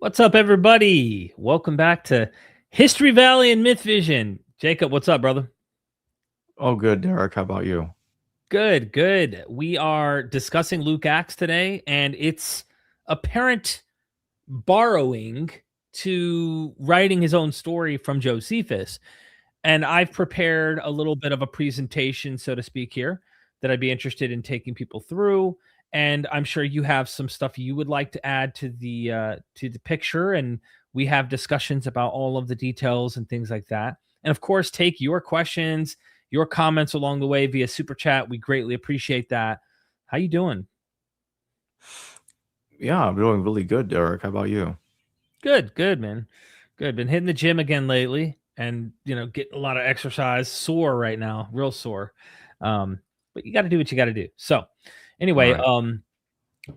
What's up, everybody? Welcome back to History Valley and MythVision. Jacob, what's up, brother? Oh, good, Derek. How about you? Good, good. We are discussing Luke Acts today, and it's apparent borrowing to writing his own story from Josephus. And I've prepared a little bit of a presentation, so to speak, here that I'd be interested in taking people through. And I'm sure you have some stuff you would like to add to the picture, and we have discussions about all of the details and things like that. And of course, take your questions, your comments along the way via super chat. We greatly appreciate that. How you doing? Yeah, I'm doing really good, Derek. How about you? Good, good, man. Good. Been hitting the gym again lately, and getting a lot of exercise. Sore right now, real sore. But you got to do what you got to do. So, anyway, Right.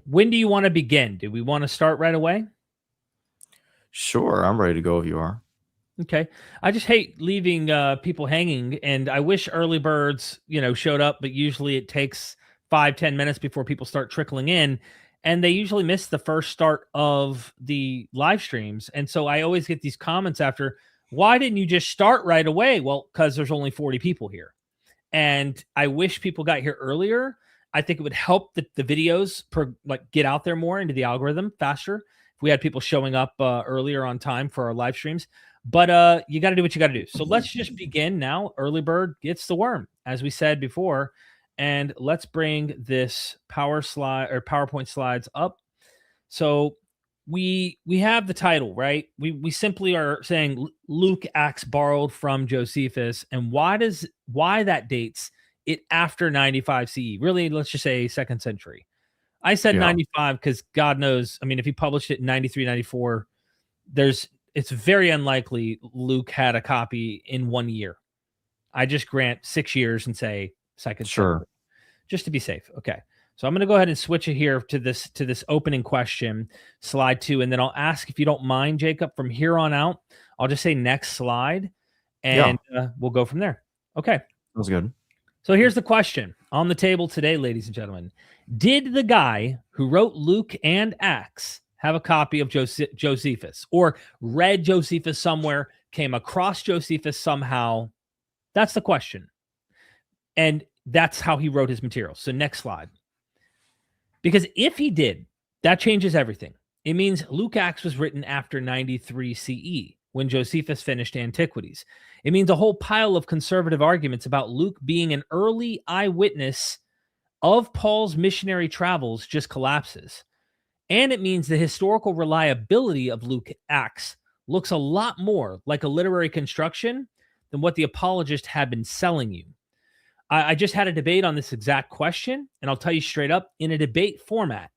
when do you want to begin? Do we want to start right away? Sure, I'm ready to go if you are. Okay. I just hate leaving people hanging, and I wish early birds, showed up, but usually it takes 5-10 minutes before people start trickling in, and they usually miss the first start of the live streams. And so I always get these comments after, why didn't you just start right away? Well, because there's only 40 people here. And I wish people got here earlier. I think it would help the videos get out there more into the algorithm faster if we had people showing up earlier on time for our live streams. But you got to do what you got to do. So let's just begin now. Early bird gets the worm, as we said before. And let's bring this PowerPoint slides up. So we have the title, right? We simply are saying Luke Acts borrowed from Josephus, and why that dates it after 95 CE. Really, let's just say second century. I said Yeah, 95 because God knows, I mean, if he published it in 93, 94, it's very unlikely Luke had a copy in 1 year. I just grant 6 years and say second century, sure. just to be safe. Okay. So I'm going to go ahead and switch it here to this opening question, slide 2, and then I'll ask, if you don't mind, Jacob, from here on out, I'll just say next slide, Yeah, and we'll go from there. Okay. sounds good. So here's the question on the table today, ladies and gentlemen. Did the guy who wrote Luke and Acts have a copy of Josephus, or read Josephus somewhere, came across Josephus somehow? That's the question. And that's how he wrote his material. So next slide. Because if he did, that changes everything. It means Luke Acts was written after 93 CE, when Josephus finished Antiquities. It means a whole pile of conservative arguments about Luke being an early eyewitness of Paul's missionary travels just collapses. And it means the historical reliability of Luke Acts looks a lot more like a literary construction than what the apologists have been selling you. I just had a debate on this exact question, and I'll tell you straight up, in a debate format,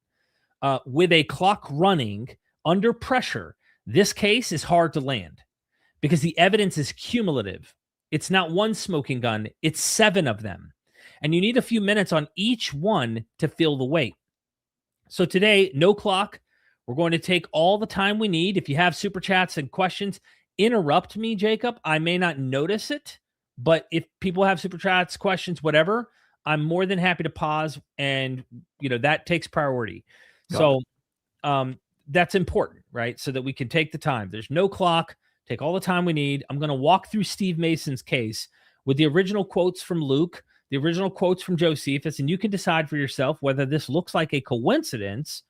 with a clock running under pressure, this case is hard to land because the evidence is cumulative. It's not one smoking gun, it's 7 of them. And you need a few minutes on each one to feel the weight. So today, no clock. We're going to take all the time we need. If you have super chats and questions, interrupt me, Jacob. I may not notice it, but if people have super chats, questions, whatever, I'm more than happy to pause, and that takes priority. Got So that's important, right? So that we can take the time. There's no clock. Take all the time we need. I'm going to walk through Steve Mason's case with the original quotes from Luke, the original quotes from Josephus, and you can decide for yourself whether this looks like a coincidence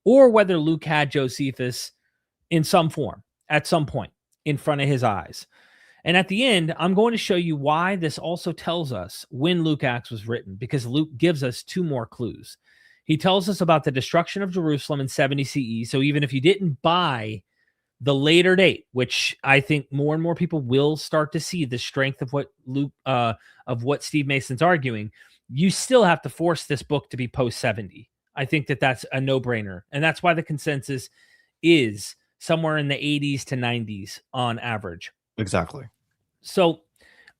or whether Luke had Josephus in some form at some point in front of his eyes. And at the end, I'm going to show you why this also tells us when Luke Acts was written, because Luke gives us 2 more clues. He tells us about the destruction of Jerusalem in 70 CE. So even if you didn't buy the later date, which I think more and more people will start to see the strength of what Steve Mason's arguing, you still have to force this book to be post 70. I think that's a no-brainer. And that's why the consensus is somewhere in the 80s to 90s on average. exactly. So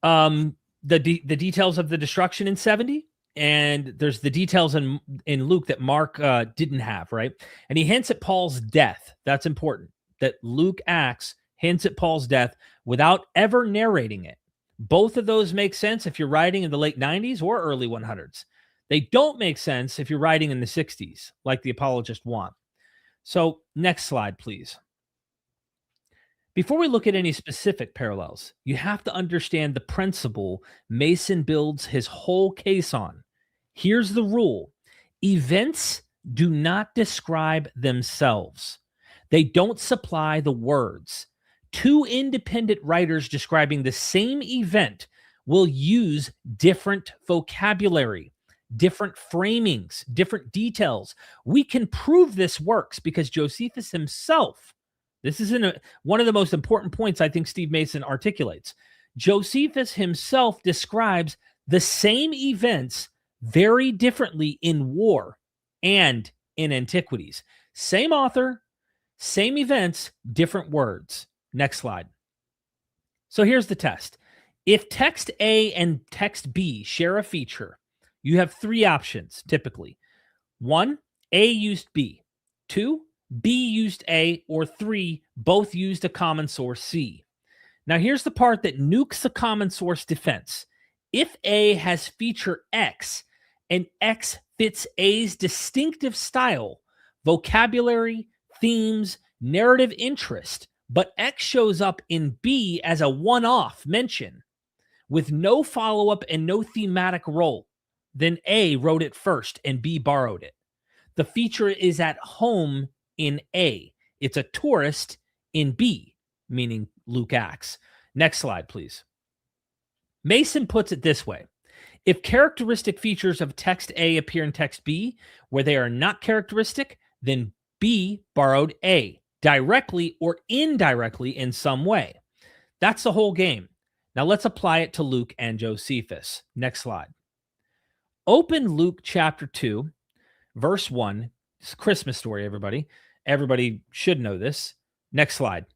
the details of the destruction in 70, and there's the details in Luke that Mark didn't have, right? And he hints at Paul's death. That's important, that Luke Acts hints at Paul's death without ever narrating it. Both of those make sense if you're writing in the late 90s or early 100s. They don't make sense if you're writing in the 60s, like the apologists want. So next slide, please. Before we look at any specific parallels, you have to understand the principle Mason builds his whole case on. Here's the rule: events do not describe themselves, they don't supply the words. Two independent writers describing the same event will use different vocabulary, different framings, different details. We can prove this works because Josephus himself, this is one of the most important points I think Steve Mason articulates. Josephus himself describes the same events very differently in war and in antiquities. Same author, same events, different words. Next slide. So here's the test. If text A and text B share a feature, you have three options typically. 1, A used B. 2, B used A. Or 3, both used a common source C. Now here's the part that nukes the common source defense. If A has feature X and X fits A's distinctive style, vocabulary, themes, narrative interest, but X shows up in B as a one-off mention with no follow-up and no thematic role, then A wrote it first and B borrowed it. The feature is at home in A. It's a tourist in B, meaning Luke Acts. Next slide, please. Mason puts it this way. If characteristic features of text A appear in text B where they are not characteristic, then B borrowed A, directly or indirectly in some way. That's the whole game. Now let's apply it to Luke and Josephus. Next slide. Open Luke chapter 2, verse 1. It's a Christmas story, everybody. Everybody should know this. Next slide.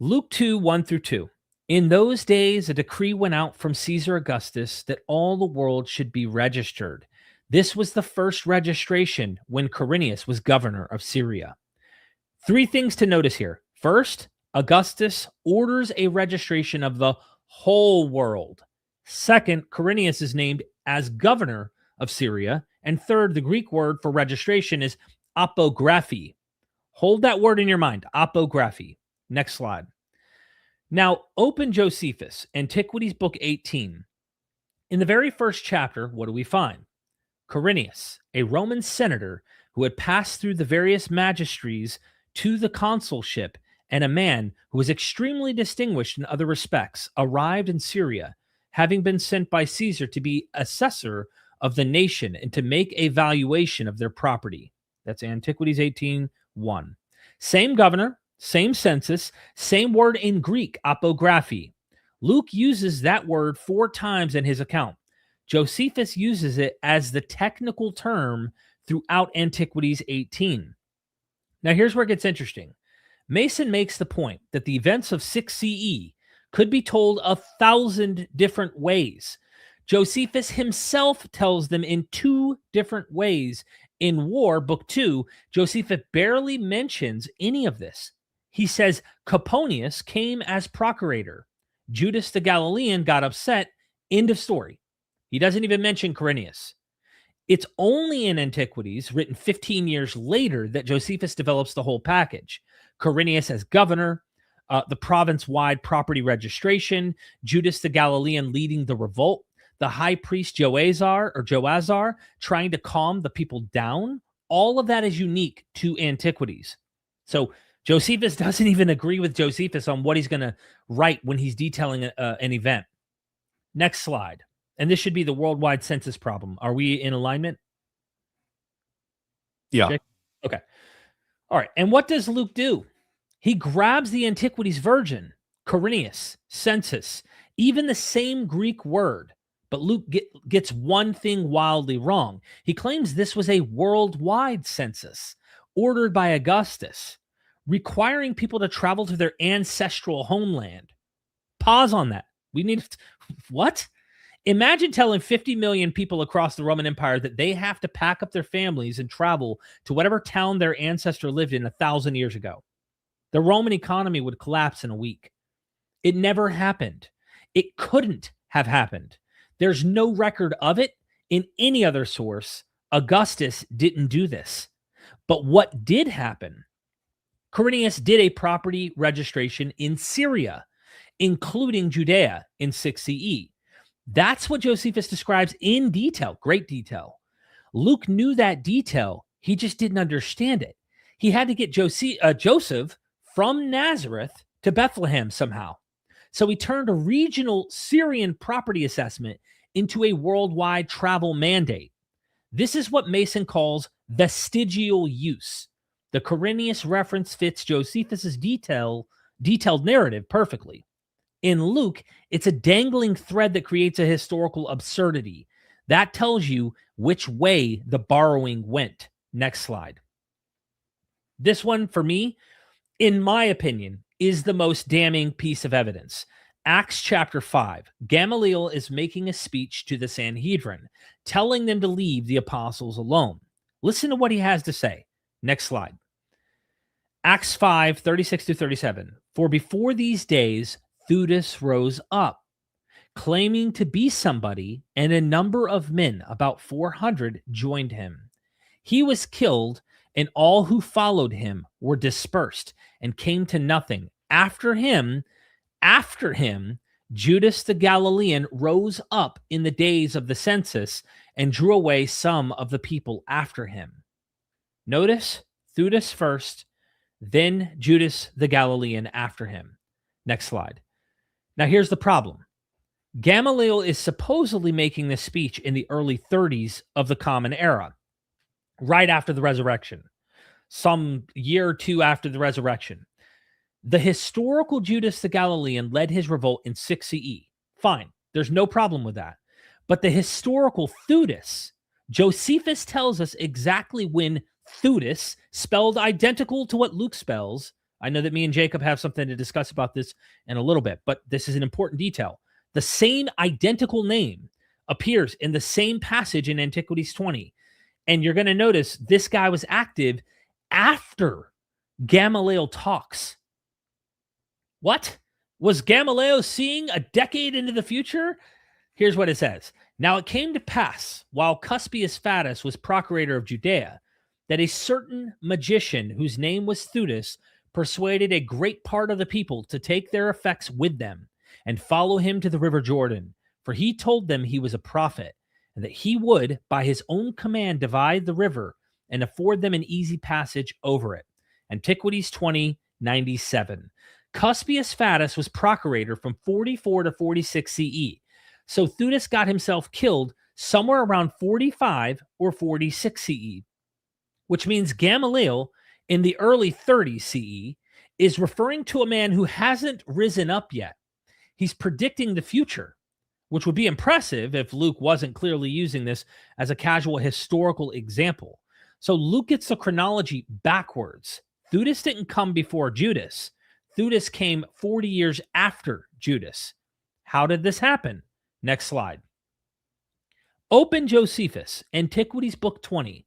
Luke 2, 1 through 2. In those days, a decree went out from Caesar Augustus that all the world should be registered. This was the first registration when Quirinius was governor of Syria. Three things to notice here. First, Augustus orders a registration of the whole world. Second, Quirinius is named as governor of Syria. And third, the Greek word for registration is apography. Hold that word in your mind, apography. Next slide. Now, open Josephus, Antiquities, Book 18. In the very first chapter, what do we find? Quirinius, a Roman senator who had passed through the various magistries to the consulship, and a man who was extremely distinguished in other respects, arrived in Syria, having been sent by Caesar to be assessor of the nation and to make a valuation of their property. That's Antiquities 18:1. Same governor, same census, same word in Greek, apography. Luke uses that word 4 times in his account. Josephus uses it as the technical term throughout Antiquities 18. Now here's where it gets interesting. Mason makes the point that the events of 6 CE could be told 1,000 different ways. Josephus himself tells them in 2 different ways. In War, Book 2, Josephus barely mentions any of this. He says Coponius came as procurator. Judas the Galilean got upset. End of story. He doesn't even mention Quirinius. It's only in Antiquities, written 15 years later, that Josephus develops the whole package. Quirinius as governor, the province-wide property registration, Judas the Galilean leading the revolt, the high priest Joazar trying to calm the people down. All of that is unique to Antiquities. So Josephus doesn't even agree with Josephus on what he's going to write when he's detailing an event. Next slide. And this should be the worldwide census problem. Are we in alignment? Yeah. Okay. All right. And what does Luke do? He grabs the Antiquities version, Quirinius, census, even the same Greek word. But Luke gets one thing wildly wrong. He claims this was a worldwide census ordered by Augustus, requiring people to travel to their ancestral homeland. Pause on that. We need what? Imagine telling 50 million people across the Roman Empire that they have to pack up their families and travel to whatever town their ancestor lived in 1,000 years ago. The Roman economy would collapse in a week. It never happened. It couldn't have happened. There's no record of it in any other source. Augustus didn't do this. But what did happen Quirinius did a property registration in Syria, including Judea in 6 CE. That's what Josephus describes in detail, great detail. Luke knew that detail. He just didn't understand it. He had to get Joseph from Nazareth to Bethlehem somehow. So he turned a regional Syrian property assessment into a worldwide travel mandate. This is what Mason calls vestigial use. The Quirinius reference fits Josephus's detailed narrative perfectly. In Luke, it's a dangling thread that creates a historical absurdity. That tells you which way the borrowing went. Next slide. This one, for me, in my opinion, is the most damning piece of evidence. Acts chapter 5. Gamaliel is making a speech to the Sanhedrin, telling them to leave the apostles alone. Listen to what he has to say. Next slide. Acts 5, 36 to 37. For before these days, Theudas rose up, claiming to be somebody, and a number of men, about 400, joined him. He was killed, and all who followed him were dispersed and came to nothing. After him, Judas the Galilean rose up in the days of the census and drew away some of the people after him. Notice Theudas first, then Judas the Galilean after him. Next slide. Now here's the problem. Gamaliel is supposedly making this speech in the early 30s of the Common Era, right after the resurrection, some year or two after the resurrection. The historical Judas the Galilean led his revolt in 6 CE. Fine, there's no problem with that. But the historical Theudas, Josephus tells us exactly when Theudas, spelled identical to what Luke spells. I know that me and Jacob have something to discuss about this in a little bit, but this is an important detail. The same identical name appears in the same passage in Antiquities 20. And you're going to notice this guy was active after Gamaliel talks. What? Was Gamaliel seeing a decade into the future? Here's what it says. Now it came to pass, while Cuspius Fadus was procurator of Judea, that a certain magician whose name was Theudas persuaded a great part of the people to take their effects with them and follow him to the river Jordan. For he told them he was a prophet, and that he would, by his own command, divide the river and afford them an easy passage over it. Antiquities 20:97. Cuspius Fadus was procurator from 44 to 46 CE. So Theudas got himself killed somewhere around 45 or 46 CE, which means Gamaliel in the early 30s CE is referring to a man who hasn't risen up yet. He's predicting the future, which would be impressive if Luke wasn't clearly using this as a casual historical example. So Luke gets the chronology backwards. Theudas didn't come before Judas. Theudas came 40 years after Judas. How did this happen? Next slide. Open Josephus, Antiquities Book 20.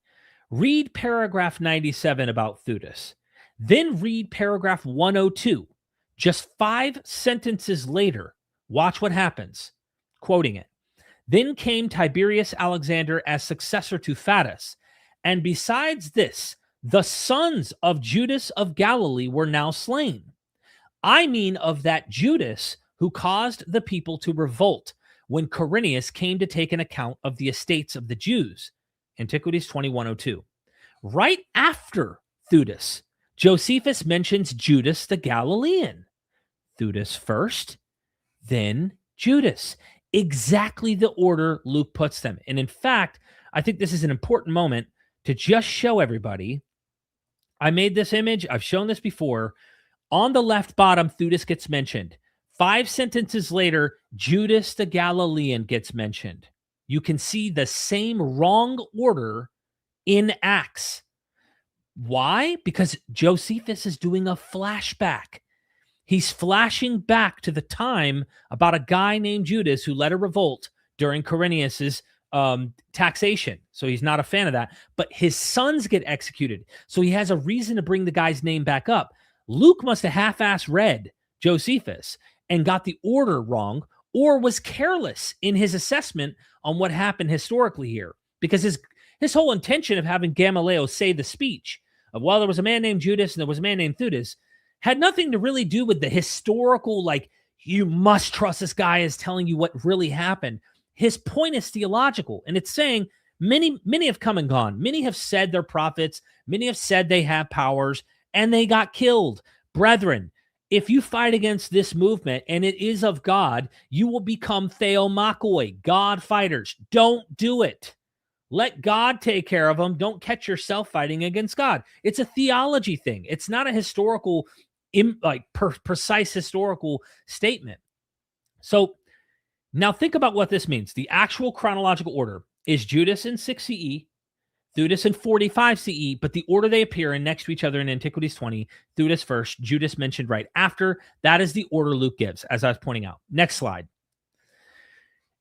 Read paragraph 97 about Theudas. Then read paragraph 102. Just 5 sentences later, watch what happens. Quoting it. Then came Tiberius Alexander as successor to Fadus. And besides this, the sons of Judas of Galilee were now slain. I mean of that Judas who caused the people to revolt when Quirinius came to take an account of the estates of the Jews. Antiquities 2102. Right after Theudas, Josephus mentions Judas the Galilean. Theudas first, then Judas. Exactly the order Luke puts them. And in fact, I think this is an important moment to just show everybody. I made this image. I've shown this before. On the left bottom, Theudas gets mentioned. 5 sentences later, Judas the Galilean gets mentioned. You can see the same wrong order in Acts. Why? Because Josephus is doing a flashback. He's flashing back to the time about a guy named Judas who led a revolt during Quirinius's taxation. So he's not a fan of that. But his sons get executed. So he has a reason to bring the guy's name back up. Luke must have half-assed read Josephus and got the order wrong, or was careless in his assessment on what happened historically here. Because his whole intention of having Gamaliel say the speech of, well, there was a man named Judas and there was a man named Theudas, had nothing to really do with the historical, like, you must trust this guy is telling you what really happened. His point is theological, and it's saying many have come and gone. Many have said they're prophets. Many have said they have powers, and they got killed. Brethren, if you fight against this movement and it is of God, you will become theomakoi, God fighters. Don't do it. Let God take care of them. Don't catch yourself fighting against God. It's a theology thing. It's not a historical, precise historical statement. So now think about what this means. The actual chronological order is Judas in 6 CE, Theudas in 45 CE, but the order they appear in next to each other in Antiquities 20, Theudas first, Judas mentioned right after. That is the order Luke gives, as I was pointing out. Next slide.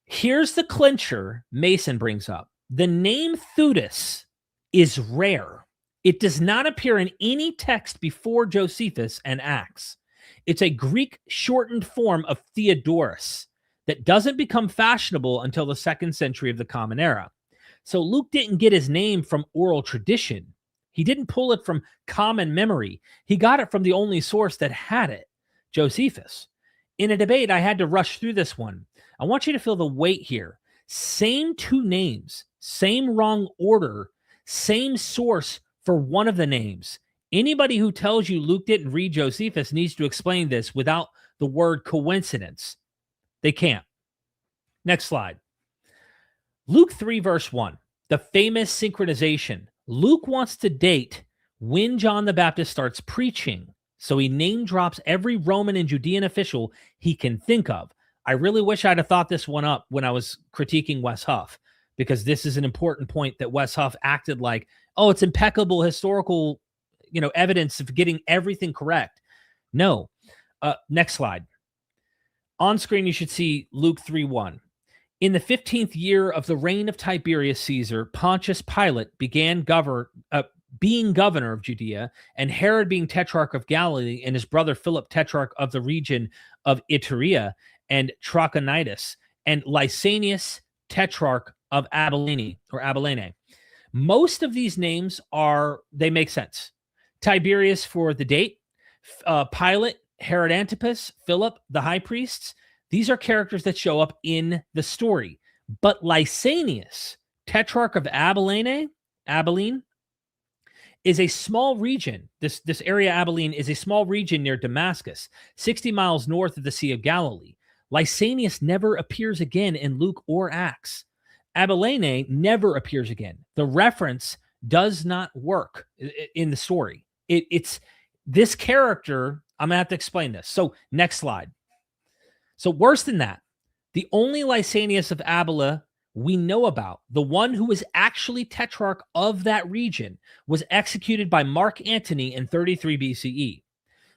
Here's the clincher Mason brings up. The name Theudas is rare. It does not appear in any text before Josephus and Acts. It's a Greek shortened form of Theodorus that doesn't become fashionable until the 2nd century of the Common Era. So Luke didn't get his name from oral tradition. He didn't pull it from common memory. He got it from the only source that had it, Josephus. In a debate, I had to rush through this one. I want you to feel the weight here. Same two names, same wrong order, same source for one of the names. Anybody who tells you Luke didn't read Josephus needs to explain this without the word coincidence. They can't. Next slide. Luke 3, verse 1, the famous synchronization. Luke wants to date when John the Baptist starts preaching, so he name drops every Roman and Judean official he can think of. I really wish I'd have thought this one up when I was critiquing Wes Huff, because this is an important point that Wes Huff acted like, oh, it's impeccable historical, evidence of getting everything correct. No. Next slide. On screen, you should see Luke 3:1. In the 15th year of the reign of Tiberius Caesar, Pontius Pilate began being governor of Judea, and Herod being tetrarch of Galilee, and his brother Philip tetrarch of the region of Iturea and Trachonitis, and Lysanias tetrarch of Abilene. Most of these names they make sense. Tiberius for the date, Pilate, Herod Antipas, Philip, the high priests. These are characters that show up in the story. But Lysanias, tetrarch of Abilene, is a small region. This area, Abilene, is a small region near Damascus, 60 miles north of the Sea of Galilee. Lysanias never appears again in Luke or Acts. Abilene never appears again. The reference does not work in the story. It's this character. I'm going to have to explain this. So next slide. So worse than that, the only Lysanias of Abilene we know about, the one who was actually tetrarch of that region, was executed by Mark Antony in 33 BCE.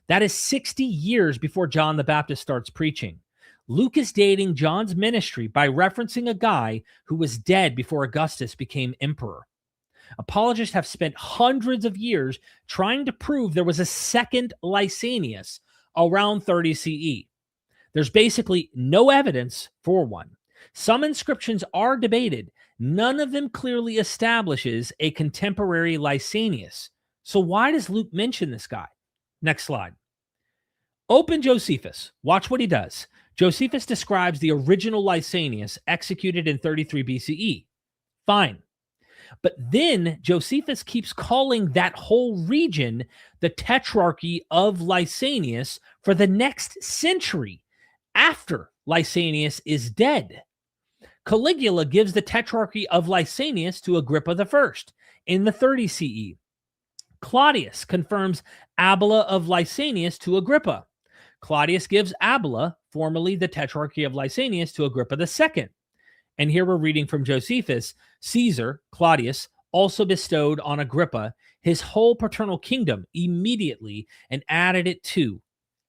That is 60 years before John the Baptist starts preaching. Luke is dating John's ministry by referencing a guy who was dead before Augustus became emperor. Apologists have spent hundreds of years trying to prove there was a second Lysanias around 30 CE. There's basically no evidence for one. Some inscriptions are debated. None of them clearly establishes a contemporary Lysanias. So why does Luke mention this guy? Next slide. Open Josephus. Watch what he does. Josephus describes the original Lysanias executed in 33 BCE. Fine. But then Josephus keeps calling that whole region the Tetrarchy of Lysanias for the next century after Lysanias is dead. Caligula gives the Tetrarchy of Lysanias to Agrippa I in the 30 CE. Claudius confirms Abila of Lysanias to Agrippa. Claudius gives Abila, formerly the Tetrarchy of Lysanias, to Agrippa II. And here we're reading from Josephus. Caesar, Claudius, also bestowed on Agrippa his whole paternal kingdom immediately and added it to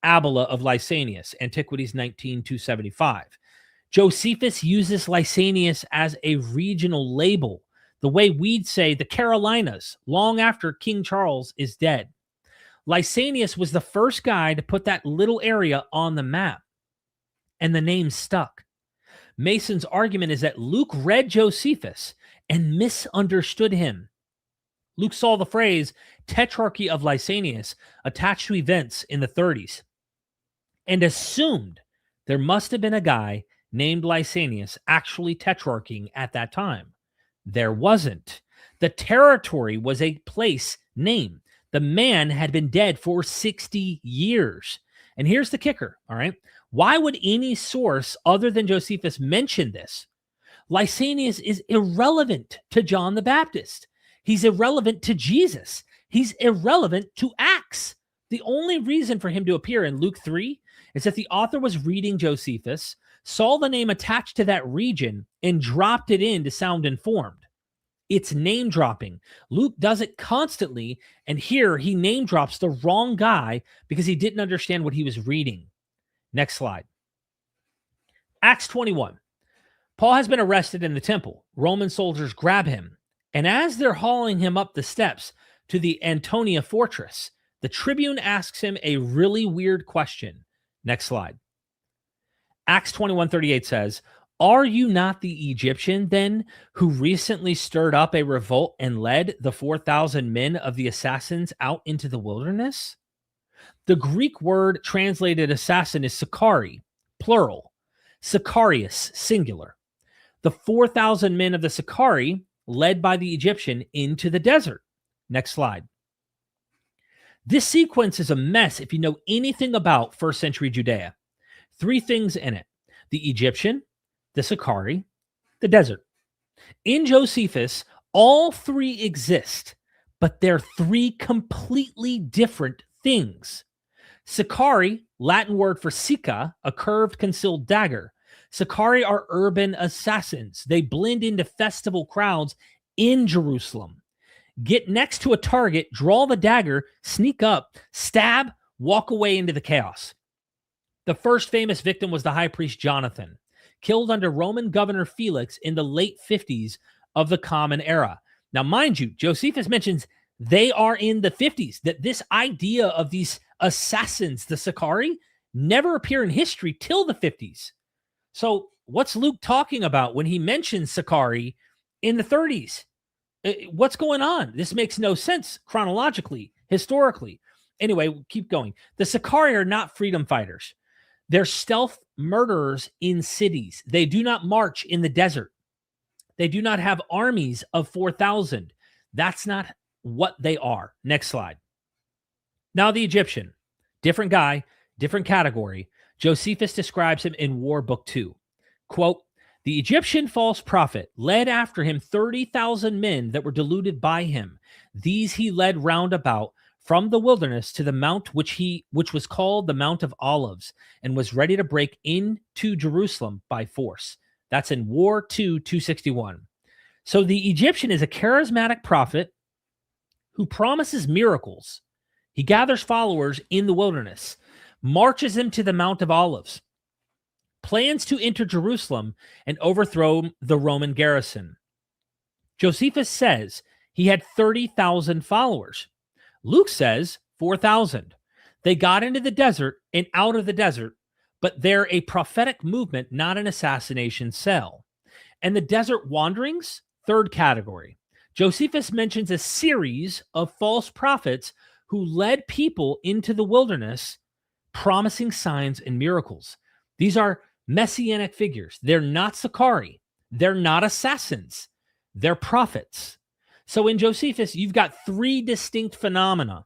Abila of Lysanias, Antiquities 19:275. Josephus uses Lysanias as a regional label, the way we'd say the Carolinas, long after King Charles is dead. Lysanias was the first guy to put that little area on the map, and the name stuck. Mason's argument is that Luke read Josephus and misunderstood him. Luke saw the phrase Tetrarchy of Lysanias attached to events in the 30s and assumed there must have been a guy named Lysanias actually tetrarching at that time. There wasn't. The territory was a place name. The man had been dead for 60 years. And here's the kicker, all right? Why would any source other than Josephus mention this? Lysanias is irrelevant to John the Baptist. He's irrelevant to Jesus. He's irrelevant to Acts. The only reason for him to appear in Luke 3 is that the author was reading Josephus, saw the name attached to that region, and dropped it in to sound informed. It's name dropping. Luke does it constantly, and here he name drops the wrong guy because he didn't understand what he was reading. Next slide. Acts 21. Paul has been arrested in the temple. Roman soldiers grab him, and as they're hauling him up the steps to the Antonia fortress, the tribune asks him a really weird question. Next slide. Acts 21:38 says, "Are you not the Egyptian then who recently stirred up a revolt and led the 4,000 men of the assassins out into the wilderness?" The Greek word translated assassin is Sicarii, plural. Sicarius, singular. The 4,000 men of the Sicarii led by the Egyptian into the desert. Next slide. This sequence is a mess if you know anything about first century Judea. 3 things in it: the Egyptian, the Sicarii, the desert. In Josephus, all 3 exist, but they're 3 completely different things. Sicarii, Latin word for sica, a curved concealed dagger. Sicarii are urban assassins. They blend into festival crowds in Jerusalem. Get next to a target, draw the dagger, sneak up, stab, walk away into the chaos. The first famous victim was the high priest Jonathan, killed under Roman governor Felix in the late 50s of the Common Era. Now, mind you, Josephus mentions they are in the 50s, that this idea of these assassins, the Sicarii, never appear in history till the 50s. So what's Luke talking about when he mentions Sicarii in the 30s? What's going on? This makes no sense chronologically, historically. Anyway, keep going. The Sicarii are not freedom fighters. They're stealth murderers in cities. They do not march in the desert. They do not have armies of 4,000. That's not what they are. Next slide. Now the Egyptian, different guy, different category. Josephus describes him in War Book 2. Quote, "The Egyptian false prophet led after him 30,000 men that were deluded by him. These he led round about from the wilderness to the mount which was called the Mount of Olives, and was ready to break into Jerusalem by force." That's in War 2, 261. So the Egyptian is a charismatic prophet who promises miracles. He gathers followers in the wilderness, marches them to the Mount of Olives, plans to enter Jerusalem and overthrow the Roman garrison. Josephus says he had 30,000 followers. Luke says 4,000. They got into the desert and out of the desert, but they're a prophetic movement, not an assassination cell. And the desert wanderings, 3rd category. Josephus mentions a series of false prophets who led people into the wilderness, promising signs and miracles. These are messianic figures. They're not Sicarii. They're not assassins. They're prophets. So in Josephus, you've got 3 distinct phenomena: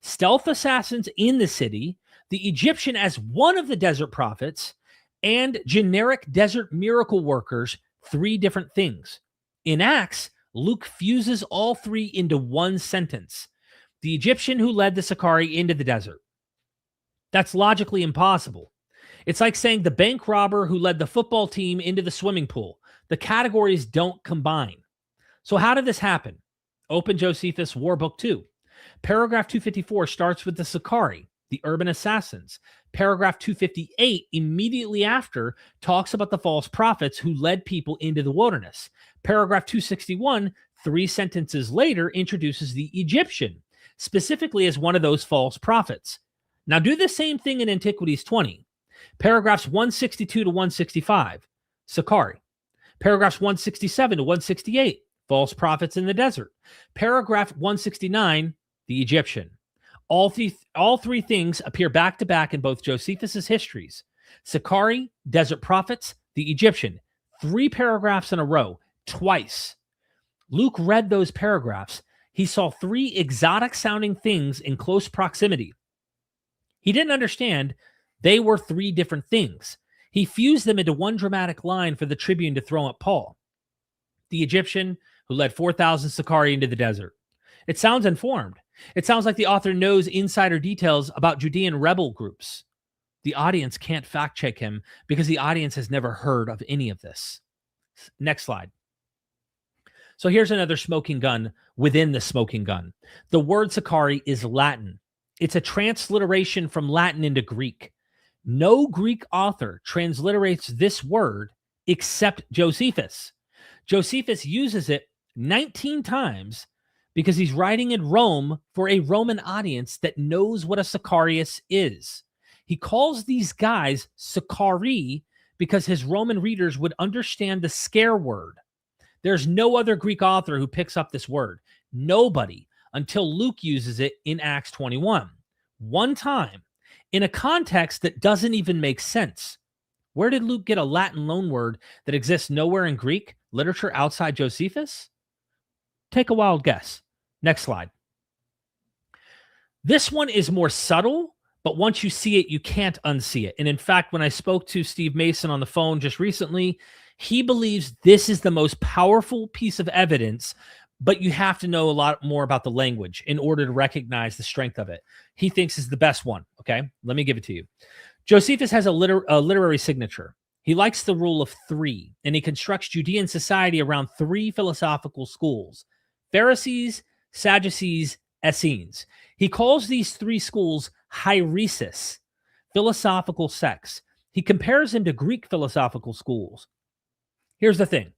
stealth assassins in the city, the Egyptian as one of the desert prophets, and generic desert miracle workers, 3 different things. In Acts, Luke fuses all 3 into one sentence: the Egyptian who led the Sicarii into the desert. That's logically impossible. It's like saying the bank robber who led the football team into the swimming pool. The categories don't combine. So how did this happen? Open Josephus War Book 2. Paragraph 254 starts with the Sicarii, the urban assassins. Paragraph 258 immediately after talks about the false prophets who led people into the wilderness. Paragraph 261, 3 sentences later, introduces the Egyptian, specifically as one of those false prophets. Now do the same thing in Antiquities 20. Paragraphs 162 to 165, Sicarii. Paragraphs 167 to 168, false prophets in the desert. Paragraph 169, the Egyptian. All three things appear back to back in both Josephus's histories. Sicarii, desert prophets, the Egyptian. 3 paragraphs in a row, twice. Luke read those paragraphs. He saw 3 exotic-sounding things in close proximity. He didn't understand they were 3 different things. He fused them into one dramatic line for the tribune to throw at Paul. The Egyptian who led 4,000 Sicarii into the desert. It sounds informed. It sounds like the author knows insider details about Judean rebel groups. The audience can't fact-check him because the audience has never heard of any of this. Next slide. So here's another smoking gun within the smoking gun. The word Sicarii is Latin. It's a transliteration from Latin into Greek. No Greek author transliterates this word except Josephus. Josephus uses it 19 times because he's writing in Rome for a Roman audience that knows what a Sicarius is. He calls these guys Sicarii because his Roman readers would understand the scare word. There's no other Greek author who picks up this word. Nobody, until Luke uses it in Acts 21. One time, in a context that doesn't even make sense. Where did Luke get a Latin loanword that exists nowhere in Greek literature outside Josephus? Take a wild guess. Next slide. This one is more subtle, but once you see it, you can't unsee it. And in fact, when I spoke to Steve Mason on the phone just recently, he believes this is the most powerful piece of evidence, but you have to know a lot more about the language in order to recognize the strength of it. He thinks is the best one. Okay, let me give it to you. Josephus has a literary signature. He likes the rule of 3, and he constructs Judean society around 3 philosophical schools: Pharisees, Sadducees, Essenes. He calls these 3 schools hieresis, philosophical sects. He compares them to Greek philosophical schools. Here's the thing.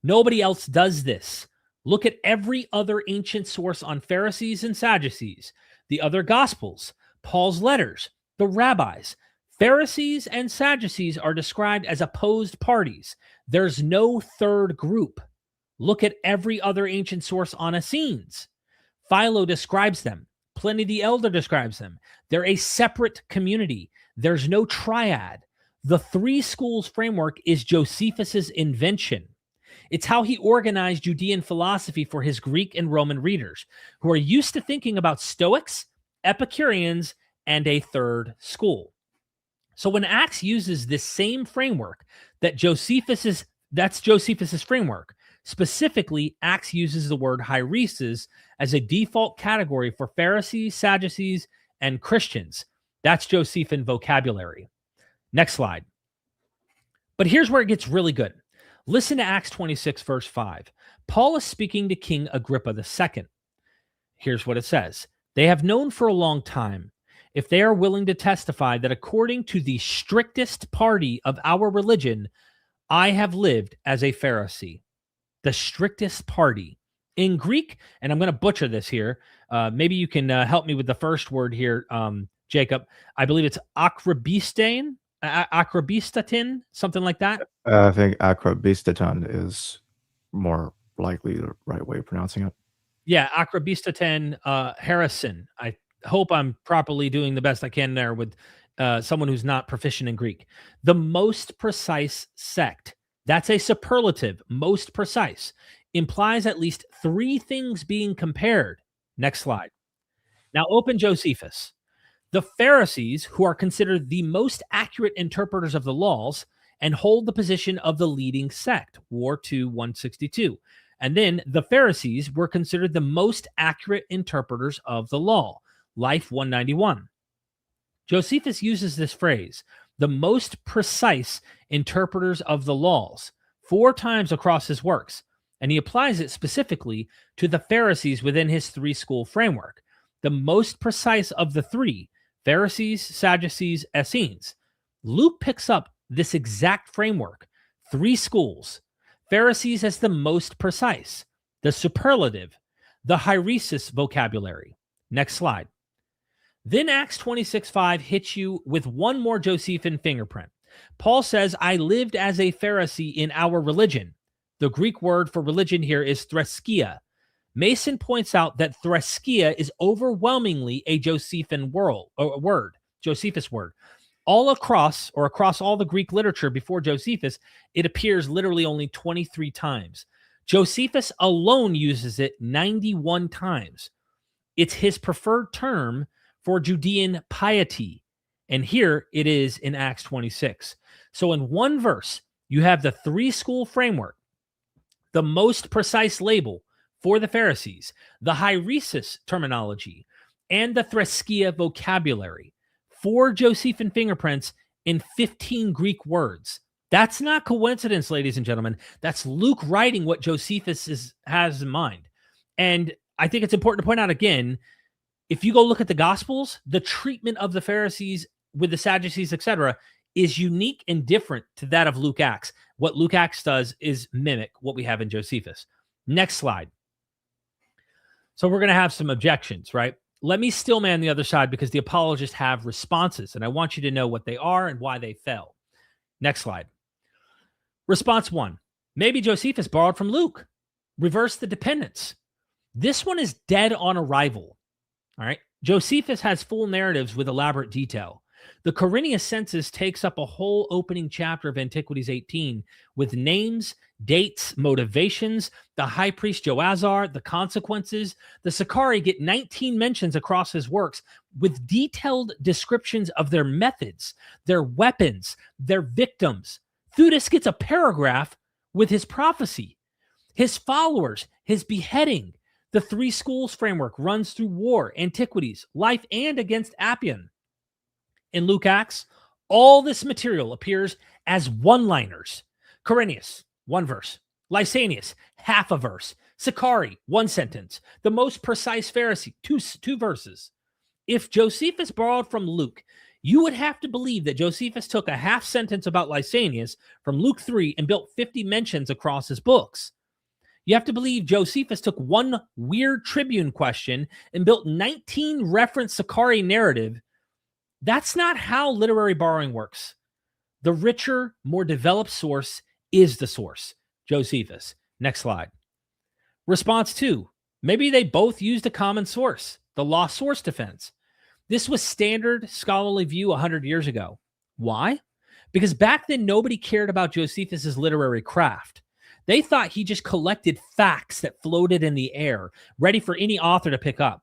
Nobody else does this. Look at every other ancient source on Pharisees and Sadducees, the other Gospels, Paul's letters, the rabbis. Pharisees and Sadducees are described as opposed parties. There's no third group. Look at every other ancient source on Essenes. Philo describes them. Pliny the Elder describes them. They're a separate community. There's no triad. The 3 schools framework is Josephus's invention. It's how he organized Judean philosophy for his Greek and Roman readers, who are used to thinking about Stoics, Epicureans, and a third school. So when Acts uses this same framework that's Josephus's framework, specifically, Acts uses the word hieresis as a default category for Pharisees, Sadducees, and Christians. That's Josephine vocabulary. Next slide. But here's where it gets really good. Listen to Acts 26, verse 5. Paul is speaking to King Agrippa II. Here's what it says. They have known for a long time, if they are willing to testify, that according to the strictest party of our religion, I have lived as a Pharisee. The strictest party. In Greek, and I'm going to butcher this here, maybe you can help me with the first word here, Jacob. I believe it's akrabistein, something like that. I think akrabistaton is more likely the right way of pronouncing it. Yeah, akrabistaten Harrison. I hope I'm properly doing the best I can there with someone who's not proficient in Greek. The most precise sect. That's a superlative. Most precise. Implies at least 3 things being compared. Next slide. Now open Josephus. The Pharisees, who are considered the most accurate interpreters of the laws and hold the position of the leading sect, War 2, 162. And then the Pharisees were considered the most accurate interpreters of the law, Life 191. Josephus uses this phrase, the most precise interpreters of the laws, 4 times across his works, and he applies it specifically to the Pharisees within his 3-school framework. The most precise of the 3, Pharisees, Sadducees, Essenes. Luke picks up this exact framework, 3 schools. Pharisees as the most precise, the superlative, the hieresis vocabulary. Next slide. Then Acts 26:5 hits you with one more Josephine fingerprint. Paul says, I lived as a Pharisee in our religion. The Greek word for religion here is threskia, Mason points out that threskia is overwhelmingly a Josephus word. All across all the Greek literature before Josephus, it appears literally only 23 times. Josephus alone uses it 91 times. It's his preferred term for Judean piety. And here it is in Acts 26. So in one verse, you have the three-school framework, the most precise label for the Pharisees, the hieresis terminology, and the threskia vocabulary, 4 Josephine fingerprints in 15 Greek words. That's not coincidence, ladies and gentlemen. That's Luke writing what Josephus has in mind. And I think it's important to point out again, if you go look at the Gospels, the treatment of the Pharisees with the Sadducees, etc., is unique and different to that of Luke Acts. What Luke Acts does is mimic what we have in Josephus. Next slide. So we're going to have some objections, right? Let me still man the other side because the apologists have responses, and I want you to know what they are and why they fell. Next slide. Response 1. Maybe Josephus borrowed from Luke. Reverse the dependence. This one is dead on arrival. All right. Josephus has full narratives with elaborate detail. The Quirinius census takes up a whole opening chapter of Antiquities 18 with names, dates, motivations, the high priest Joazar, the consequences. The Sicarii get 19 mentions across his works with detailed descriptions of their methods, their weapons, their victims. Theudas gets a paragraph with his prophecy, his followers, his beheading. The 3 schools framework runs through war, antiquities, life, and against Appian. In Luke Acts, all this material appears as one-liners. Quirinius, 1 verse. Lysanias, half a verse. Sicarii, 1 sentence. The most precise Pharisee, two verses. If Josephus borrowed from Luke, you would have to believe that Josephus took a half sentence about Lysanias from Luke 3 and built 50 mentions across his books. You have to believe Josephus took one weird tribune question and built 19 reference Sicarii narrative. That's not how literary borrowing works. The richer, more developed source is the source. Josephus. Next slide. Response 2. Maybe they both used a common source, the lost source defense. This was standard scholarly view 100 years ago. Why? Because back then, nobody cared about Josephus's literary craft. They thought he just collected facts that floated in the air, ready for any author to pick up.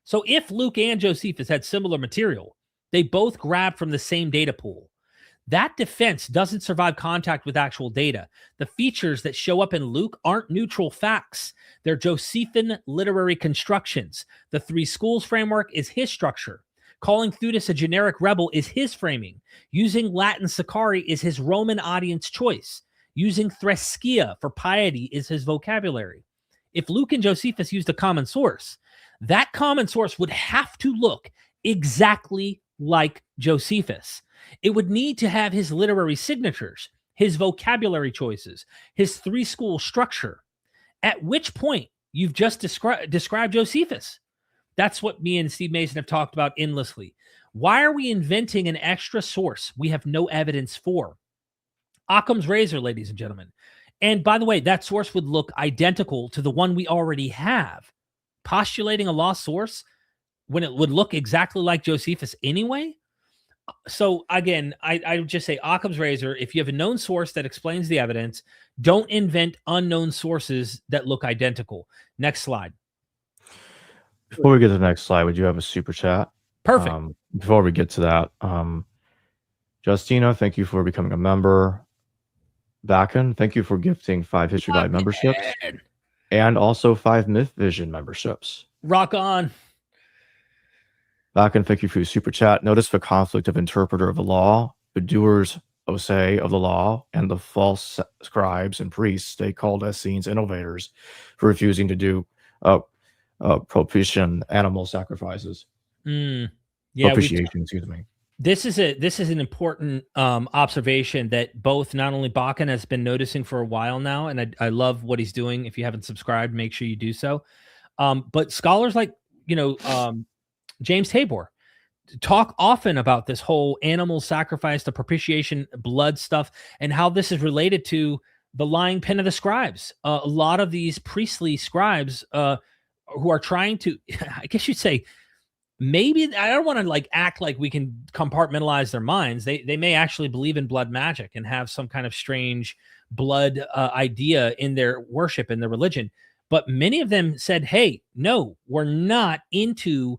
So if Luke and Josephus had similar material, they both grabbed from the same data pool. That defense doesn't survive contact with actual data. The features that show up in Luke aren't neutral facts. They're Josephine literary constructions. The 3 schools framework is his structure. Calling Theudas a generic rebel is his framing. Using Latin Sicarii is his Roman audience choice. Using threskia for piety is his vocabulary. If Luke and Josephus used a common source, that common source would have to look exactly like Josephus. It would need to have his literary signatures, his vocabulary choices, his 3-school structure, at which point you've just described Josephus. That's what me and Steve Mason have talked about endlessly. Why are we inventing an extra source we have no evidence for? Occam's razor, ladies and gentlemen. And by the way, that source would look identical to the one we already have. Postulating a lost source when it would look exactly like Josephus anyway? So again, I would just say Occam's razor. If you have a known source that explains the evidence, don't invent unknown sources that look identical. Next slide. Before we get to the next slide, would you have a super chat? Perfect. Before we get to that, Justina, thank you for becoming a member. Vacan, thank you for gifting 5 History Guide memberships and also 5 MythVision memberships. Rock on. Vacan, thank you for your super chat. Notice the conflict of interpreter of the law, the doers, say, of the law, and the false scribes and priests they called Essenes innovators for refusing to do propitiation animal sacrifices. Yeah, propitiation, excuse me. This is an important observation that both not only Bakken has been noticing for a while now, and I love what he's doing. If you haven't subscribed, make sure you do so. But scholars like James Tabor talk often about this whole animal sacrifice, the propitiation blood stuff, and how this is related to the lying pen of the scribes. A lot of these priestly scribes who are trying to, I guess you'd say, maybe, I don't want to like act like we can compartmentalize their minds. They may actually believe in blood magic and have some kind of strange blood idea in their worship and their religion. But many of them said, hey, no, we're not into,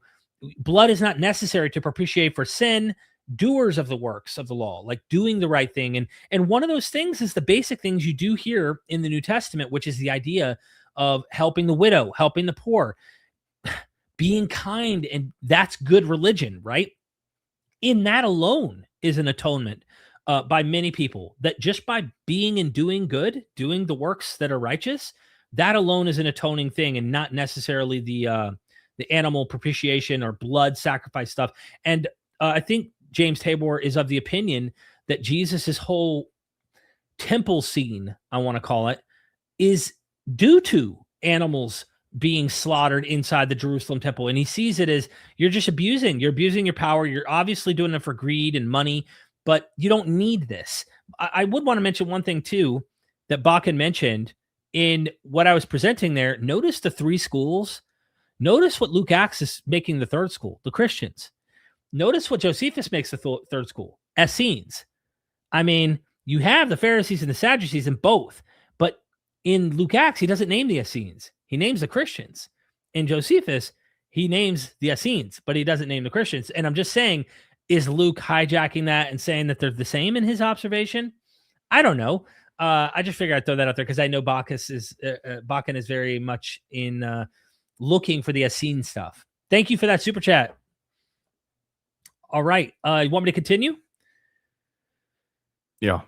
blood is not necessary to propitiate for sin. Doers of the works of the law, like doing the right thing. And one of those things is the basic things you do here in the New Testament, which is the idea of helping the widow, helping the poor, being kind, and that's good religion, right? In that alone is an atonement by many people, that just by being and doing good, doing the works that are righteous, that alone is an atoning thing, and not necessarily the animal propitiation or blood sacrifice stuff. And I think James Tabor is of the opinion that Jesus's whole temple scene, I want to call it, is due to animals being slaughtered inside the Jerusalem temple. And he sees it as, you're abusing your power. You're obviously doing it for greed and money, but you don't need this. I would want to mention one thing too, that Bakken mentioned in what I was presenting there. Notice the three schools. Notice what Luke Acts is making the third school, the Christians. Notice what Josephus makes the third school, Essenes. I mean, you have the Pharisees and the Sadducees in both, but in Luke Acts, he doesn't name the Essenes. He names the Christians. In Josephus, he names the Essenes, but he doesn't name the Christians. And I'm just saying, is Luke hijacking that and saying that they're the same in his observation? I don't know. I just figured I'd throw that out there because I know Bakken is very much in looking for the Essene stuff. Thank you for that super chat. All right. You want me to continue? Yeah.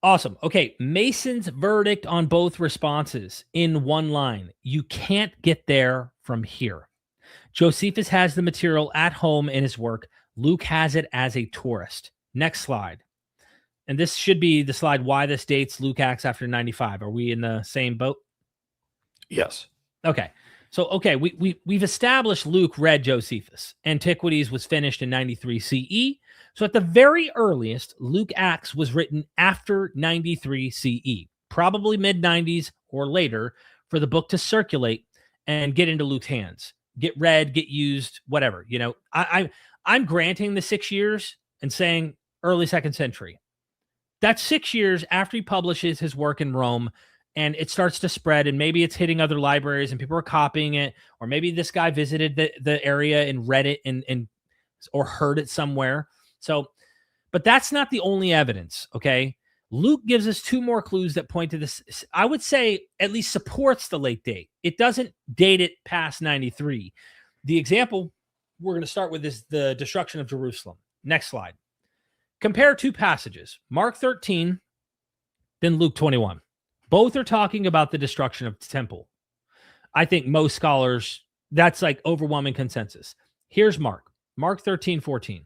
Awesome. Okay. Mason's verdict on both responses in one line. You can't get there from here. Josephus has the material at home in his work. Luke has it as a tourist. Next slide. And this should be the slide why this dates Luke Acts after 95. Are we in the same boat? Yes. Okay. So, okay, we've established Luke read Josephus. Antiquities was finished in 93 CE. So at the very earliest, Luke Acts was written after 93 CE, probably mid-90s or later, for the book to circulate and get into Luke's hands, get read, get used, whatever. You know, I'm granting the 6 years and saying early 2nd century. That's 6 years after he publishes his work in Rome, and it starts to spread, and maybe it's hitting other libraries and people are copying it, or maybe this guy visited the area and read it and or heard it somewhere. So, but that's not the only evidence, okay? Luke gives us two more clues that point to this. I would say at least supports the late date. It doesn't date it past 93. The example we're going to start with is the destruction of Jerusalem. Next slide. Compare two passages, Mark 13, then Luke 21. Both are talking about the destruction of the temple. I think most scholars, that's like overwhelming consensus. Here's Mark 13:14.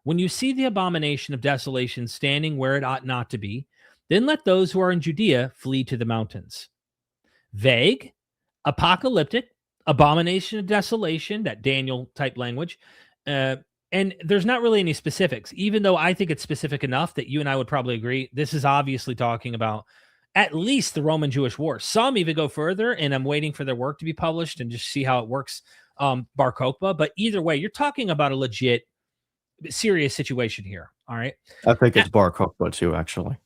When you see the abomination of desolation standing where it ought not to be, then let those who are in Judea flee to the mountains. Vague, apocalyptic, abomination of desolation, that Daniel type language. And there's not really any specifics, even though I think it's specific enough that you and I would probably agree. This is obviously talking about at least the Roman-Jewish War. Some even go further, and I'm waiting for their work to be published and just see how it works, Bar Kokhba. But either way, you're talking about a legit, serious situation here. All right. I think it's Bar Kokhba too, actually.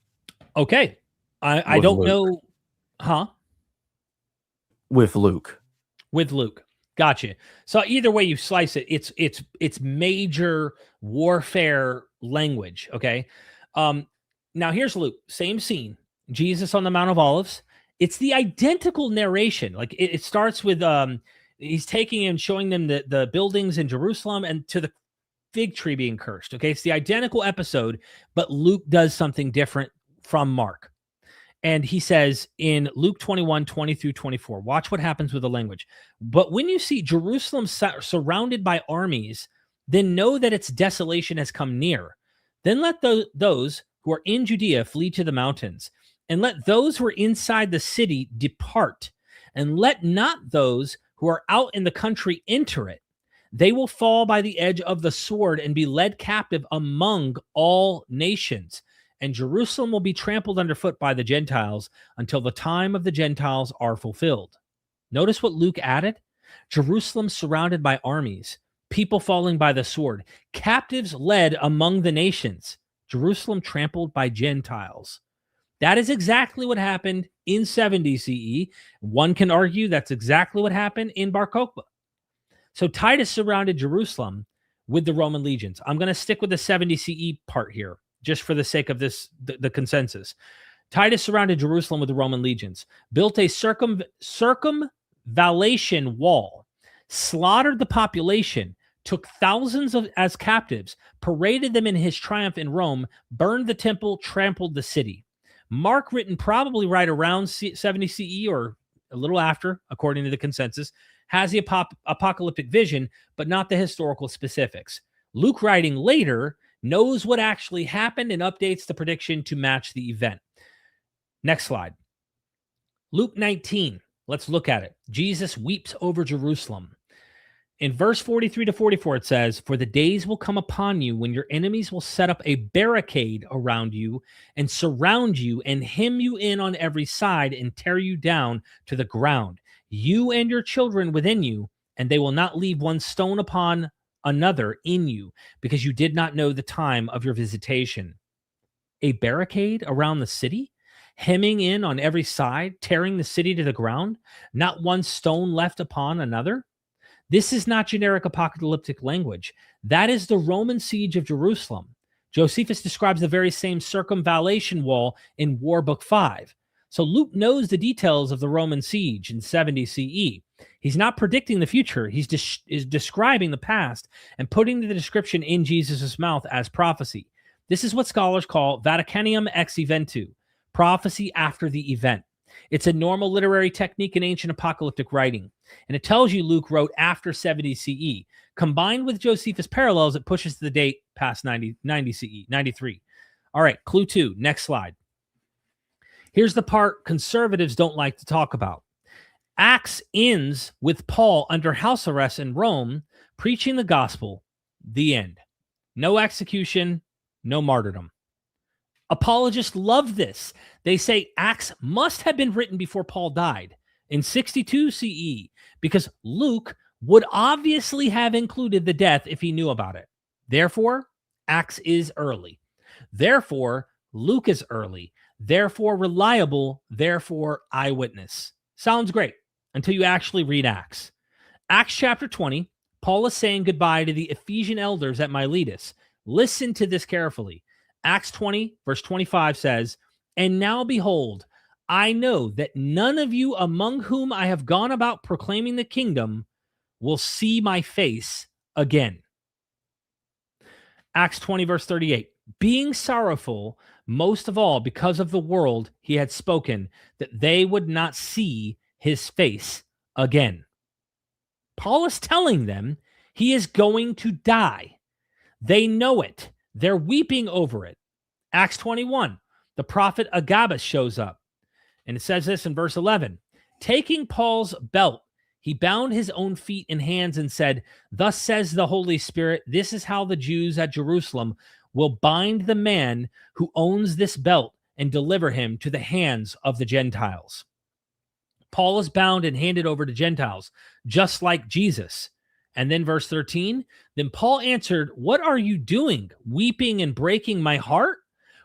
Okay. I don't know. Huh? With Luke. With Luke. Gotcha. So either way you slice it, it's major warfare language. Okay. Now here's Luke. Same scene. Jesus on the Mount of Olives. It's the identical narration. Like it starts with he's taking and showing them the buildings in Jerusalem and to the fig tree being cursed. Okay. It's the identical episode, but Luke does something different from Mark. And he says in Luke 21:20-24, watch what happens with the language. But when you see Jerusalem surrounded by armies, then know that its desolation has come near. Then let those who are in Judea flee to the mountains, and let those who are inside the city depart, and let not those who are out in the country enter it. They will fall by the edge of the sword and be led captive among all nations. and Jerusalem will be trampled underfoot by the Gentiles until the time of the Gentiles are fulfilled. Notice what Luke added. Jerusalem surrounded by armies, people falling by the sword, captives led among the nations, Jerusalem trampled by Gentiles. That is exactly what happened in 70 CE. One can argue that's exactly what happened in Bar Kokhba. So Titus surrounded Jerusalem with the Roman legions. I'm going to stick with the 70 CE part here, just for the sake of this, the consensus. Titus surrounded Jerusalem with the Roman legions, built a circumvallation wall, slaughtered the population, took thousands as captives, paraded them in his triumph in Rome, burned the temple, trampled the city. Mark, written probably right around 70 CE or a little after, according to the consensus, has the apocalyptic vision, but not the historical specifics. Luke, writing later, knows what actually happened and updates the prediction to match the event. Next slide. Luke 19. Let's look at it. Jesus weeps over Jerusalem. In verse 43 to 44, it says, "For the days will come upon you when your enemies will set up a barricade around you and surround you and hem you in on every side and tear you down to the ground, you and your children within you, and they will not leave one stone upon another in you, because you did not know the time of your visitation." A barricade around the city, hemming in on every side, tearing the city to the ground, not one stone left upon another. This is not generic apocalyptic language. That is the Roman siege of Jerusalem. Josephus describes the very same circumvallation wall in War Book 5. So Luke knows the details of the Roman siege in 70 CE. He's not predicting the future. He's describing the past and putting the description in Jesus' mouth as prophecy. This is what scholars call Vaticanum ex eventu, prophecy after the event. It's a normal literary technique in ancient apocalyptic writing, and it tells you Luke wrote after 70 CE. Combined with Josephus parallels, it pushes the date past 90 CE, 93. All right, clue 2, next slide. Here's the part conservatives don't like to talk about. Acts ends with Paul under house arrest in Rome, preaching the gospel, the end. No execution, no martyrdom. Apologists love this. They say Acts must have been written before Paul died in 62 CE, because Luke would obviously have included the death if he knew about it. Therefore, Acts is early. Therefore, Luke is early. Therefore, reliable. Therefore, eyewitness. Sounds great until you actually read Acts. Acts chapter 20, Paul is saying goodbye to the Ephesian elders at Miletus. Listen to this carefully. Acts 20, verse 25 says, "And now behold, I know that none of you among whom I have gone about proclaiming the kingdom will see my face again." Acts 20, verse 38, "Being sorrowful most of all because of the world he had spoken, that they would not see his face again." Paul is telling them he is going to die. They know it. They're weeping over it. Acts 21, the prophet Agabus shows up. And it says this in verse 11, "Taking Paul's belt, he bound his own feet and hands and said, 'Thus says the Holy Spirit, this is how the Jews at Jerusalem will bind the man who owns this belt and deliver him to the hands of the Gentiles.'" Paul is bound and handed over to Gentiles, just like Jesus. And then verse 13, "Then Paul answered, 'What are you doing, weeping and breaking my heart?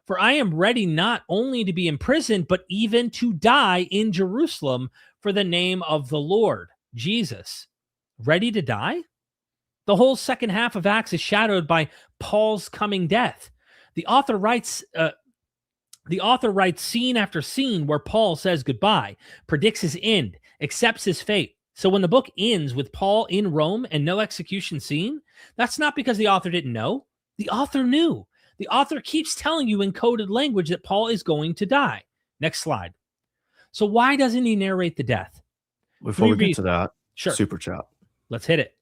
For I am ready not only to be imprisoned, but even to die in Jerusalem for the name of the Lord Jesus.'" Ready to die? The whole second half of Acts is shadowed by Paul's coming death. The author writes scene after scene where Paul says goodbye, predicts his end, accepts his fate. So when the book ends with Paul in Rome and no execution scene, that's not because the author didn't know. The author knew. The author keeps telling you in coded language that Paul is going to die. Next slide. So why doesn't he narrate the death? Before we get to that, sure. Super chat. Let's hit it.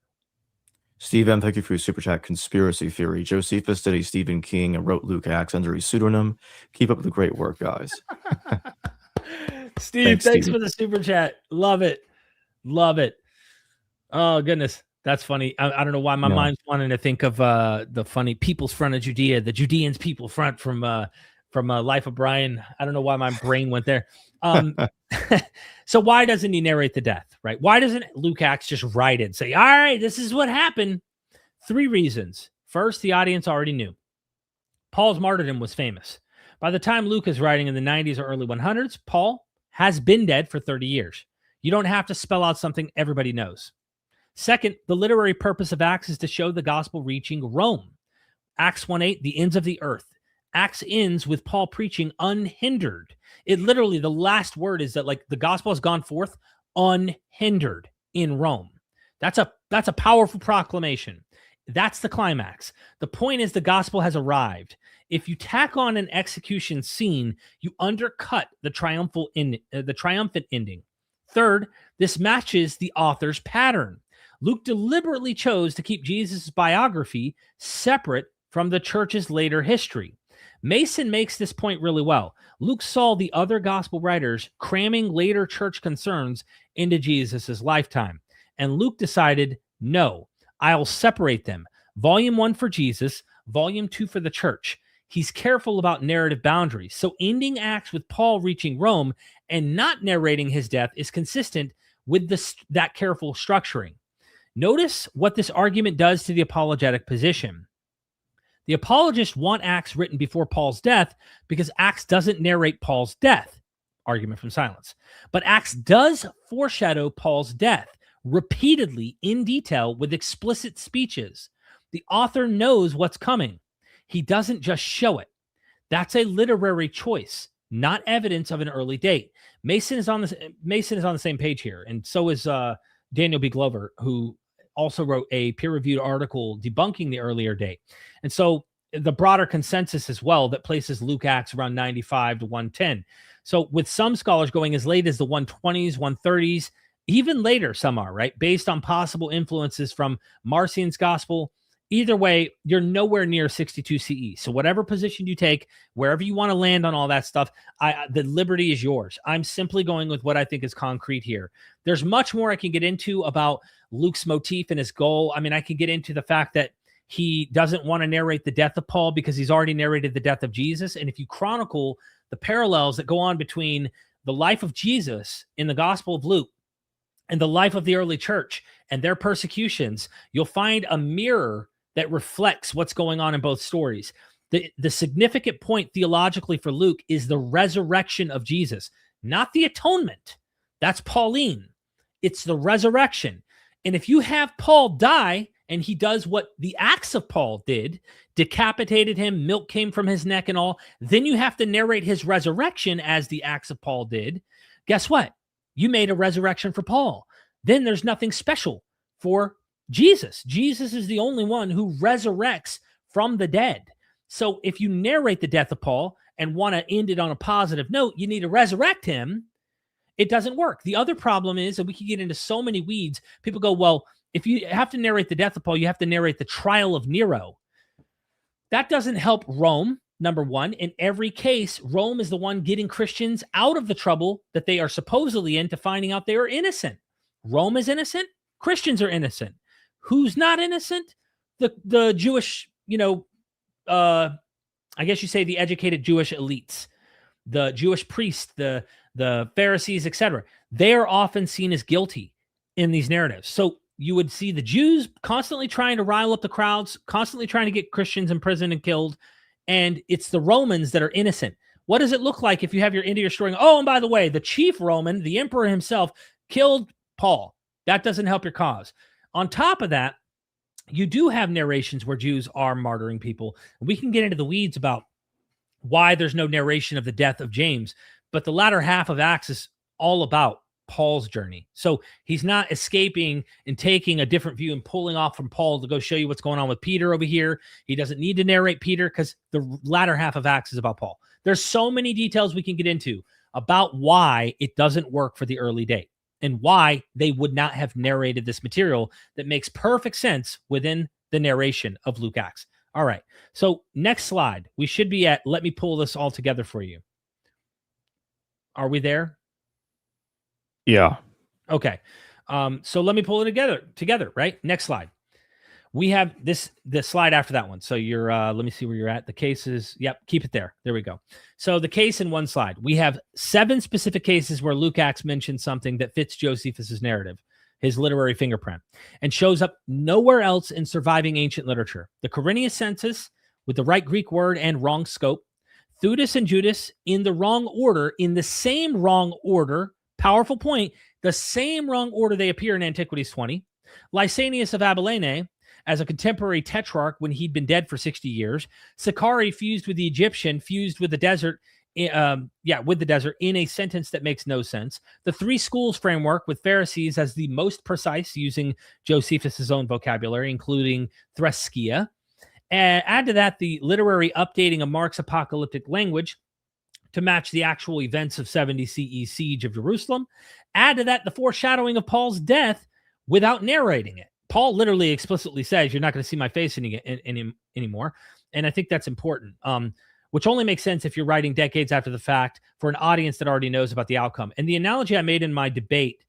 Steve M., thank you for your super chat. Conspiracy theory. Josephus did a Stephen King and wrote Luke Acts under a pseudonym. Keep up the great work, guys. Steve, thanks for the super chat. Love it. Love it. Oh, goodness. That's funny. I don't know why my mind's wanting to think of the funny People's Front of Judea, the Judeans People Front from from Life of Brian. I don't know why my brain went there. So why doesn't he narrate the death, right? Why doesn't Luke Acts just write it and say, all right, this is what happened? 3 reasons. First, the audience already knew. Paul's martyrdom was famous. By the time Luke is writing in the 90s or early 100s, Paul has been dead for 30 years. You don't have to spell out something everybody knows. Second, the literary purpose of Acts is to show the gospel reaching Rome. Acts 1:8, the ends of the earth. Acts ends with Paul preaching unhindered. It literally, the last word is that like the gospel has gone forth unhindered in Rome. That's a powerful proclamation. That's the climax. The point is the gospel has arrived. If you tack on an execution scene, you undercut the triumphant ending. Third, this matches the author's pattern. Luke deliberately chose to keep Jesus' biography separate from the church's later history. Mason makes this point really well. Luke saw the other gospel writers cramming later church concerns into Jesus' lifetime. And Luke decided, no, I'll separate them. Volume 1 for Jesus, Volume 2 for the church. He's careful about narrative boundaries. So ending Acts with Paul reaching Rome and not narrating his death is consistent with that careful structuring. Notice what this argument does to the apologetic position. The apologists want Acts written before Paul's death because Acts doesn't narrate Paul's death. Argument from silence. But Acts does foreshadow Paul's death repeatedly in detail with explicit speeches. The author knows what's coming. He doesn't just show it. That's a literary choice, not evidence of an early date. Mason is on the same page here, and so is Daniel B. Glover, who also wrote a peer-reviewed article debunking the earlier date. And so the broader consensus as well that places Luke Acts around 95 to 110. So with some scholars going as late as the 120s, 130s, even later some are, right? Based on possible influences from Marcion's gospel. Either way, you're nowhere near 62 CE. So whatever position you take, wherever you want to land on all that stuff, the liberty is yours. I'm simply going with what I think is concrete here. There's much more I can get into about Luke's motif and his goal. I mean, I can get into the fact that he doesn't want to narrate the death of Paul because he's already narrated the death of Jesus. And if you chronicle the parallels that go on between the life of Jesus in the Gospel of Luke and the life of the early church and their persecutions, you'll find a mirror that reflects what's going on in both stories. The significant point theologically for Luke is the resurrection of Jesus, not the atonement. That's Pauline. It's the resurrection. And if you have Paul die, and he does what the Acts of Paul did, decapitated him, milk came from his neck and all, then you have to narrate his resurrection as the Acts of Paul did. Guess what? You made a resurrection for Paul. Then there's nothing special for Jesus. Jesus is the only one who resurrects from the dead. So if you narrate the death of Paul and want to end it on a positive note, you need to resurrect him. It doesn't work. The other problem is, and we can get into so many weeds, people go, well, if you have to narrate the death of Paul, you have to narrate the trial of Nero. That doesn't help Rome, number one. In every case, Rome is the one getting Christians out of the trouble that they are supposedly in to finding out they are innocent. Rome is innocent. Christians are innocent. Who's not innocent? The Jewish, I guess you say the educated Jewish elites, the Jewish priests, the Pharisees, etc. They are often seen as guilty in these narratives. So you would see the Jews constantly trying to rile up the crowds, constantly trying to get Christians imprisoned and killed. And it's the Romans that are innocent. What does it look like if you have your end of your story? Oh, and by the way, the chief Roman, the emperor himself, killed Paul. That doesn't help your cause. On top of that, you do have narrations where Jews are martyring people. We can get into the weeds about why there's no narration of the death of James, but the latter half of Acts is all about Paul's journey. So he's not escaping and taking a different view and pulling off from Paul to go show you what's going on with Peter over here. He doesn't need to narrate Peter because the latter half of Acts is about Paul. There's so many details we can get into about why it doesn't work for the early date and why they would not have narrated this material that makes perfect sense within the narration of Luke Acts. All right. So next slide, we should be at, let me pull this all together for you. Are we there? Yeah. Okay. So let me pull it together, right? Next slide. We have the slide after that one. So you're let me see where you're at. The cases. Yep, keep it there. There we go. So the case in one slide. We have 7 specific cases where Luke-Acts mentions something that fits Josephus's narrative, his literary fingerprint, and shows up nowhere else in surviving ancient literature. The Quirinius census with the right Greek word and wrong scope. Theudas and Judas in the wrong order, in the same wrong order. Powerful point. The same wrong order they appear in Antiquities 20. Lysanias of Abilene as a contemporary tetrarch when he'd been dead for 60 years. Sicarii fused with the Egyptian, fused with the desert, with the desert in a sentence that makes no sense. The 3 schools framework with Pharisees as the most precise, using Josephus' own vocabulary, including threskia. And add to that the literary updating of Mark's apocalyptic language to match the actual events of 70 CE siege of Jerusalem. Add to that the foreshadowing of Paul's death without narrating it. Paul literally explicitly says, you're not going to see my face anymore. And I think that's important, which only makes sense if you're writing decades after the fact for an audience that already knows about the outcome. And the analogy I made in my debate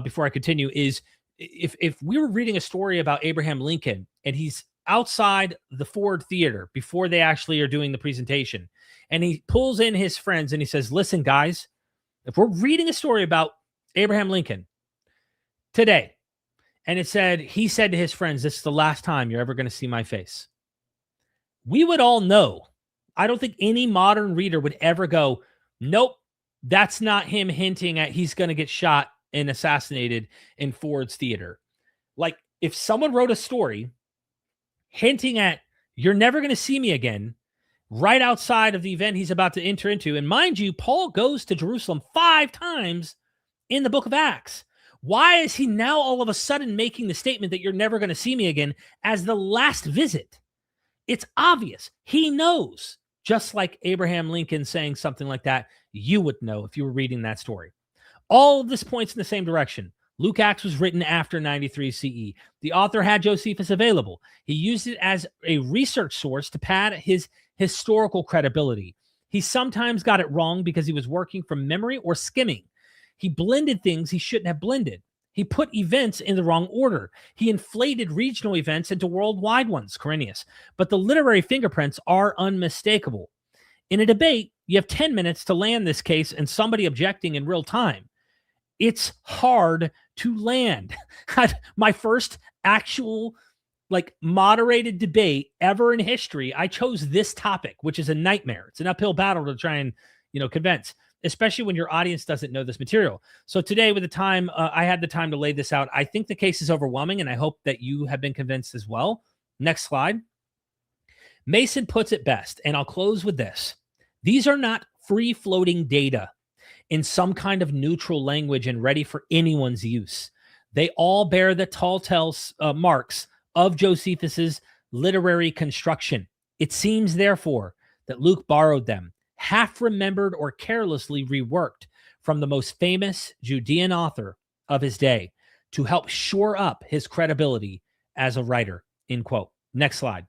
before I continue is if we were reading a story about Abraham Lincoln and he's outside the Ford Theater before they actually are doing the presentation, and he pulls in his friends and he says, listen, guys, if we're reading a story about Abraham Lincoln today, and it said, he said to his friends, this is the last time you're ever going to see my face, we would all know. I don't think any modern reader would ever go, nope, that's not him hinting at he's going to get shot and assassinated in Ford's theater. Like, if someone wrote a story hinting at you're never going to see me again right outside of the event he's about to enter into, and mind you, Paul goes to Jerusalem 5 times in the book of Acts. Why is he now all of a sudden making the statement that you're never going to see me again as the last visit? It's obvious. He knows, just like Abraham Lincoln saying something like that, you would know if you were reading that story. All of this points in the same direction. Luke-Acts was written after 93 CE. The author had Josephus available. He used it as a research source to pad his historical credibility. He sometimes got it wrong because he was working from memory or skimming. He blended things he shouldn't have blended. He put events in the wrong order. He inflated regional events into worldwide ones, Quirinius. But the literary fingerprints are unmistakable. In a debate, you have 10 minutes to land this case and somebody objecting in real time. It's hard to land. My first actual moderated debate ever in history, I chose this topic, which is a nightmare. It's an uphill battle to try and, convince, especially when your audience doesn't know this material. So today with the time, I had the time to lay this out. I think the case is overwhelming, and I hope that you have been convinced as well. Next slide. Mason puts it best, and I'll close with this. These are not free-floating data in some kind of neutral language and ready for anyone's use. They all bear the telltale marks of Josephus's literary construction. It seems, therefore, that Luke borrowed them, half-remembered or carelessly reworked from the most famous Judean author of his day to help shore up his credibility as a writer, end quote. Next slide.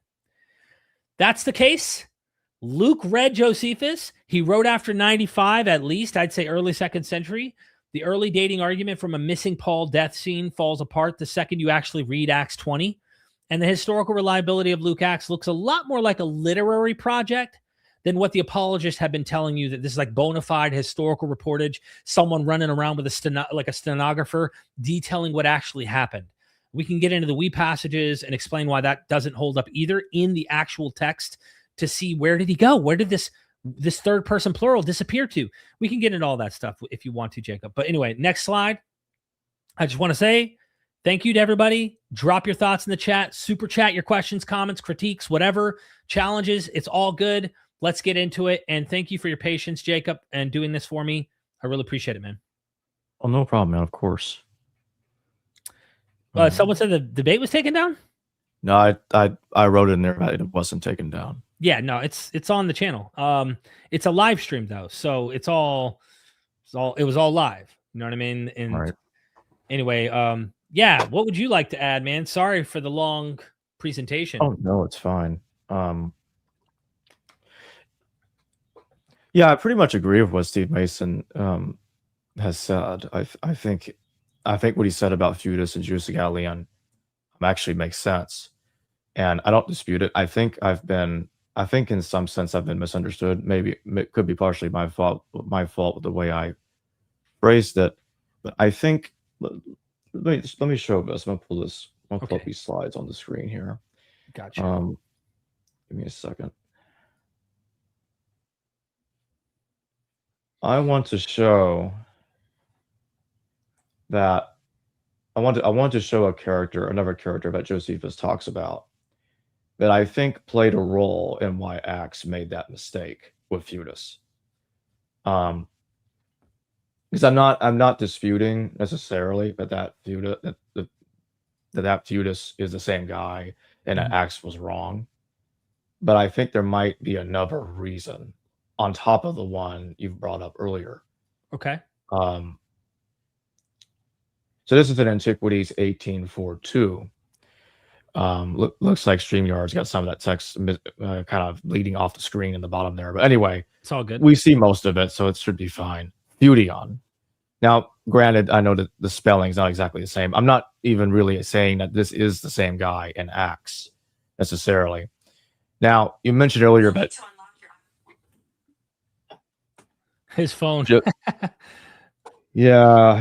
That's the case. Luke read Josephus. He wrote after 95, at least, I'd say early 2nd century. The early dating argument from a missing Paul death scene falls apart the second you actually read Acts 20. And the historical reliability of Luke-Acts looks a lot more like a literary project than what the apologists have been telling you, that this is like bona fide historical reportage, someone running around with a stenographer detailing what actually happened. We can get into the passages and explain why that doesn't hold up either in the actual text to see where did he go? Where did this third person plural disappear to? We can get into all that stuff if you want to, Jacob. But anyway, next slide. I just want to say thank you to everybody. Drop your thoughts in the chat, super chat your questions, comments, critiques, whatever, challenges. It's all good. Let's get into it. And thank you for your patience, Jacob, and doing this for me. I really appreciate it, man. Oh, no problem, man. Of course. Someone said the debate was taken down? No, I wrote it in there, but it wasn't taken down. Yeah, no, it's on the channel. It's a live stream though, so it was all live. You know what I mean? And right. Anyway, yeah, what would you like to add, man? Sorry for the long presentation. Oh no, it's fine. Yeah, I pretty much agree with what Steve Mason has said. I think what he said about Theudas and Judas of Galilee actually makes sense. and I don't dispute it. I think in some sense I've been misunderstood. Maybe it could be partially my fault with the way I phrased it. But I think let me show this. I'm gonna pull this. I'm gonna pull up these slides on the screen here. Gotcha. Give me a second. I want to show that I want to show another character that Josephus talks about that I think played a role in why Acts made that mistake with Theudas. Because I'm not disputing necessarily that Theudas is the same guy and that Acts was wrong, but I think there might be another reason on top of the one you've brought up earlier. Okay. So this is in Antiquities 18:4-2. Looks like StreamYard's got some of that text kind of bleeding off the screen in the bottom there. But anyway, it's all good. We see most of it, so it should be fine. Theudion. Now, granted, I know that the spelling's not exactly the same. I'm not even really saying that this is the same guy in Acts necessarily. Now, you mentioned earlier that his phone. Yeah,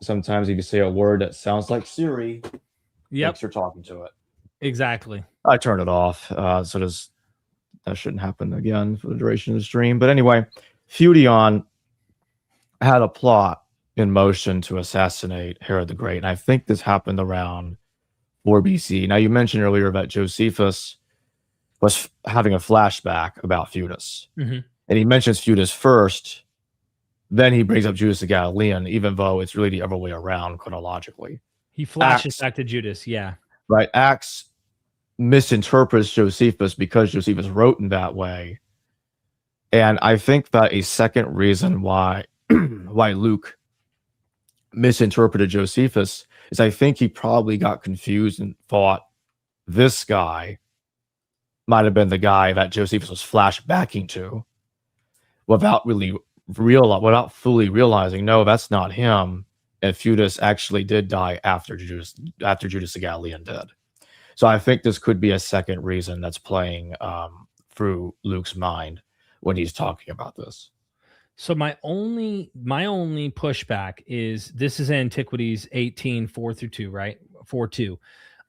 sometimes if you say a word that sounds like Siri, you're talking to it. Exactly. I turn it off, so that shouldn't happen again for the duration of the stream. But anyway, Theudion had a plot in motion to assassinate Herod the Great, and I think this happened around 4 BC. Now, you mentioned earlier that Josephus was having a flashback about Theudas, and he mentions Theudas first. Then he brings up Judas the Galilean, even though it's really the other way around chronologically. He flashes back to Judas, yeah. Right. Acts misinterprets Josephus because Josephus wrote in that way. And I think that a second reason why Luke misinterpreted Josephus is I think he probably got confused and thought this guy might have been the guy that Josephus was flashbacking to without fully realizing, no, that's not him. And Theudas actually did die after Judas the Galilean did. So I think this could be a second reason that's playing through Luke's mind when he's talking about this. So my only pushback is this is Antiquities 18:4-2, right? 4:2.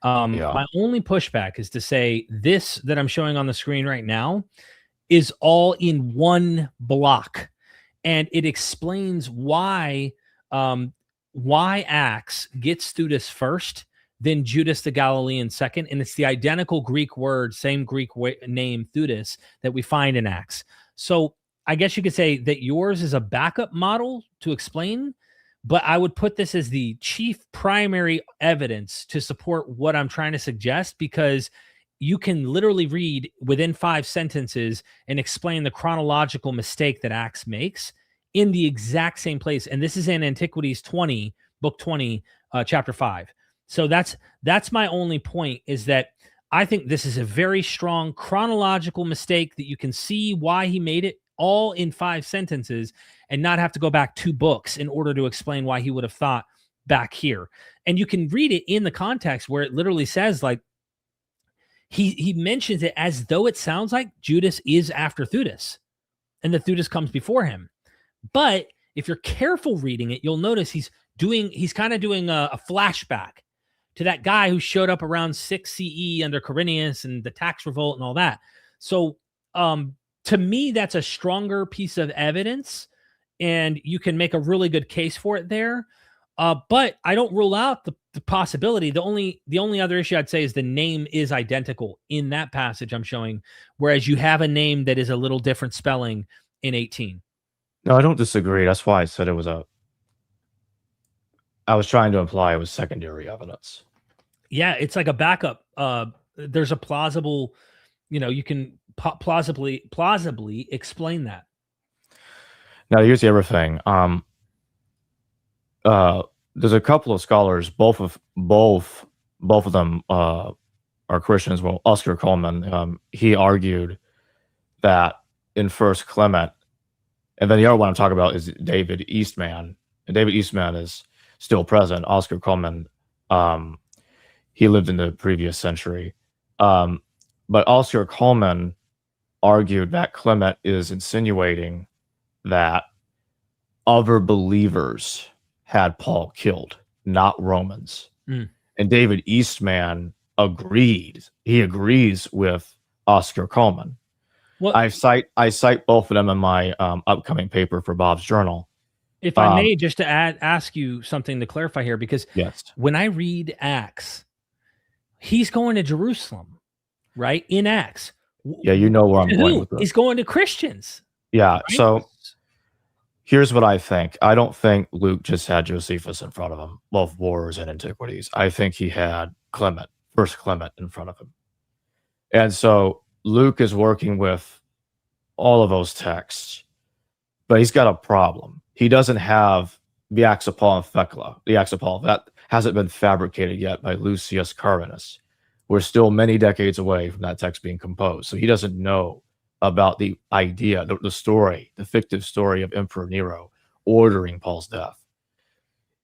My only pushback is to say this that I'm showing on the screen right now is all in one block. And it explains why Acts gets Theudas first, then Judas the Galilean second, and it's the identical Greek word, same Greek name, Theudas, that we find in Acts. So I guess you could say that yours is a backup model to explain, but I would put this as the chief primary evidence to support what I'm trying to suggest, because you can literally read within 5 sentences and explain the chronological mistake that Acts makes in the exact same place. And this is in Antiquities 20, book 20, chapter 5. So that's my only point, is that I think this is a very strong chronological mistake that you can see why he made it all in 5 sentences and not have to go back 2 books in order to explain why he would have thought back here. And you can read it in the context where it literally says, like, he mentions it as though it sounds like Judas is after Theudas and that Theudas comes before him. But if you're careful reading it, you'll notice he's kind of doing a flashback to that guy who showed up around 6 CE under Quirinius and the tax revolt and all that. So to me, that's a stronger piece of evidence, and you can make a really good case for it there. But I don't rule out the possibility. The only other issue I'd say is the name is identical in that passage I'm showing, whereas you have a name that is a little different spelling in 18. No, I don't disagree. That's why I said it was I was trying to imply it was secondary evidence. Yeah, it's like a backup. There's a plausible, you can plausibly explain that. Now, here's the other thing. There's a couple of scholars, both of them are Christians. Well, Oscar Coleman, he argued that in First Clement, and then the other one I'm talking about is David Eastman, and David Eastman is still present. Oscar Coleman, He lived in the previous century. But Oscar Coleman argued that Clement is insinuating that other believers had Paul killed, not Romans. And David Eastman agreed. He agrees with Oscar Coleman. Well, I cite both of them in my upcoming paper for Bob's Journal. If I may, just to ask you something to clarify here, because yes, when I read Acts, he's going to Jerusalem, right? In Acts. Yeah, you know where I'm going with this. He's going to Christians. Yeah, right? So here's what I think. I don't think Luke just had Josephus in front of him, both wars and antiquities. I think he had Clement, first Clement, in front of him. And so Luke is working with all of those texts, but he's got a problem. He doesn't have the Acts of Paul and Thecla, the Acts of Paul. That hasn't been fabricated yet by Lucius Quirinius. We're still many decades away from that text being composed. So he doesn't know about the idea, the story, the fictive story of Emperor Nero ordering Paul's death.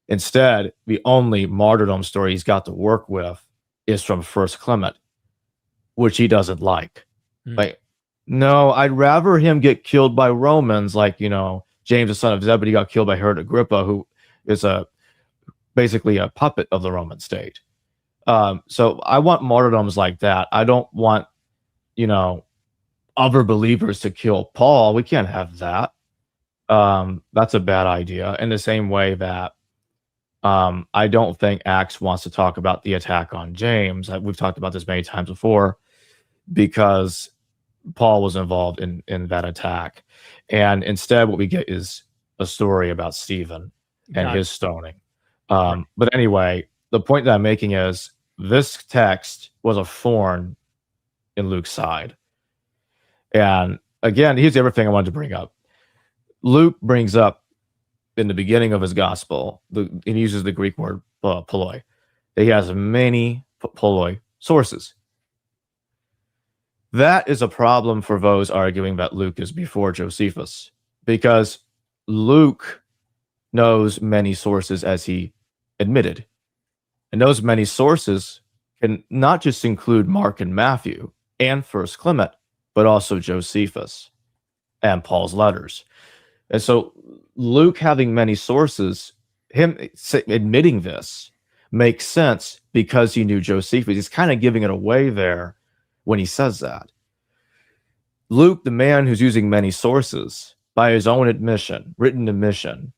Instead, the only martyrdom story he's got to work with is from First Clement, which he doesn't like. Like, no, I'd rather him get killed by Romans, like, you know, James, the son of Zebedee, got killed by Herod Agrippa, who is basically a puppet of the Roman state. So I want martyrdoms like that. I don't want, you know, other believers to kill Paul. We can't have that. That's a bad idea. In the same way that I don't think Acts wants to talk about the attack on James. We've talked about this many times before, because Paul was involved in that attack. And instead, what we get is a story about Stephen and his stoning. But anyway, the point that I'm making is this text was a thorn in Luke's side. And again, here's the other thing I wanted to bring up. Luke brings up in the beginning of his gospel, he uses the Greek word poloi. That he has many poloi sources. That is a problem for those arguing that Luke is before Josephus, because Luke knows many sources, as he admitted. And those many sources can not just include Mark and Matthew and First Clement, but also Josephus and Paul's letters. And so Luke having many sources, him admitting this, makes sense because he knew Josephus. He's kind of giving it away there when he says that. Luke, the man who's using many sources, by his own admission, written admission,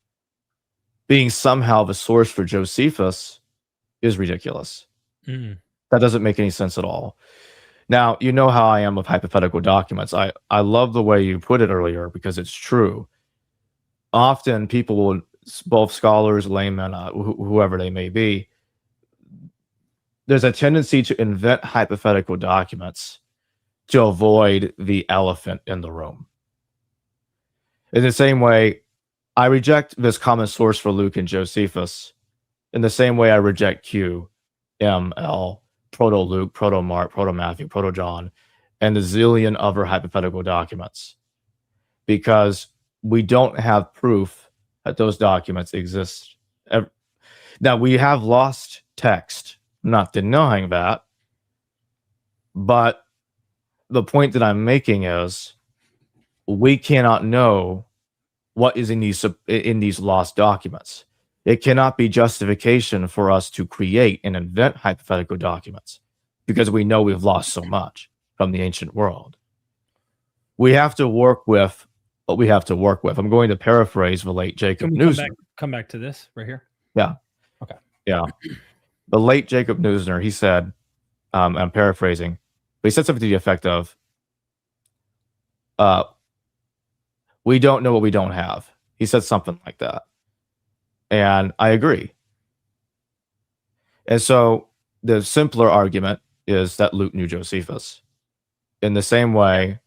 being somehow the source for Josephus is ridiculous. That doesn't make any sense at all. Now, you know how I am with hypothetical documents. I love the way you put it earlier, because it's true. Often people will, both scholars, laymen, whoever they may be, there's a tendency to invent hypothetical documents to avoid the elephant in the room. In the same way, I reject this common source for Luke and Josephus in the same way I reject Q, M, L, Proto-Luke, Proto-Mark, Proto-Matthew, Proto-John, and the zillion other hypothetical documents, because we don't have proof that those documents exist. Now, we have lost text, not denying that, but the point that I'm making is we cannot know what is in these lost documents. It cannot be justification for us to create and invent hypothetical documents, because we know we've lost so much from the ancient world. We have to work with what we have to work with. I'm going to paraphrase the late Jacob Neusner. Come back to this right here. Yeah. Okay. Yeah. The late Jacob Neusner, he said, I'm paraphrasing, but he said something to the effect of, we don't know what we don't have. He said something like that. And I agree. And so the simpler argument is that Luke knew Josephus. In the same way,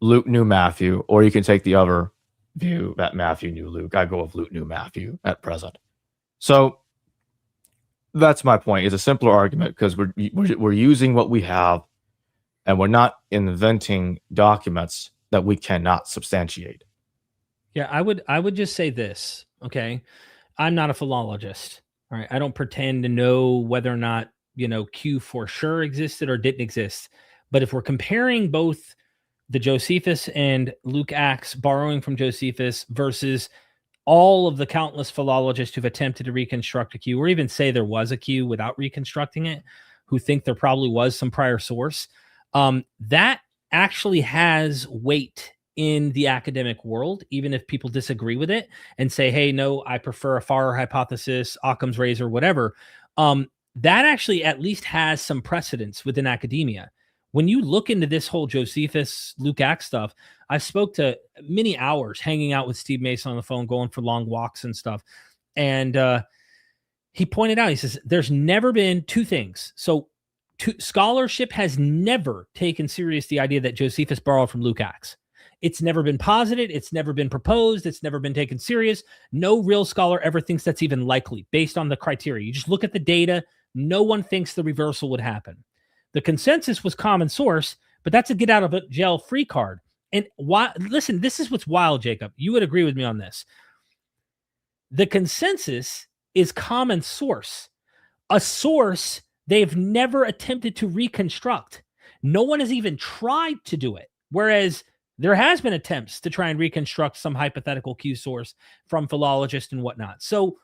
Luke knew Matthew, or you can take the other view that Matthew knew Luke. I go with Luke knew Matthew at present. So that's my point. It's a simpler argument because we're using what we have, and we're not inventing documents that we cannot substantiate. Yeah, I would just say this, okay? I'm not a philologist, all right? I don't pretend to know whether or not Q for sure existed or didn't exist. But if we're comparing both the Josephus and Luke Acts borrowing from Josephus versus all of the countless philologists who've attempted to reconstruct a Q, or even say there was a Q without reconstructing it, who think there probably was some prior source, that actually has weight in the academic world, even if people disagree with it and say, hey, no, I prefer a Farrer hypothesis, Occam's razor, whatever. That actually at least has some precedence within academia. When you look into this whole Josephus, Luke Acts stuff, I spoke to many hours hanging out with Steve Mason on the phone, going for long walks and stuff. And he pointed out, he says, there's never been two things. So scholarship has never taken serious the idea that Josephus borrowed from Luke Acts. It's never been posited. It's never been proposed. It's never been taken serious. No real scholar ever thinks that's even likely based on the criteria. You just look at the data. No one thinks the reversal would happen. The consensus was common source, but that's a get out of jail free card. And why? Listen, this is what's wild, Jacob. You would agree with me on this. The consensus is common source, a source they've never attempted to reconstruct. No one has even tried to do it. Whereas there has been attempts to try and reconstruct some hypothetical Q source from philologists and whatnot. So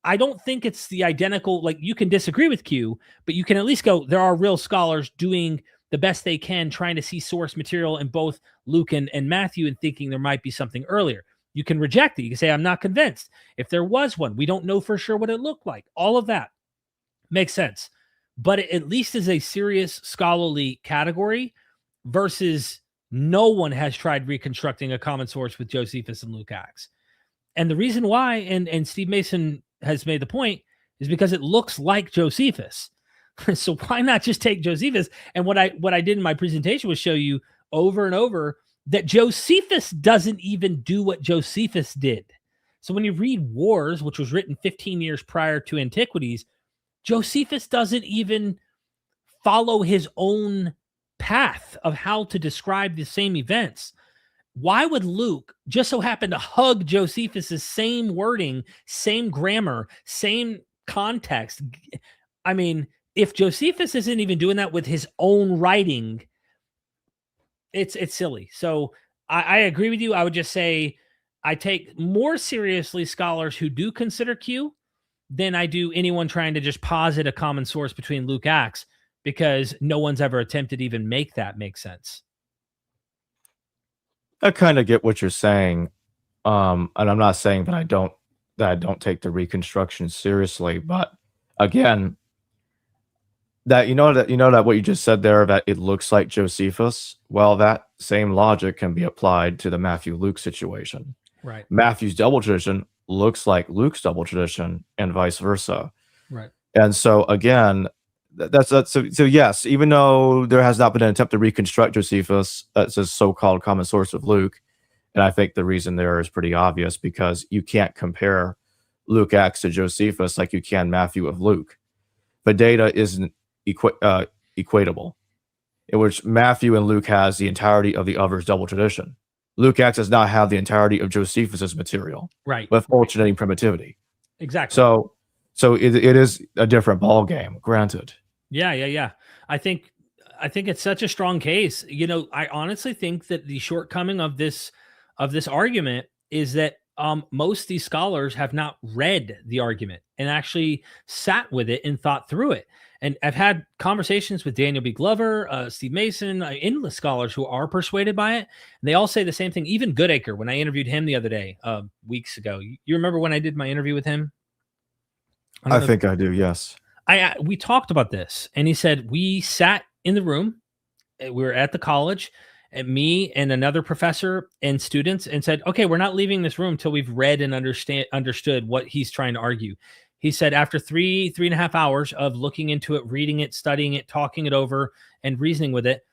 I don't think it's the identical, like you can disagree with Q, but you can at least go, there are real scholars doing the best they can, trying to see source material in both Luke and Matthew and thinking there might be something earlier. You can reject it. You can say, I'm not convinced. If there was one, we don't know for sure what it looked like. All of that makes sense. But it at least is a serious scholarly category versus no one has tried reconstructing a common source with Josephus and Luke Acts. And the reason why, and Steve Mason has made the point, is because it looks like Josephus. So why not just take Josephus? And what I did in my presentation was show you over and over that Josephus doesn't even do what Josephus did. So when you read Wars, which was written 15 years prior to Antiquities, Josephus doesn't even follow his own path of how to describe the same events. Why would Luke just so happen to hug Josephus's same wording, same grammar, same context? I mean, if Josephus isn't even doing that with his own writing, it's silly. So I agree with you. I would just say I take more seriously scholars who do consider Q than I do anyone trying to just posit a common source between Luke Acts, because no one's ever attempted to even make that make sense. I kind of get what you're saying. And I'm not saying that I don't take the reconstruction seriously, but again, that what you just said there, that it looks like Josephus, well, that same logic can be applied to the Matthew-Luke situation. Right. Matthew's double tradition looks like Luke's double tradition and vice versa. Right. And so again, so yes, even though there has not been an attempt to reconstruct Josephus as a so-called common source of Luke, and I think the reason there is pretty obvious, because you can't compare Luke Acts to Josephus like you can Matthew of Luke. The data isn't equatable, in which Matthew and Luke has the entirety of the other's double tradition. Luke Acts does not have the entirety of Josephus's material, right, with alternating primitivity. Exactly. So it is a different ball game, granted. Yeah. I think it's such a strong case. I honestly think that the shortcoming of this argument is that most of these scholars have not read the argument and actually sat with it and thought through it. And I've had conversations with Daniel B. Glover, Steve Mason, endless scholars who are persuaded by it. And they all say the same thing. Even Goodacre, when I interviewed him the other day, weeks ago. You remember when I did my interview with him? I think I do, yes. We talked about this, and he said, we sat in the room, we were at the college, and me and another professor and students, and said, okay, we're not leaving this room till we've read and understood what he's trying to argue. He said after 3.5 hours of looking into it, reading it, studying it, talking it over, and reasoning with it,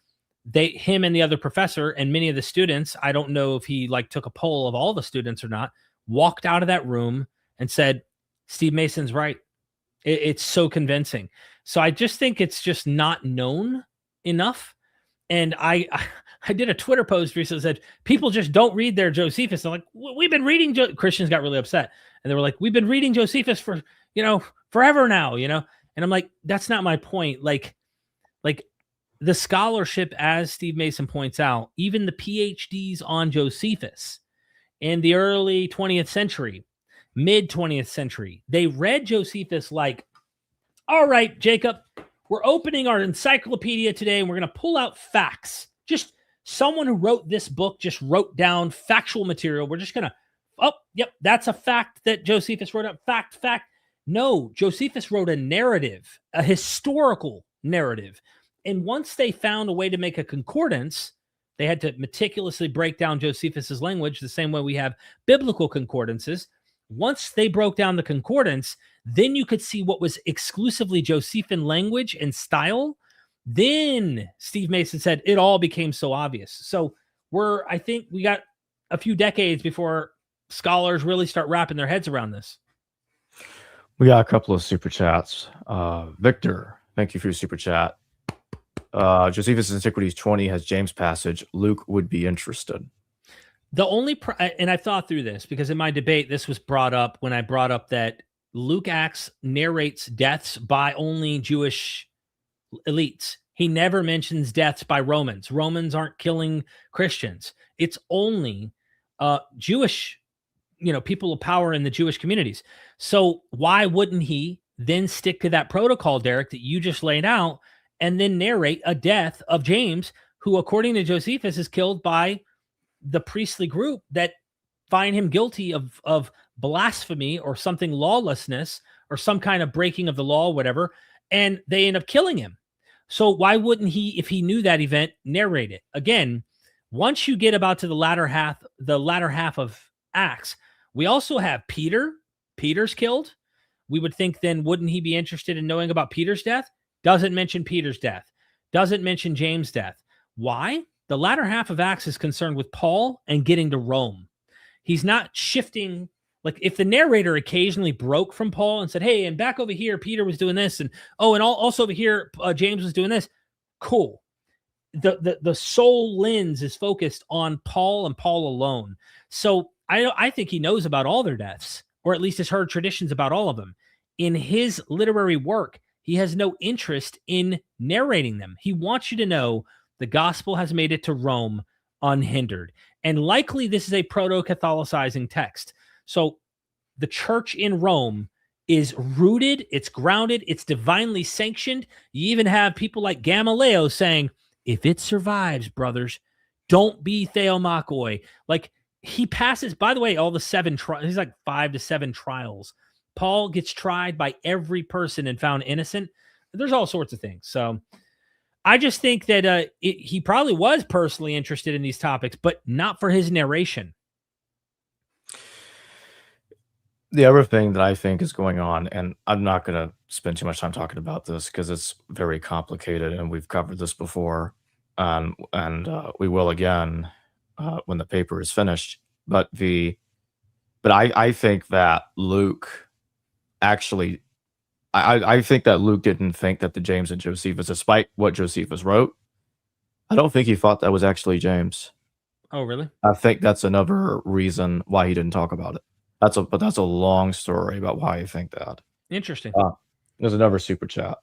him and the other professor and many of the students, I don't know if he took a poll of all the students or not, walked out of that room and said, Steve Mason's right. It's so convincing. So I just think it's just not known enough. And I did a Twitter post recently that said, people just don't read their Josephus. They're like, we've been reading, Christians got really upset. And they were like, we've been reading Josephus for, forever now, And I'm like, that's not my point. Like the scholarship, as Steve Mason points out, even the PhDs on Josephus in the early 20th century, mid 20th century, they read Josephus like, all right, Jacob, we're opening our encyclopedia today and we're going to pull out facts. Just someone who wrote this book just wrote down factual material. We're just going to, oh, yep, that's a fact that Josephus wrote up. Fact. No, Josephus wrote a narrative, a historical narrative. And once they found a way to make a concordance, they had to meticulously break down Josephus's language the same way we have biblical concordances. Once they broke down the concordance, then you could see what was exclusively Josephine language and style. Then Steve Mason said it all became so obvious. So I think we got a few decades before scholars really start wrapping their heads around this. We got a couple of super chats. Victor, thank you for your super chat. Josephus Antiquities 20 has James passage. Luke would be interested. The only, and I've thought through this because in my debate, this was brought up when I brought up that Luke Acts narrates deaths by only Jewish elites. He never mentions deaths by Romans. Romans aren't killing Christians. It's only Jewish, people of power in the Jewish communities. So why wouldn't he then stick to that protocol, Derek, that you just laid out, and then narrate a death of James, who, according to Josephus, is killed by the priestly group that find him guilty of blasphemy or something, lawlessness, or some kind of breaking of the law, whatever, and they end up killing him. So why wouldn't he, if he knew that event, narrate it? Again, once you get about to the latter half of Acts, we also have Peter. Peter's killed. We would think then, wouldn't he be interested in knowing about Peter's death? Doesn't mention Peter's death. Doesn't mention James' death. Why? The latter half of Acts is concerned with Paul and getting to Rome. He's not shifting. Like if the narrator occasionally broke from Paul and said, hey, and back over here, Peter was doing this. And also over here, James was doing this. Cool. The sole lens is focused on Paul and Paul alone. So I think he knows about all their deaths, or at least has heard traditions about all of them. In his literary work, he has no interest in narrating them. He wants you to know the gospel has made it to Rome unhindered. And likely this is a proto-Catholicizing text. So the church in Rome is rooted, it's grounded, it's divinely sanctioned. You even have people like Gamaliel saying, if it survives, brothers, don't be theomachoi. Like he passes, by the way, all the 7 trials. He's like 5 to 7 trials. Paul gets tried by every person and found innocent. There's all sorts of things. So I just think that he probably was personally interested in these topics, but not for his narration. The other thing that I think is going on, and I'm not going to spend too much time talking about this because it's very complicated and we've covered this before, and we will again when the paper is finished. But I think that Luke actually, I think that Luke didn't think that the James and Josephus, despite what Josephus wrote, I don't think he thought that was actually James. Oh, really? I think that's another reason why he didn't talk about it. But that's a long story about why I think that. Interesting. There's another super chat.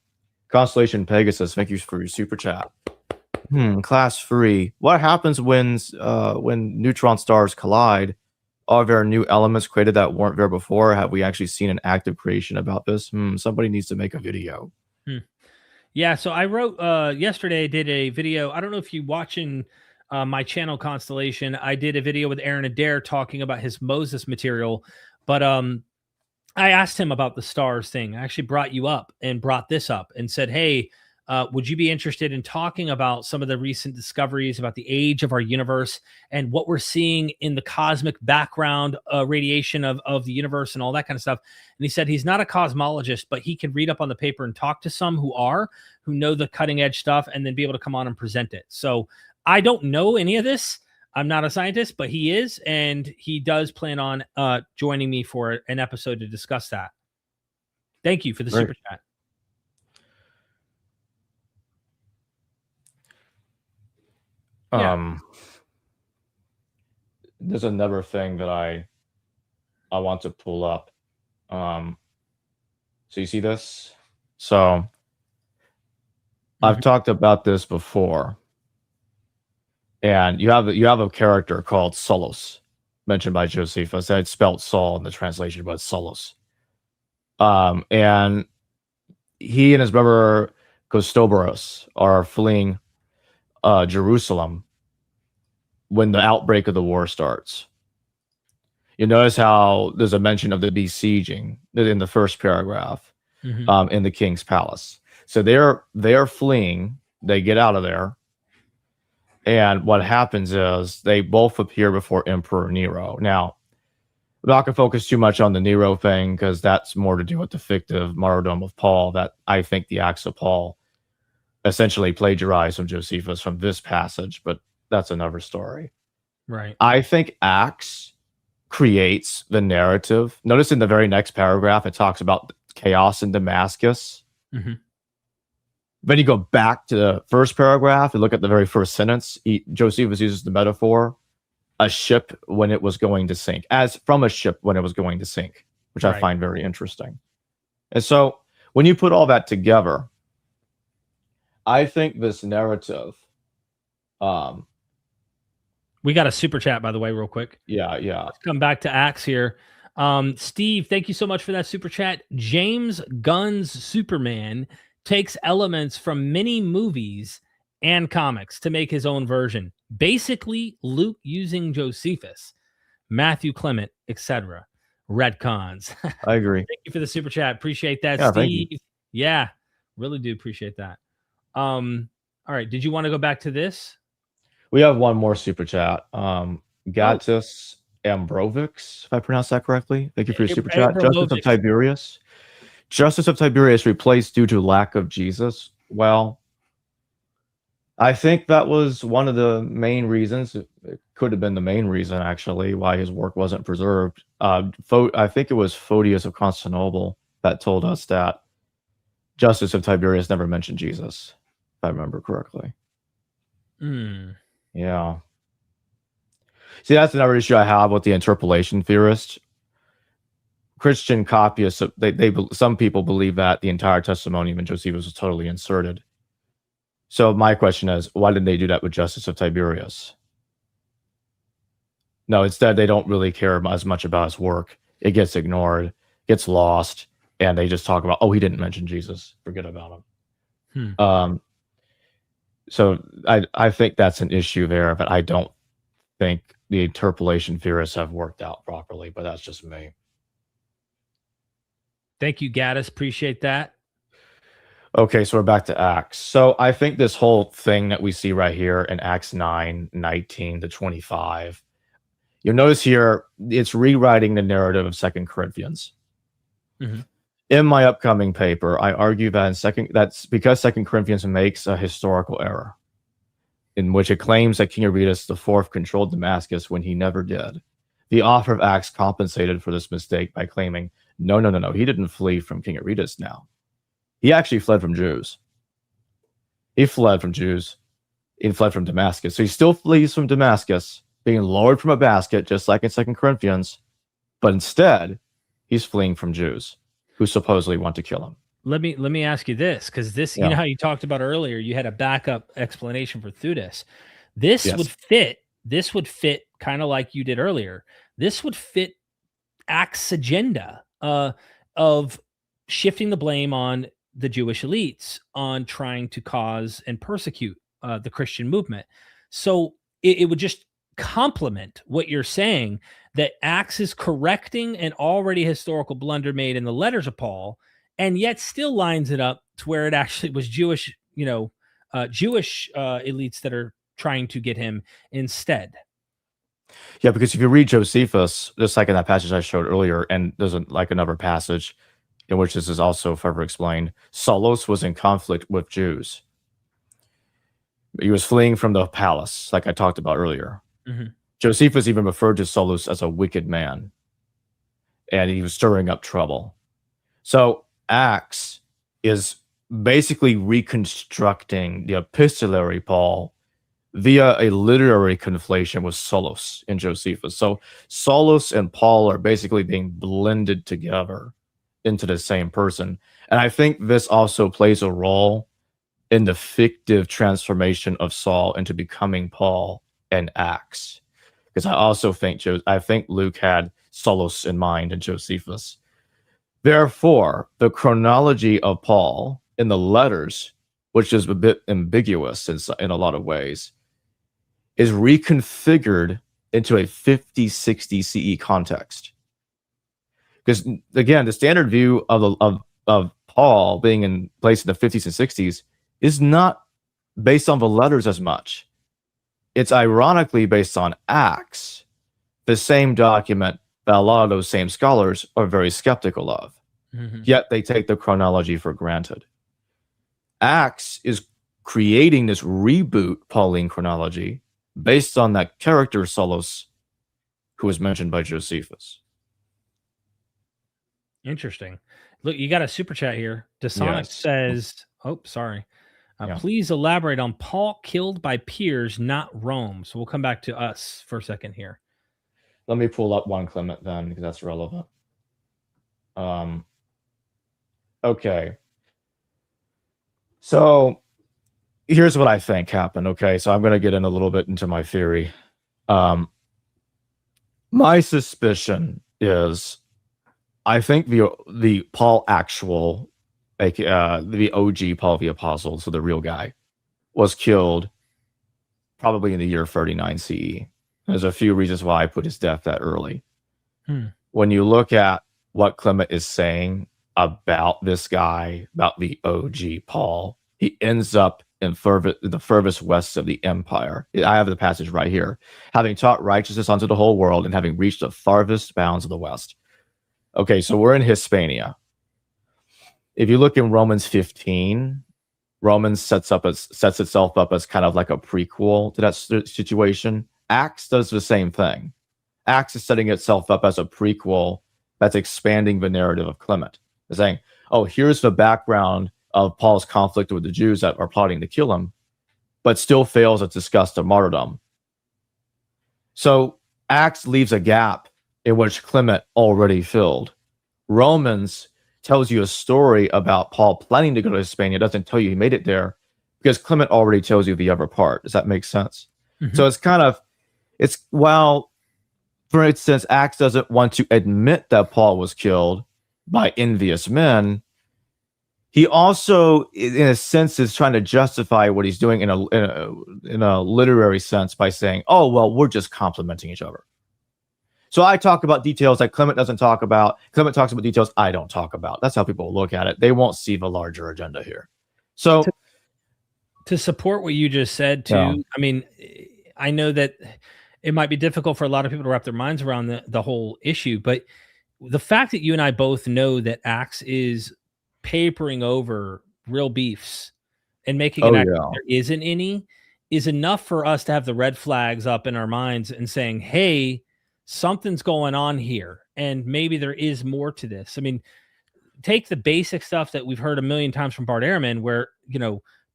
Constellation Pegasus, thank you for your super chat. Class 3. What happens when neutron stars collide? Are there new elements created that weren't there before? Have we actually seen an active creation about this? Somebody needs to make a video. Yeah, so I wrote yesterday, I did a video. I don't know if you're watching my channel Constellation. I did a video with Aaron Adair talking about his Moses material, but I asked him about the stars thing. I actually brought you up and brought this up and said, hey, would you be interested in talking about some of the recent discoveries about the age of our universe and what we're seeing in the cosmic background radiation of the universe and all that kind of stuff? And he said he's not a cosmologist, but he can read up on the paper and talk to some who know the cutting edge stuff and then be able to come on and present it. So I don't know any of this. I'm not a scientist, but he is, and he does plan on joining me for an episode to discuss that. Thank you for the super chat. There's another thing that I want to pull up. So you see this? So I've talked about this before, and you have a character called Solos, mentioned by Josephus. It's spelled Saul in the translation, but it's Solos. And he and his brother Costoboros are fleeing Jerusalem when the outbreak of the war starts. You notice how there's a mention of the besieging in the first paragraph in the king's palace. So they're fleeing. They get out of there. And what happens is they both appear before Emperor Nero. Now, I'm not going to focus too much on the Nero thing because that's more to do with the fictive martyrdom of Paul, that I think the Acts of Paul essentially plagiarized from Josephus from this passage, but that's another story. Right. I think Acts creates the narrative. Notice in the very next paragraph, it talks about chaos in Damascus. Then you go back to the first paragraph and look at the very first sentence. Josephus uses the metaphor, a ship when it was going to sink, as from a ship when it was going to sink, which I find very interesting. And so when you put all that together, I think this narrative. We got a super chat, by the way, real quick. Yeah. Let's come back to Acts here. Steve, thank you so much for that super chat. James Gunn's Superman takes elements from many movies and comics to make his own version. Basically, Luke using Josephus, Matthew Clement, etc. Retcons. I agree. Thank you for the super chat. Appreciate that, Yeah, Steve. Yeah, really do appreciate that. All right. Did you want to go back to this? We have one more super chat. Gatus Ambrovics, if I pronounced that correctly. Thank you for your super chat. Justice of Tiberius. Justice of Tiberius replaced due to lack of Jesus. Well, I think that was one of the main reasons. It could have been the main reason, actually, why his work wasn't preserved. I think it was Photius of Constantinople that told us that Justice of Tiberius never mentioned Jesus, if I remember correctly. Yeah. See, that's another issue I have with the interpolation theorist. Christian copyists, some people believe that the entire testimony of Josephus was totally inserted. So my question is, why did they do that with Justice of Tiberius? No, instead they don't really care as much about his work. It gets ignored, gets lost, and they just talk about, oh, he didn't mention Jesus. Forget about him. So I think that's an issue there, but I don't think the interpolation theorists have worked out properly, but that's just me. Thank you, Gaddis. Appreciate that. Okay, so we're back to Acts. So I think this whole thing that we see right here in Acts 9:19 to 25, you'll notice here, it's rewriting the narrative of 2 Corinthians. In my upcoming paper, I argue that that's because 2 Corinthians makes a historical error in which it claims that King Aretas IV controlled Damascus when he never did. The author of Acts compensated for this mistake by claiming, no, he didn't flee from King Aretas now. He actually fled from Jews. He fled from Jews. He fled from Damascus. So he still flees from Damascus, being lowered from a basket, just like in 2 Corinthians, but instead, he's fleeing from Jews who supposedly want to kill him. Let me ask you this, because this, you know how you talked about earlier, you had a backup explanation for Theudas. This would fit kind of like you did earlier. This would fit Acts' agenda of shifting the blame on the Jewish elites, on trying to cause and persecute the Christian movement. So it would just complement what you're saying, that Acts is correcting an already historical blunder made in the letters of Paul, and yet still lines it up to where it actually was Jewish, Jewish elites that are trying to get him instead. Yeah, because if you read Josephus, just like in that passage I showed earlier, and there's another passage in which this is also further explained, Solos was in conflict with Jews. He was fleeing from the palace, like I talked about earlier. Josephus even referred to Solos as a wicked man, and he was stirring up trouble. So Acts is basically reconstructing the epistolary Paul via a literary conflation with Solos in Josephus. So Solos and Paul are basically being blended together into the same person. And I think this also plays a role in the fictive transformation of Saul into becoming Paul in Acts. Because I also think Luke had Saulus in mind and Josephus. Therefore, the chronology of Paul in the letters, which is a bit ambiguous in a lot of ways, is reconfigured into a 50-60 CE context. Because again, the standard view of Paul being in place in the 50s and 60s is not based on the letters as much. It's ironically based on Acts, the same document that a lot of those same scholars are very skeptical of. Mm-hmm. Yet they take the chronology for granted. Acts is creating this reboot Pauline chronology based on that character Saulus, who was mentioned by Josephus. Interesting. Look, you got a super chat here. Dasonic says, please elaborate on Paul killed by peers, not Rome. So we'll come back to us for a second here. Let me pull up 1 Clement then, because that's relevant. Okay. So here's what I think happened. Okay. So I'm going to get in a little bit into my theory. My suspicion is, I think the Paul actual, like the OG Paul the Apostle, so the real guy, was killed probably in the year 39 CE. There's a few reasons why I put his death that early. When you look at what Clement is saying about this guy, about the OG Paul, he ends up in the furthest west of the empire. I have the passage right here. Having taught righteousness unto the whole world and having reached the farthest bounds of the west. Okay, so we're in Hispania. If you look in Romans 15, Romans sets itself up as kind of like a prequel to that situation. Acts does the same thing. Acts is setting itself up as a prequel that's expanding the narrative of Clement. It's saying, oh, here's the background of Paul's conflict with the Jews that are plotting to kill him, but still fails to discuss the martyrdom. So Acts leaves a gap in which Clement already filled. Romans tells you a story about Paul planning to go to Hispania. It doesn't tell you he made it there because Clement already tells you the other part. Does that make sense? Mm-hmm. So while, for instance, Acts doesn't want to admit that Paul was killed by envious men, he also, in a sense, is trying to justify what he's doing in a literary sense by saying, oh, well, we're just complimenting each other. So I talk about details that Clement doesn't talk about. Clement talks about details I don't talk about. That's how people look at it. They won't see the larger agenda here. So to support what you just said, too, yeah. I mean, I know that it might be difficult for a lot of people to wrap their minds around the whole issue, but the fact that you and I both know that Acts is papering over real beefs and making an act there isn't any is enough for us to have the red flags up in our minds and saying, hey, something's going on here, and maybe there is more to this. I mean, take the basic stuff that we've heard a million times from Bart Ehrman, where,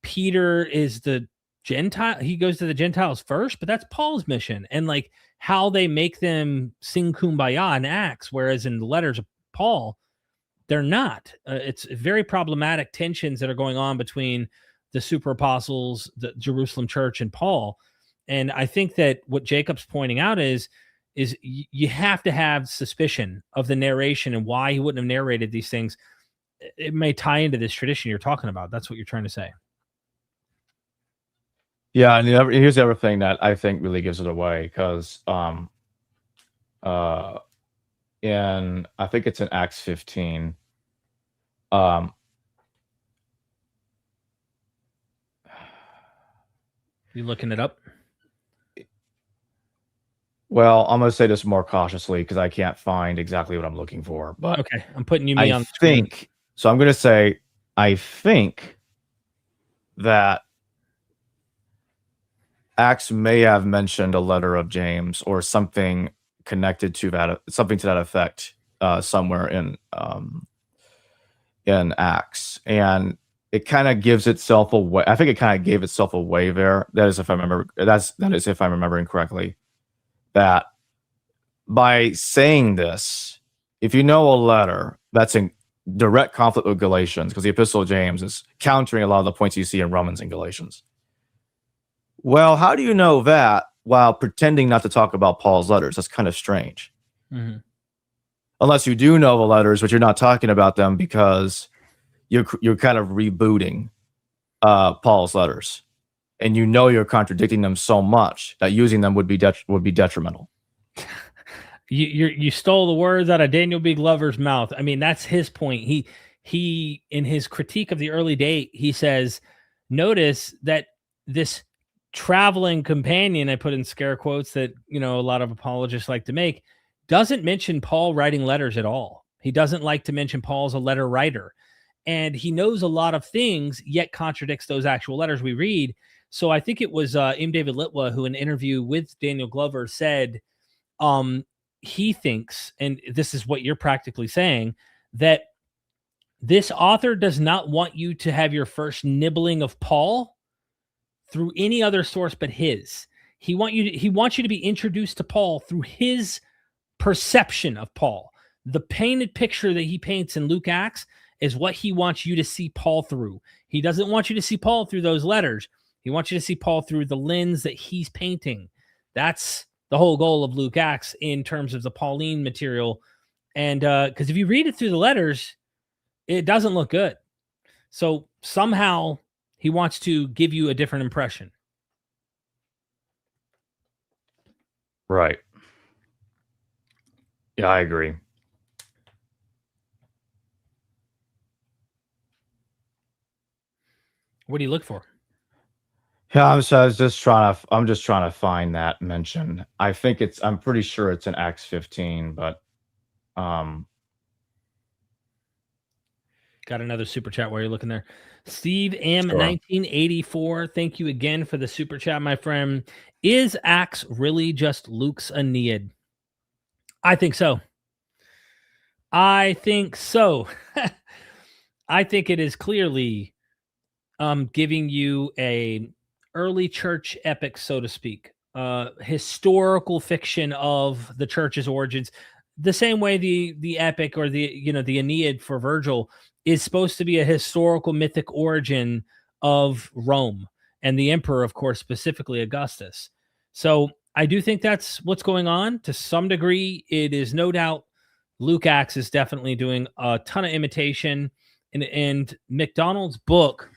Peter is the Gentile. He goes to the Gentiles first, but that's Paul's mission. And like how they make them sing Kumbaya in Acts, whereas in the letters of Paul, they're not. It's very problematic tensions that are going on between the super apostles, the Jerusalem church, and Paul. And I think that what Jacob's pointing out is you have to have suspicion of the narration and why he wouldn't have narrated these things. It may tie into this tradition you're talking about. That's what you're trying to say. Yeah, and here's the other thing that I think really gives it away, because I think it's in Acts 15. You looking it up? Well, I'm going to say this more cautiously because I can't find exactly what I'm looking for. But okay, I'm putting me on the screen. So I'm going to say, I think that Acts may have mentioned a letter of James or something connected to that, something to that effect, somewhere in Acts, and it kind of gives itself away. I think it kind of gave itself away there. That is if I'm remembering correctly. That by saying this, if you know a letter that's direct conflict with Galatians, because the Epistle of James is countering a lot of the points you see in Romans and Galatians. Well, how do you know that while pretending not to talk about Paul's letters? That's kind of strange. Mm-hmm. Unless you do know the letters, but you're not talking about them because you're kind of rebooting Paul's letters, and you know you're contradicting them so much that using them would be detrimental. You stole the words out of Daniel B. Glover's mouth. I mean, that's his point. He in his critique of the early date, he says, notice that this traveling companion, I put in scare quotes that, a lot of apologists like to make, doesn't mention Paul writing letters at all. He doesn't like to mention Paul as a letter writer. And he knows a lot of things, yet contradicts those actual letters we read. So I think it was M. David Litwa who, in an interview with Daniel Glover, said he thinks, and this is what you're practically saying, that this author does not want you to have your first nibbling of Paul through any other source but his. He wants you to be introduced to Paul through his perception of Paul. The painted picture that he paints in Luke Acts is what he wants you to see Paul through. He doesn't want you to see Paul through those letters. He wants you to see Paul through the lens that he's painting. That's the whole goal of Luke Acts in terms of the Pauline material. And because if you read it through the letters, it doesn't look good. So somehow he wants to give you a different impression. Right. Yeah, I agree. What do you look for? Yeah, I'm just trying to find that mention. I'm pretty sure it's in Acts 15, but got another super chat while you're looking there. Steve M. Sure. 1984. Thank you again for the super chat, my friend. Is Acts really just Luke's Aeneid? I think so. I think it is clearly giving you a early church epic, so to speak, historical fiction of the church's origins, the same way the epic or the Aeneid for Virgil is supposed to be a historical mythic origin of Rome and the emperor, of course, specifically Augustus. So I do think that's what's going on to some degree. It is no doubt Luke Acts is definitely doing a ton of imitation, and McDonald's book,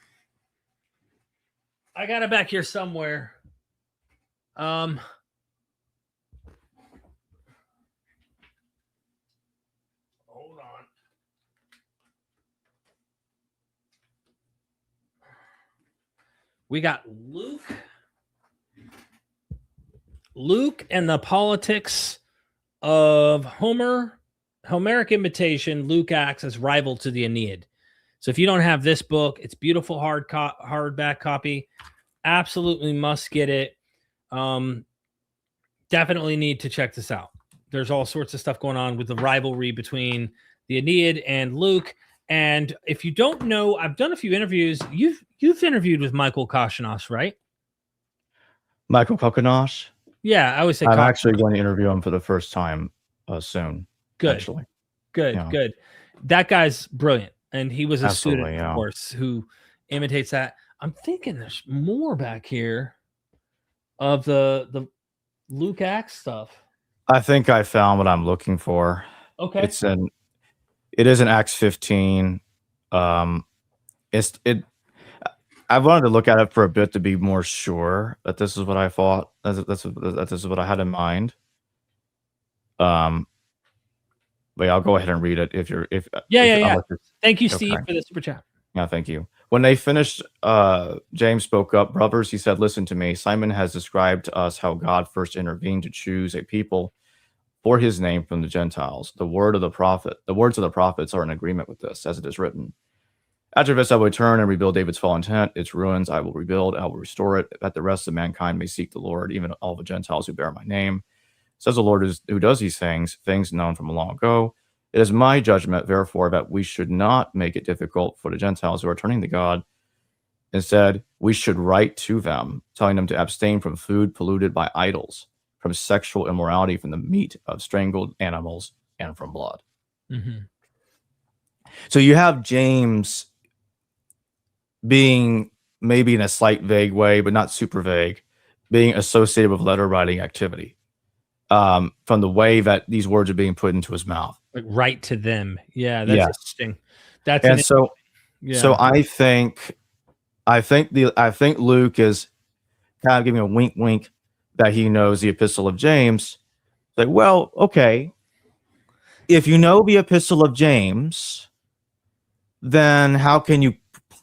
I got it back here somewhere. Hold on. We got Luke and the Politics of Homeric Imitation. Luke Acts as rival to the Aeneid. So if you don't have this book, it's beautiful hardback copy. Absolutely must get it. Definitely need to check this out. There's all sorts of stuff going on with the rivalry between the Aeneid and Luke. And if you don't know, I've done a few interviews. You've interviewed with Michael Koshinosh, right? Michael Koshinosh? Yeah, I would say I'm actually going to interview him for the first time soon. Good. Actually. Good. That guy's brilliant. And he was a Absolutely, student, of course, who imitates that. I'm thinking there's more back here of the Luke Acts stuff. I think I found what I'm looking for. Okay. It is in Acts 15. I wanted to look at it for a bit to be more sure that this is what I thought. That this is what I had in mind. But yeah, I'll go ahead and read it Yeah. Thank you, Steve, for the super chat. Yeah, thank you. When they finished, James spoke up. Brothers, he said, listen to me. Simon has described to us how God first intervened to choose a people for his name from the Gentiles. The words of the prophets are in agreement with this, as it is written. After this, I will return and rebuild David's fallen tent. Its ruins I will rebuild. I will restore it, that the rest of mankind may seek the Lord, even all the Gentiles who bear my name. Says the Lord who does these things known from long ago. It is my judgment, therefore, that we should not make it difficult for the Gentiles who are turning to God. Instead, we should write to them, telling them to abstain from food polluted by idols, from sexual immorality, from the meat of strangled animals, and from blood. Mm-hmm. So you have James being, maybe in a slight vague way, but not super vague, being associated with letter writing activity, from the way that these words are being put into his mouth. Like right to them. Yeah, that's Yes. interesting. That's And so I think Luke is kind of giving a wink wink that he knows the epistle of James. Like, well, okay, if you know the epistle of James, then how can you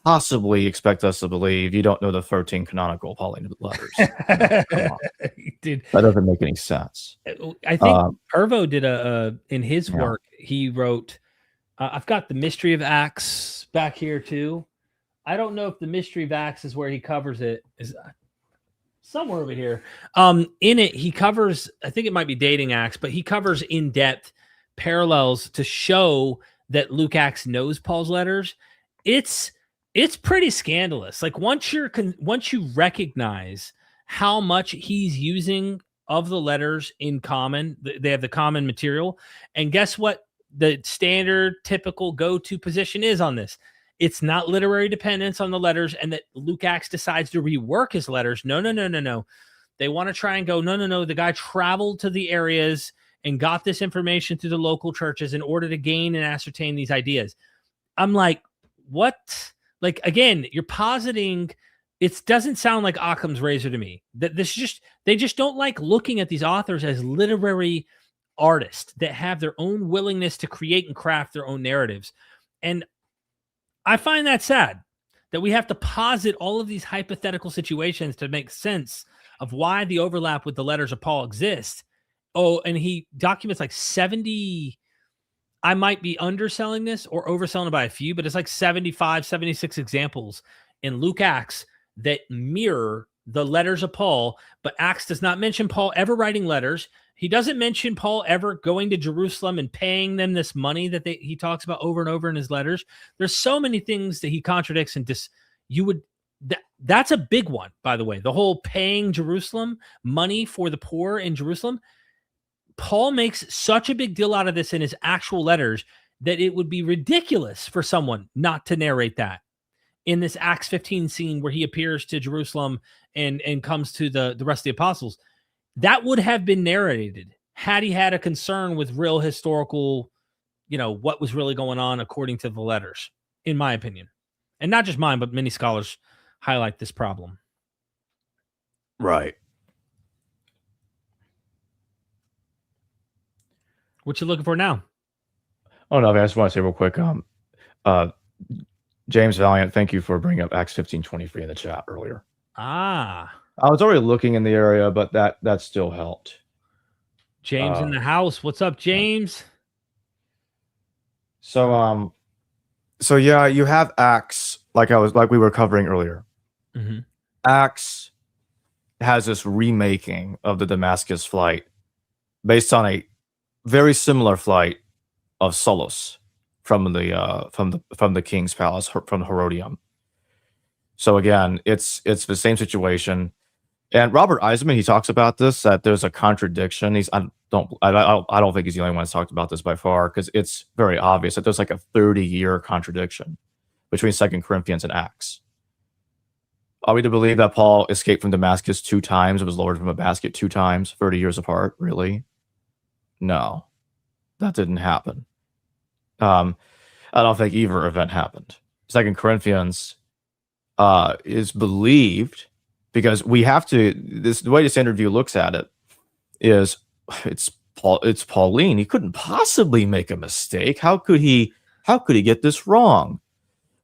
possibly expect us to believe you don't know the 13 canonical Pauline letters? Dude, that doesn't make any sense. I think Pervo did in his work, he wrote, I've got the Mystery of Acts back here too. I don't know if the Mystery of Acts is where he covers it. Is somewhere over here. In it, he covers, I think it might be Dating Acts, but he covers in depth parallels to show that Luke Acts knows Paul's letters. It's pretty scandalous. Like once you recognize how much he's using of the letters in common, they have the common material. And guess what the standard typical go-to position is on this? It's not literary dependence on the letters, and that Luke Acts decides to rework his letters. No. They want to try and go, no. The guy traveled to the areas and got this information through the local churches in order to gain and ascertain these ideas. I'm like, what? Like, again, you're positing, it doesn't sound like Occam's razor to me. That they just don't like looking at these authors as literary artists that have their own willingness to create and craft their own narratives. And I find that sad that we have to posit all of these hypothetical situations to make sense of why the overlap with the letters of Paul exists. Oh, and he documents like 70, I might be underselling this or overselling it by a few, but it's like 75, 76 examples in Luke Acts that mirror the letters of Paul, but Acts does not mention Paul ever writing letters. He doesn't mention Paul ever going to Jerusalem and paying them this money that he talks about over and over in his letters. There's so many things that he contradicts, and that's a big one, by the way. The whole paying Jerusalem money for the poor in Jerusalem. Paul makes such a big deal out of this in his actual letters that it would be ridiculous for someone not to narrate that in this Acts 15 scene where he appears to Jerusalem and comes to the rest of the apostles. That would have been narrated had he had a concern with real historical, what was really going on according to the letters, in my opinion. And not just mine, but many scholars highlight this problem. Right. What you looking for now? Oh, no, I just want to say real quick, James Valiant, thank you for bringing up Acts 15:23 in the chat earlier. I was already looking in the area, but that still helped. James in the house. What's up, James? So yeah, you have Acts, like we were covering earlier. Mm-hmm. Acts has this remaking of the Damascus flight based on a very similar flight of Solus from the king's palace, from Herodium. So again, it's the same situation. And Robert Eisman, he talks about this, that there's a contradiction. I don't think he's the only one that's talked about this by far, because it's very obvious that there's like a 30-year contradiction between 2 Corinthians and Acts. Are we to believe that Paul escaped from Damascus 2 times and was lowered from a basket 2 times, 30 years apart? Really? No, that didn't happen. I don't think either event happened. 2 Corinthians is believed, because we have to, the way the standard view looks at it is it's Pauline. He couldn't possibly make a mistake. How could he get this wrong?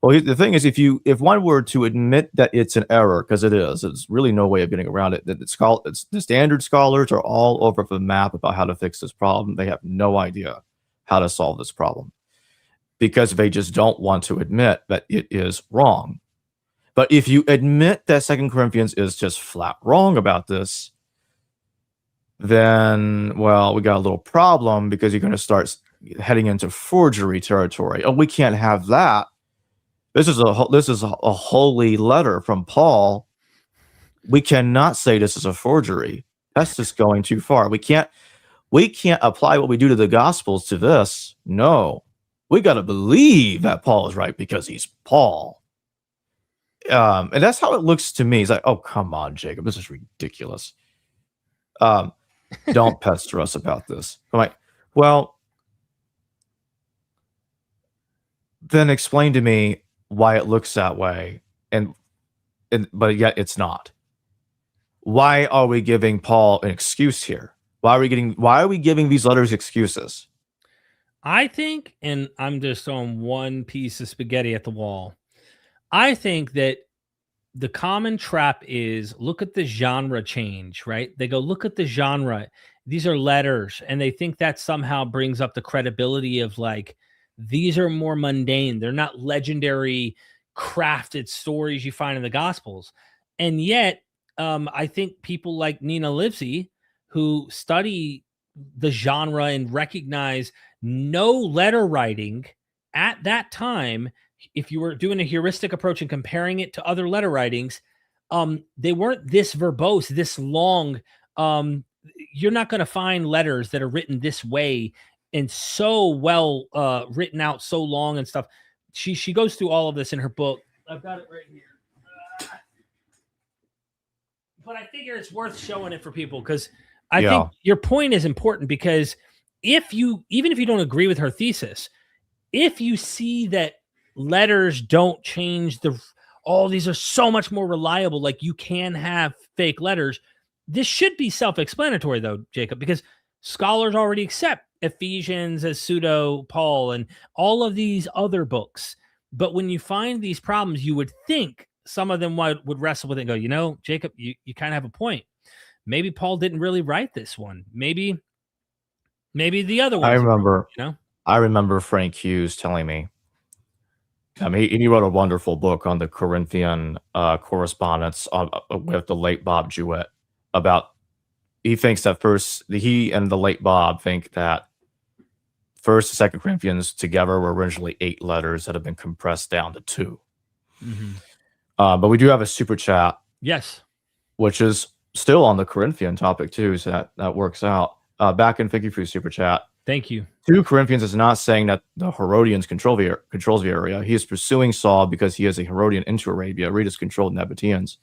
Well, the thing is, if one were to admit that it's an error, because there's really no way of getting around it. The standard scholars are all over the map about how to fix this problem. They have no idea how to solve this problem, because they just don't want to admit that it is wrong. But if you admit that 2 Corinthians is just flat wrong about this, then, well, we got a little problem, because you're going to start heading into forgery territory. Oh, we can't have that. This is a holy letter from Paul. We cannot say this is a forgery. That's just going too far. We can't apply what we do to the Gospels to this. No, we got to believe that Paul is right because he's Paul. And that's how it looks to me. It's like, oh, come on, Jacob, this is ridiculous. Don't pester us about this. I'm like, well, then explain to me why it looks that way, but yet it's not. Why are we giving Paul an excuse here? Why are we giving these letters excuses? I think, and I'm just throwing one piece of spaghetti at the wall, I think that the common trap is look at the genre change, right? They go, look at the genre. These are letters. And they think that somehow brings up the credibility of like, these are more mundane. They're not legendary, crafted stories you find in the Gospels. And yet, I think people like Nina Livesey, who study the genre and recognize no letter writing at that time, if you were doing a heuristic approach and comparing it to other letter writings, they weren't this verbose, this long. You're not going to find letters that are written this way and so well written out, so long and stuff. She goes through all of this in her book. I've got it right here. But I figure it's worth showing it for people because I think your point is important, because even if you don't agree with her thesis, if you see that letters don't change these are so much more reliable, like you can have fake letters, this should be self-explanatory though, Jacob, because scholars already accept Ephesians as pseudo Paul and all of these other books. But when you find these problems, you would think some of them would wrestle with it and go, you know, Jacob, you kind of have a point. Maybe Paul didn't really write this one. Maybe the other one. I remember Frank Hughes telling me, he wrote a wonderful book on the Corinthian correspondence with the late Bob Jewett about, he thinks that he and the late Bob think that 1st and 2nd Corinthians together were originally 8 letters that have been compressed down to 2. Mm-hmm. But we do have a super chat. Yes. Which is still on the Corinthian topic too, so that works out. Back in, thank you for your super chat. Thank you. 2 Corinthians is not saying that the Herodians controls the area. He is pursuing Saul because he is a Herodian into Arabia. Readers controlled Nabateans.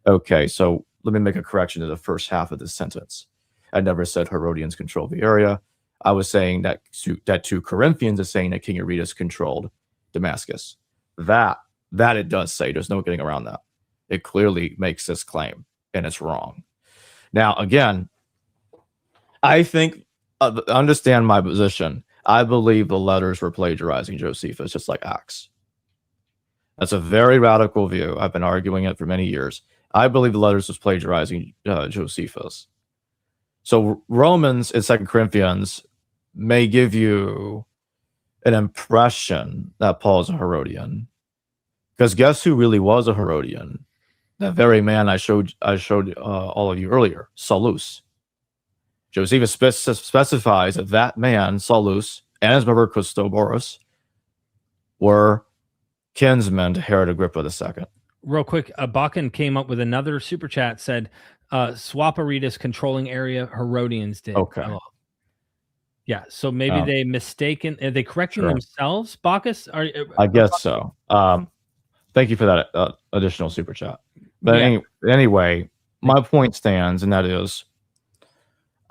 Okay, so let me make a correction to the first half of this sentence. I never said Herodians control the area. I was saying that 2 Corinthians is saying that King Aretas controlled Damascus. That it does say. There's no getting around that. It clearly makes this claim, and it's wrong. Now, again, I think, understand my position. I believe the letters were plagiarizing Josephus, just like Acts. That's a very radical view. I've been arguing it for many years. I believe the letters was plagiarizing Josephus. So Romans and 2 Corinthians may give you an impression that Paul is a Herodian. Because guess who really was a Herodian? That very man I showed all of you earlier, Saulus. Josephus specifies that man, Saulus, and his brother Christoborus were kinsmen to Herod Agrippa II. Real quick, Bakken came up with another super chat, said, Swaparitas controlling area, Herodians did. Okay. Oh. Yeah, so maybe they mistaken. Are they correcting themselves, Bacchus? I guess so. Thank you for that additional super chat. But anyway, my point stands, and that is,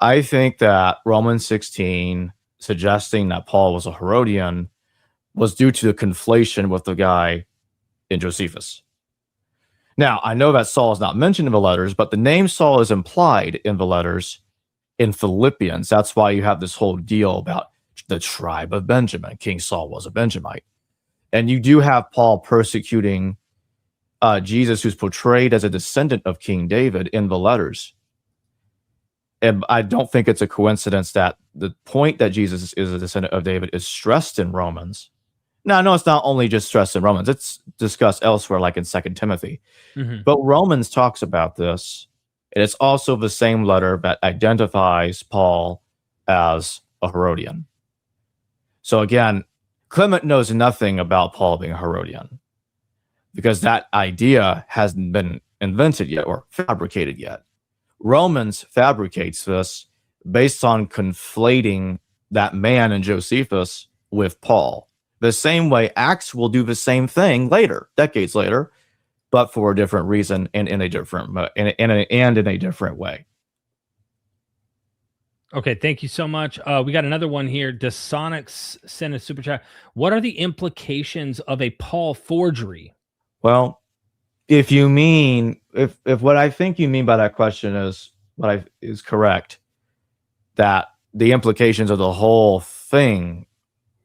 I think that Romans 16 suggesting that Paul was a Herodian was due to the conflation with the guy in Josephus. Now, I know that Saul is not mentioned in the letters, but the name Saul is implied in the letters in Philippians. That's why you have this whole deal about the tribe of Benjamin. King Saul was a Benjamite. And you do have Paul persecuting Jesus, who's portrayed as a descendant of King David in the letters. And I don't think it's a coincidence that the point that Jesus is a descendant of David is stressed in Romans. Now, no, it's not only just stressed in Romans. It's discussed elsewhere, like in 2 Timothy. Mm-hmm. But Romans talks about this. And it's also the same letter that identifies Paul as a Herodian. So again, Clement knows nothing about Paul being a Herodian, because that idea hasn't been invented yet or fabricated yet. Romans fabricates this based on conflating that man in Josephus with Paul. The same way Acts will do the same thing later, decades later, but for a different reason and in a different in a different way. Okay, thank you so much. We got another one here. Desonics sent a super chat. What are the implications of a Paul forgery? Well, if you mean if what I think you mean by that question is is correct, that the implications of the whole thing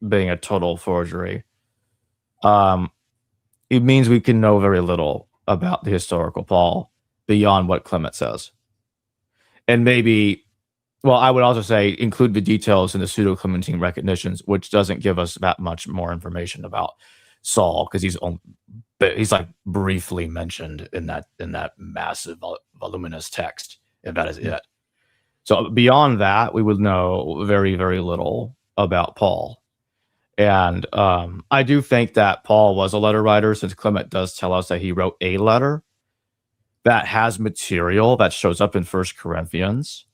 being a total forgery, it means we can know very little about the historical Paul beyond what Clement says. And maybe, well, I would also say include the details in the pseudo-Clementine recognitions, which doesn't give us that much more information about Saul, because he's like briefly mentioned in that massive voluminous text, and that is it. So beyond that, we would know very, very little about Paul. And I do think that Paul was a letter writer, since Clement does tell us that he wrote a letter that has material that shows up in 1 Corinthians,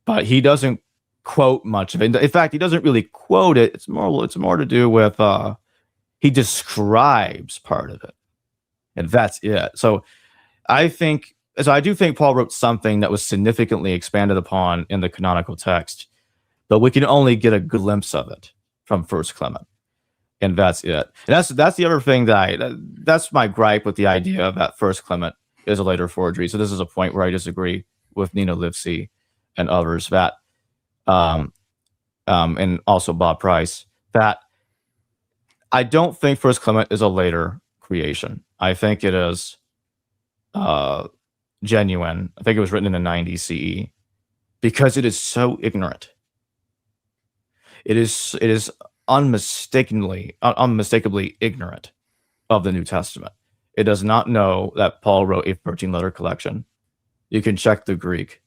but he doesn't quote much of it. In fact, he doesn't really quote it. It's more to do with he describes part of it, and that's it. So I do think Paul wrote something that was significantly expanded upon in the canonical text, but we can only get a glimpse of it from 1 Clement, and that's it. And that's the other thing that's my gripe with the idea that 1 Clement is a later forgery. So this is a point where I disagree with Nino Livesey and others, that and also Bob Price, that I don't think 1 Clement is a later creation. I think it is genuine. I think it was written in the 90 CE, because it is so ignorant. It is unmistakably ignorant of the New Testament. It does not know that Paul wrote a 13-letter collection. You can check the Greek.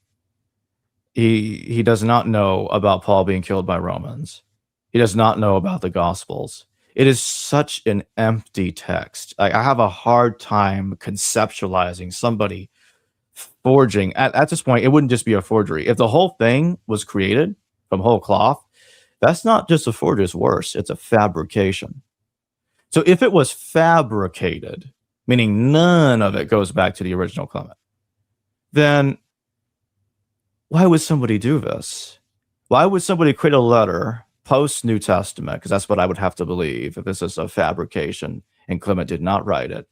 He does not know about Paul being killed by Romans. He does not know about the Gospels. It is such an empty text. I have a hard time conceptualizing somebody forging. At this point, it wouldn't just be a forgery. If the whole thing was created from whole cloth, that's not just a forgery, it's worse. It's a fabrication. So if it was fabricated, meaning none of it goes back to the original Clement, then why would somebody do this? Why would somebody create a letter post-New Testament, because that's what I would have to believe if this is a fabrication and Clement did not write it,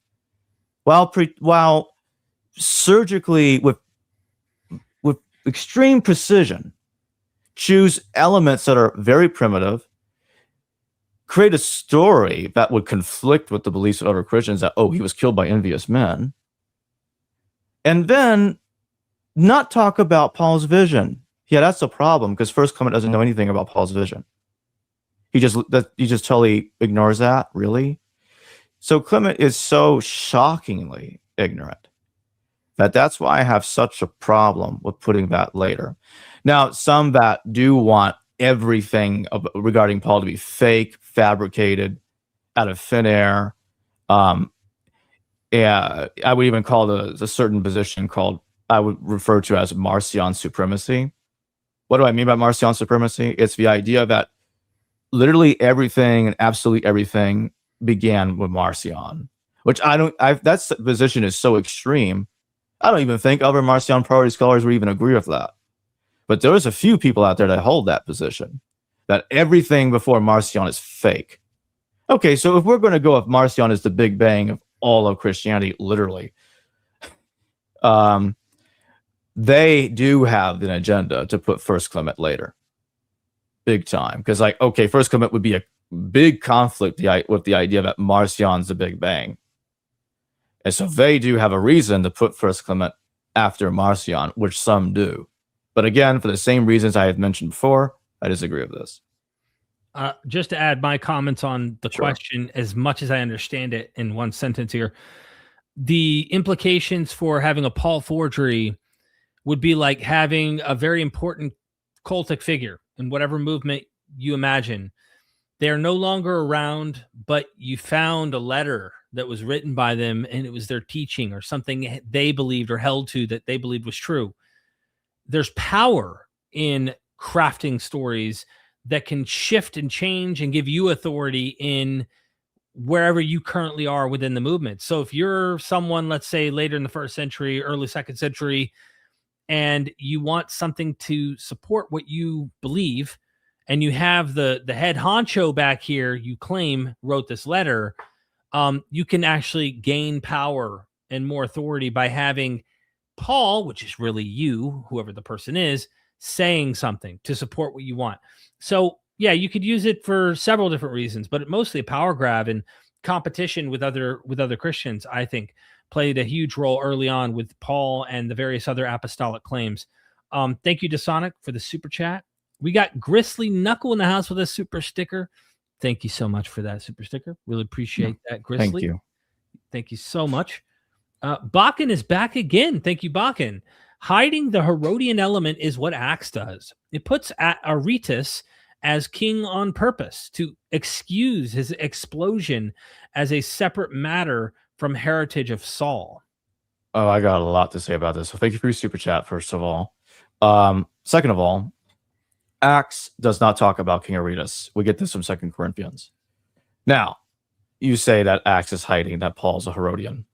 while surgically, with extreme precision, choose elements that are very primitive, create a story that would conflict with the beliefs of other Christians, that, oh, he was killed by envious men, and then not talk about Paul's vision. Yeah, that's the problem, because 1 Clement doesn't know anything about Paul's vision. He just totally ignores that, really. So Clement is so shockingly ignorant that's why I have such a problem with putting that later. Now, some that do want everything regarding Paul to be fake, fabricated, out of thin air. Yeah, I would even call a certain position called, I would refer to as Marcion supremacy. What do I mean by Marcion supremacy? It's the idea that literally everything and absolutely everything began with Marcion, which that position is so extreme. I don't even think other Marcion priority scholars would even agree with that. But there's a few people out there that hold that position, that everything before Marcion is fake. Okay, so if we're going to go with Marcion as the Big Bang of all of Christianity, literally, they do have an agenda to put 1 Clement later. Big time. Because, like, okay, 1 Clement would be a big conflict with the idea that Marcion's the Big Bang. And so they do have a reason to put 1 Clement after Marcion, which some do. But again, for the same reasons I have mentioned before, I disagree with this. Just to add my comments on the question, as much as I understand it in one sentence here, the implications for having a Paul forgery would be like having a very important cultic figure in whatever movement you imagine. They're no longer around, but you found a letter that was written by them, and it was their teaching or something they believed or held to that they believed was true. There's power in crafting stories that can shift and change and give you authority in wherever you currently are within the movement. So if you're someone, let's say later in the 1st century, early 2nd century, and you want something to support what you believe, and you have the head honcho back here, you claim wrote this letter, you can actually gain power and more authority by having Paul, which is really you, whoever the person is, saying something to support what you want. So yeah, you could use it for several different reasons, but mostly a power grab and competition with other Christians, I think, played a huge role early on with Paul and the various other apostolic claims. Thank you to Sonic for the super chat. We got Gristly Knuckle in the house with a super sticker. Thank you so much for that super sticker. Really appreciate that, Gristly. Thank you. Thank you so much. Bakken is back again. Thank you, Bakken. Hiding the Herodian element is what Acts does. It puts Aretas as king on purpose to excuse his explosion as a separate matter from heritage of Saul. Oh, I got a lot to say about this. So thank you for your super chat, first of all. Second of all, Acts does not talk about King Aretas. We get this from 2 Corinthians. Now, you say that Acts is hiding that Paul's a Herodian.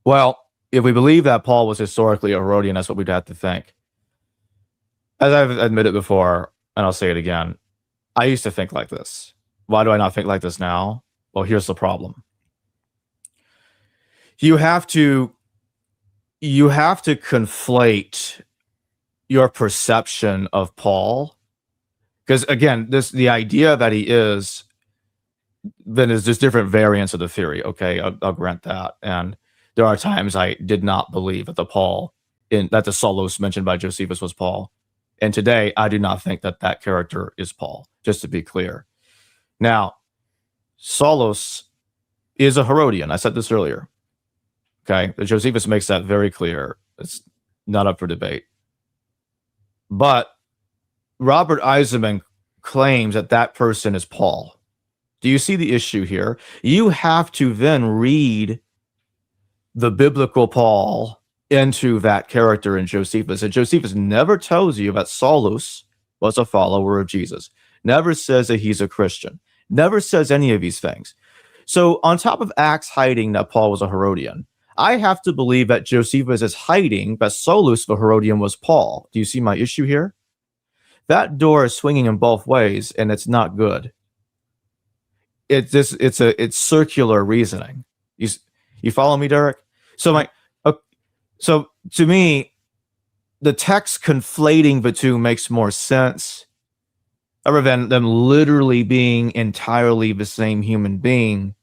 Well, if we believe that Paul was historically a Herodian, that's what we'd have to think. As I've admitted before, and I'll say it again, I used to think like this. Why do I not think like this now? Well, here's the problem. You have to conflate your perception of Paul, because again, the idea that he is, then is just different variants of the theory. Okay, I'll grant that, and there are times I did not believe that the Saulos mentioned by Josephus was Paul, and today I do not think that character is Paul. Just to be clear, now Saulos is a Herodian. I said this earlier. Okay, Josephus makes that very clear. It's not up for debate. But Robert Eisenman claims that person is Paul. Do you see the issue here? You have to then read the biblical Paul into that character in Josephus. And Josephus never tells you that Saulos was a follower of Jesus. Never says that he's a Christian. Never says any of these things. So on top of Acts hiding that Paul was a Herodian, I have to believe that Josephus is hiding that Saulos the Herodian was Paul. Do you see my issue here? That door is swinging in both ways, and it's not good. It's circular reasoning. You follow me, Derek? So so to me, the text conflating the two makes more sense, other than them literally being entirely the same human being,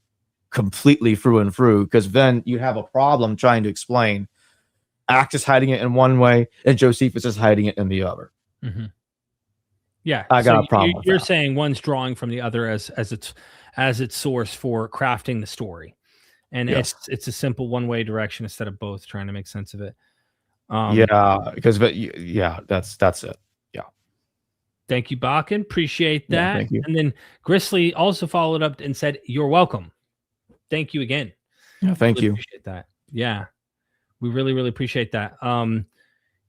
completely through and through, because then you have a problem trying to explain Acts is hiding it in one way and Josephus is hiding it in the other. Mm-hmm. Yeah, I got a problem. You're saying one's drawing from the other as its source for crafting the story, and yes. it's a simple one-way direction instead of both trying to make sense of it. Because that's it. Yeah. Thank you, Bakken. Appreciate that. Yeah, thank you. And then Gristly also followed up and said, "You're welcome." Thank you again. Yeah, thank you. Appreciate that. Yeah, we really, really appreciate that.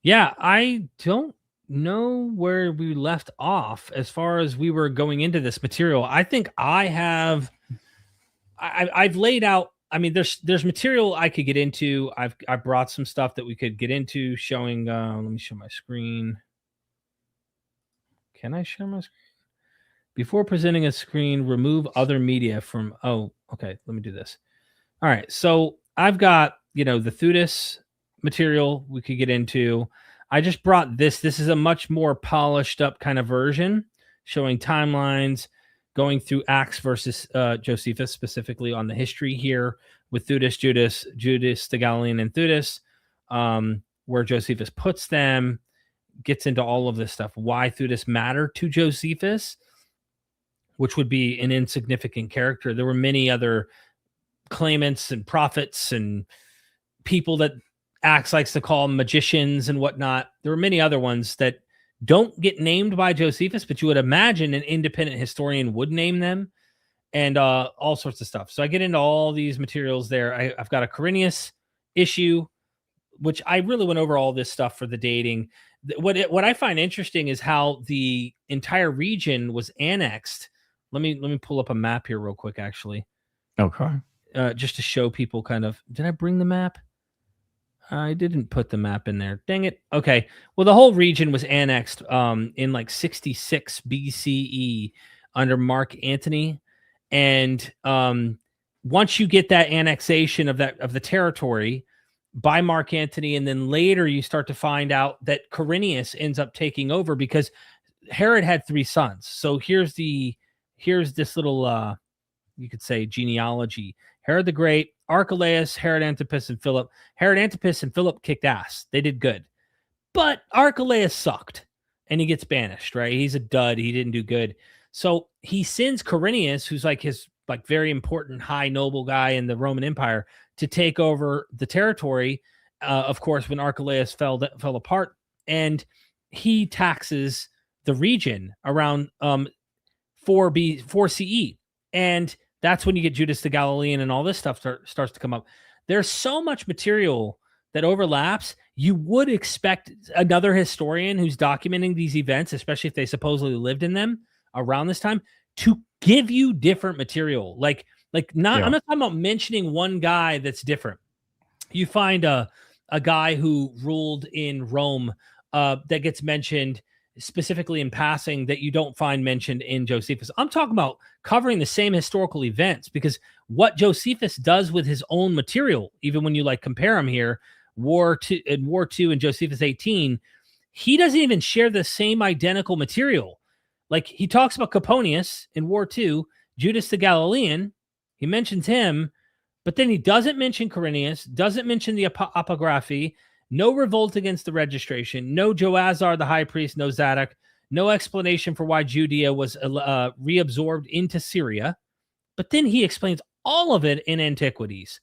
Yeah, I don't know where we left off as far as we were going into this material. I think I've laid out. I mean, there's material I could get into. I brought some stuff that we could get into showing. Let me show my screen. Can I share my screen? Before presenting a screen, remove other media from. Oh, okay. Let me do this. All right. So I've got, the Theudas material we could get into. I just brought this. This is a much more polished up kind of version showing timelines, going through Acts versus Josephus, specifically on the history here with Theudas, Judas the Galilean, and Theudas, where Josephus puts them, gets into all of this stuff. Why Theudas mattered to Josephus, which would be an insignificant character. There were many other claimants and prophets and people that Acts likes to call magicians and whatnot. There were many other ones that don't get named by Josephus, but you would imagine an independent historian would name them, and all sorts of stuff. So I get into all these materials there. I've got a Quirinius issue, which I really went over all this stuff for the dating. What I find interesting is how the entire region was annexed. Let me pull up a map here real quick, actually. Okay. Just to show people kind of, did I bring the map? I didn't put the map in there. Dang it. Okay. Well, the whole region was annexed in like 66 BCE under Mark Antony. And once you get that annexation of the territory by Mark Antony, and then later you start to find out that Quirinius ends up taking over because Herod had 3 sons. So here's this little you could say genealogy. Herod the Great, Archelaus, Herod Antipas, and Philip. Herod Antipas and Philip kicked ass. They did good. But Archelaus sucked, and he gets banished, right? He's a dud. He didn't do good. So he sends Quirinius, who's like his like very important high noble guy in the Roman Empire, to take over the territory, of course, when Archelaus fell apart. And he taxes the region around 4 CE. And that's when you get Judas the Galilean and all this stuff starts to come up. There's so much material that overlaps. You would expect another historian who's documenting these events, especially if they supposedly lived in them around this time, to give you different material. I'm not talking about mentioning one guy that's different. You find a guy who ruled in Rome that gets mentioned specifically in passing that you don't find mentioned in Josephus. I'm talking about covering the same historical events, because what Josephus does with his own material, even when you like compare him here, War 2 and Josephus 18, he doesn't even share the same identical material. Like he talks about Coponius in War 2, Judas the Galilean, he mentions him, but then he doesn't mention Quirinius, doesn't mention the apography, no revolt against the registration, no Joazar the high priest, no Zadok, no explanation for why Judea was reabsorbed into Syria. But then he explains all of it in Antiquities.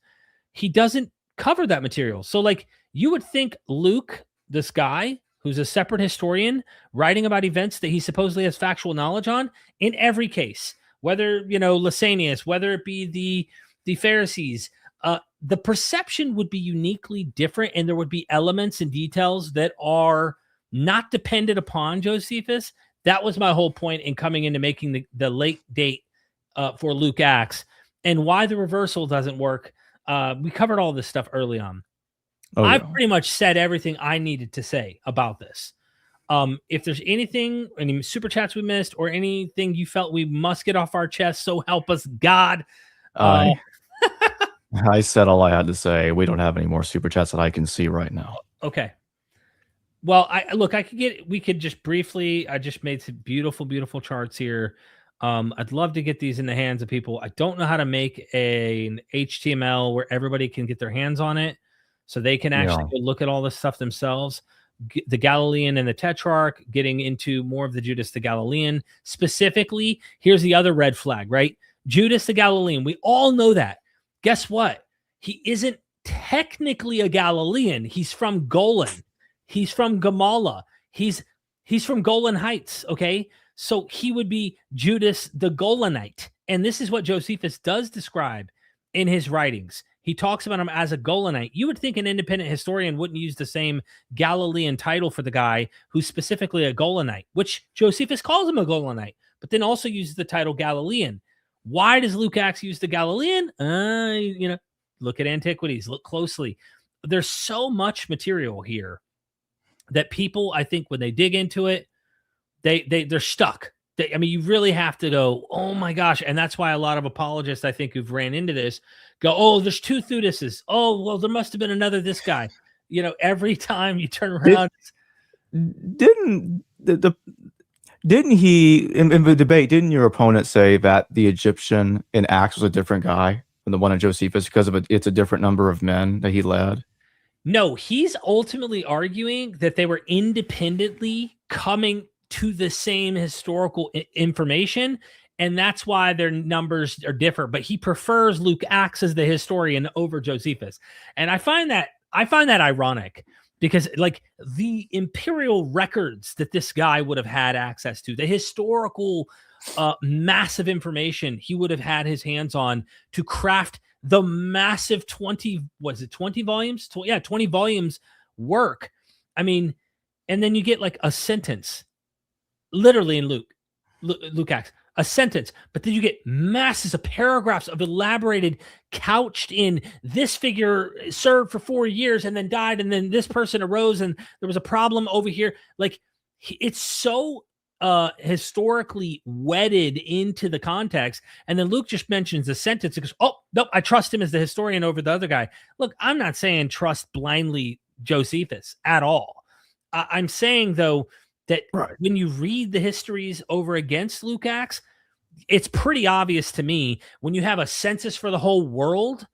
He doesn't cover that material. So like you would think Luke, this guy who's a separate historian writing about events that he supposedly has factual knowledge on, in every case, whether, Lysanias, whether it be the Pharisees, the perception would be uniquely different, and there would be elements and details that are not dependent upon Josephus. That was my whole point in coming into making the late date for Luke Acts, and why the reversal doesn't work. We covered all this stuff early on. I pretty much said everything I needed to say about this. If there's anything, any super chats we missed, or anything you felt we must get off our chest, so help us God. I said all I had to say. We don't have any more super chats that I can see right now. Okay. Well, we could just briefly, I just made some beautiful, beautiful charts here. I'd love to get these in the hands of people. I don't know how to make an HTML where everybody can get their hands on it, so they can actually go look at all this stuff themselves. The Galilean and the Tetrarch, getting into more of the Judas the Galilean. Specifically, here's the other red flag, right? Judas the Galilean. We all know that. Guess what? He isn't technically a Galilean. He's from Golan. He's from Gamala. He's from Golan Heights, okay? So he would be Judas the Golanite. And this is what Josephus does describe in his writings. He talks about him as a Golanite. You would think an independent historian wouldn't use the same Galilean title for the guy who's specifically a Golanite, which Josephus calls him a Golanite, but then also uses the title Galilean. Why does Luke Acts use the Galilean? Look at Antiquities, look closely. There's so much material here that people, I think, when they dig into it, they're stuck. You really have to go, oh my gosh. And that's why a lot of apologists, I think, who've ran into this go, oh, there's 2 Theudases. Oh, well, there must have been another this guy. Every time you turn around. Didn't he, in the debate, didn't your opponent say that the Egyptian in Acts was a different guy than the one in Josephus because it's a different number of men that he led? No, he's ultimately arguing that they were independently coming to the same historical information, and that's why their numbers are different. But he prefers Luke Acts as the historian over Josephus, and I find that ironic, because like the imperial records that this guy would have had access to, the historical massive information he would have had his hands on to craft the massive 20 volumes? 20 volumes work. And then you get like a sentence literally in Luke Acts, a sentence, but then you get masses of paragraphs of elaborated, couched in this figure served for 4 years and then died, and then this person arose and there was a problem over here. Like, it's so historically wedded into the context. And then Luke just mentions a sentence and goes, oh, nope, I trust him as the historian over the other guy. Look, I'm not saying trust blindly Josephus at all. I'm saying, though, that when you read the histories over against Luke Acts, it's pretty obvious to me when you have a census for the whole world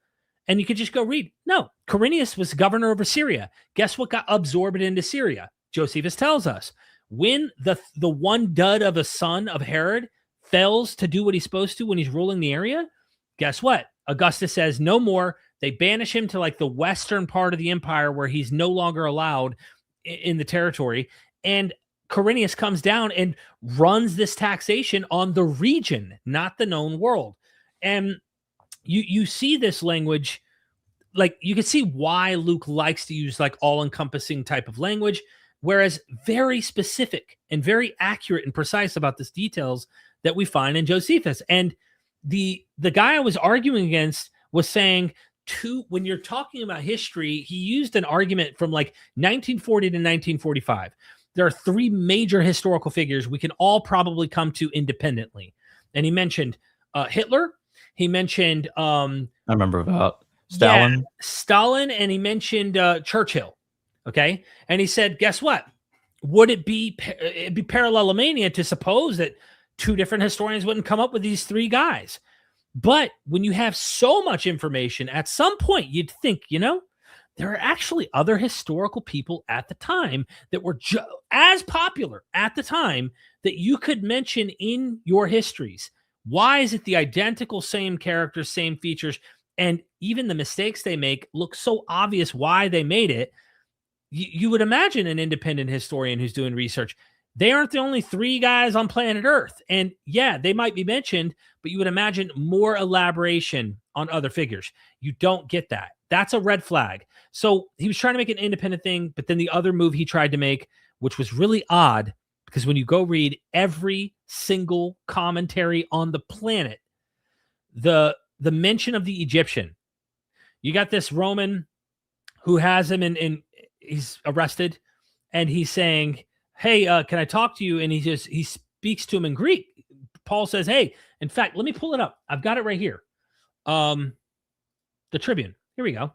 and you could just go read. No, Quirinius was governor over Syria. Guess what got absorbed into Syria? Josephus tells us when the one dud of a son of Herod fails to do what he's supposed to when he's ruling the area, guess what? Augustus says no more. They banish him to like the western part of the empire where he's no longer allowed in the territory. And Quirinius comes down and runs this taxation on the region, not the known world. And you see this language, like you can see why Luke likes to use like all-encompassing type of language, whereas very specific and very accurate and precise about these details that we find in Josephus. And the guy I was arguing against was saying, when you're talking about history, he used an argument from like 1940 to 1945. There are 3 major historical figures we can all probably come to independently. And he mentioned Hitler. He mentioned... I remember about Stalin. Yeah, Stalin, and he mentioned Churchill. Okay? And he said, guess what? Would it be parallelomania to suppose that 2 different historians wouldn't come up with these 3 guys? But when you have so much information, at some point you'd think, there are actually other historical people at the time that were as popular at the time that you could mention in your histories. Why is it the identical same characters, same features, and even the mistakes they make look so obvious why they made it? You would imagine an independent historian who's doing research. They aren't the only 3 guys on planet Earth. And yeah, they might be mentioned, but you would imagine more elaboration on other figures. You don't get that. That's a red flag. So he was trying to make an independent thing, but then the other move he tried to make, which was really odd, because when you go read every single commentary on the planet, the mention of the Egyptian, you got this Roman who has him and he's arrested, and he's saying, hey, can I talk to you? And he speaks to him in Greek. Paul says, hey, in fact, let me pull it up. I've got it right here. The Tribune. Here we go.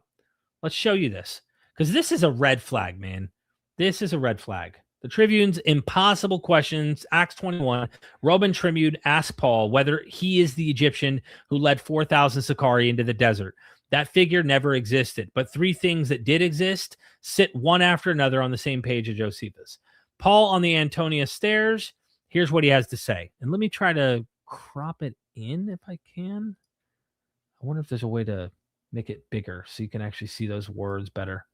Let's show you this, because this is a red flag, man. This is a red flag. The Tribune's impossible questions, Acts 21. Robyn Tribune asked Paul whether he is the Egyptian who led 4,000 Sicarii into the desert. That figure never existed, but 3 things that did exist sit one after another on the same page of Josephus. Paul on the Antonia stairs. Here's what he has to say. And let me try to crop it in if I can. I wonder if there's a way to make it bigger so you can actually see those words better.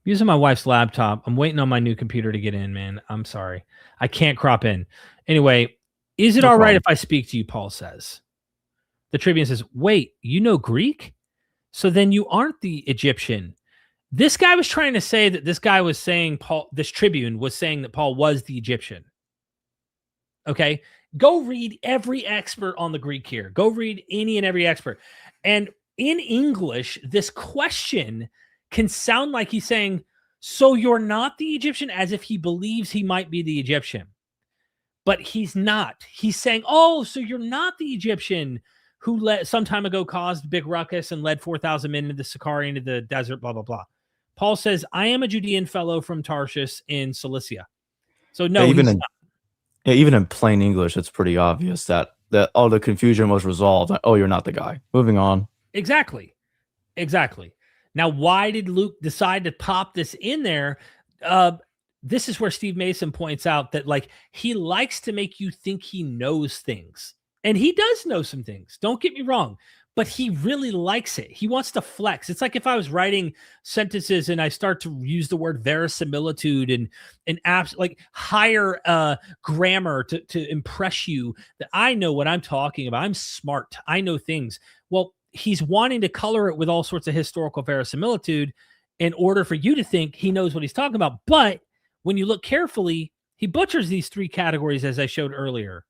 Using my wife's laptop. I'm waiting on my new computer to get in, man. I'm sorry. I can't crop in. Anyway, is it all right if I speak to you, Paul says. The Tribune says, wait, you know Greek? So then you aren't the Egyptian. This guy was trying to say that this guy was saying this Tribune was saying that Paul was the Egyptian. Okay? Go read every expert on the Greek here. Go read any and every expert. And in English, this question can sound like he's saying, so you're not the Egyptian, as if he believes he might be the Egyptian. But he's not. He's saying, oh, so you're not the Egyptian who some time ago caused big ruckus and led 4,000 men into the Sicarii, into the desert, blah, blah, blah. Paul says, I am a Judean fellow from Tarshish in Cilicia. So no, even in plain English, it's pretty obvious that all the confusion was resolved. Oh, you're not the guy. Moving on. Exactly. Now, why did Luke decide to pop this in there? This is where Steve Mason points out that he likes to make you think he knows things. And he does know some things. Don't get me wrong. But he really likes it. He wants to flex. It's like if I was writing sentences and I start to use the word verisimilitude and higher grammar to impress you that I know what I'm talking about. I'm smart. I know things. Well, he's wanting to color it with all sorts of historical verisimilitude in order for you to think he knows what he's talking about. But when you look carefully, he butchers these three categories as I showed earlier.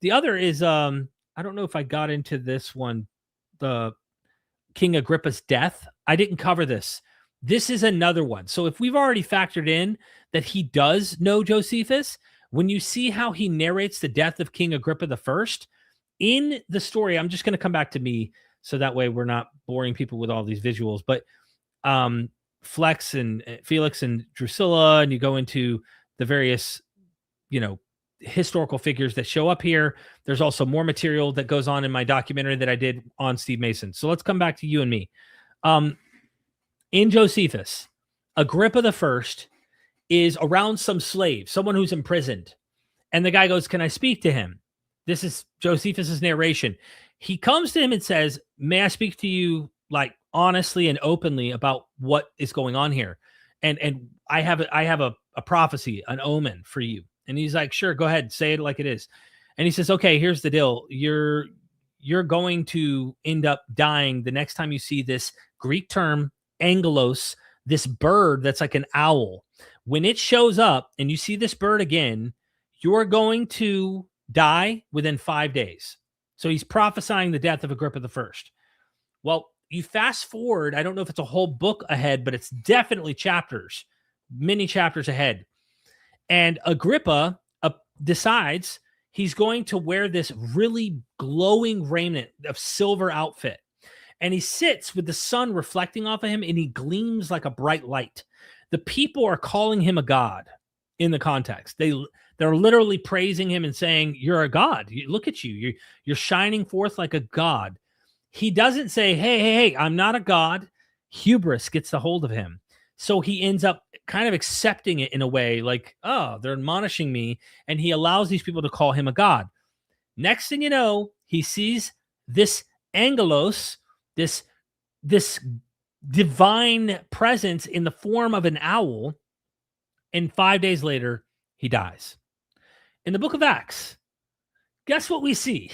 The other is, I don't know if I got into this one, the King Agrippa's death. I didn't cover this. This is another one. So if we've already factored in that he does know Josephus, when you see how he narrates the death of King Agrippa the First in the story, I'm just going to come back to me so that way we're not boring people with all these visuals. But Flex and Felix and Drusilla, and you go into the various, historical figures that show up here. There's also more material that goes on in my documentary that I did on Steve Mason. So let's come back to you and me. In Josephus, Agrippa the First is around some slave, someone who's imprisoned. And the guy goes, "Can I speak to him?" This is Josephus's narration. He comes to him and says, "May I speak to you like honestly and openly about what is going on here? And I have a prophecy, an omen for you." And he's like, "Sure, go ahead, say it like it is." And he says, "Okay, here's the deal. You're going to end up dying the next time you see this Greek term, angelos, this bird that's like an owl. When it shows up and you see this bird again, you're going to die within 5 days." So he's prophesying the death of Agrippa the First. Well, you fast forward, I don't know if it's a whole book ahead, but it's definitely chapters, many chapters ahead. And Agrippa decides he's going to wear this really glowing raiment of silver outfit. And he sits with the sun reflecting off of him, and he gleams like a bright light. The people are calling him a god in the context. They're literally praising him and saying, "You're a god. Look at you. You're shining forth like a god." He doesn't say, hey, I'm not a god. Hubris gets the hold of him. So he ends up kind of accepting it in a way like, oh, they're admonishing me. And he allows these people to call him a god. Next thing you know, he sees this angelos, this divine presence in the form of an owl. And 5 days later, he dies. In the book of Acts, guess what we see?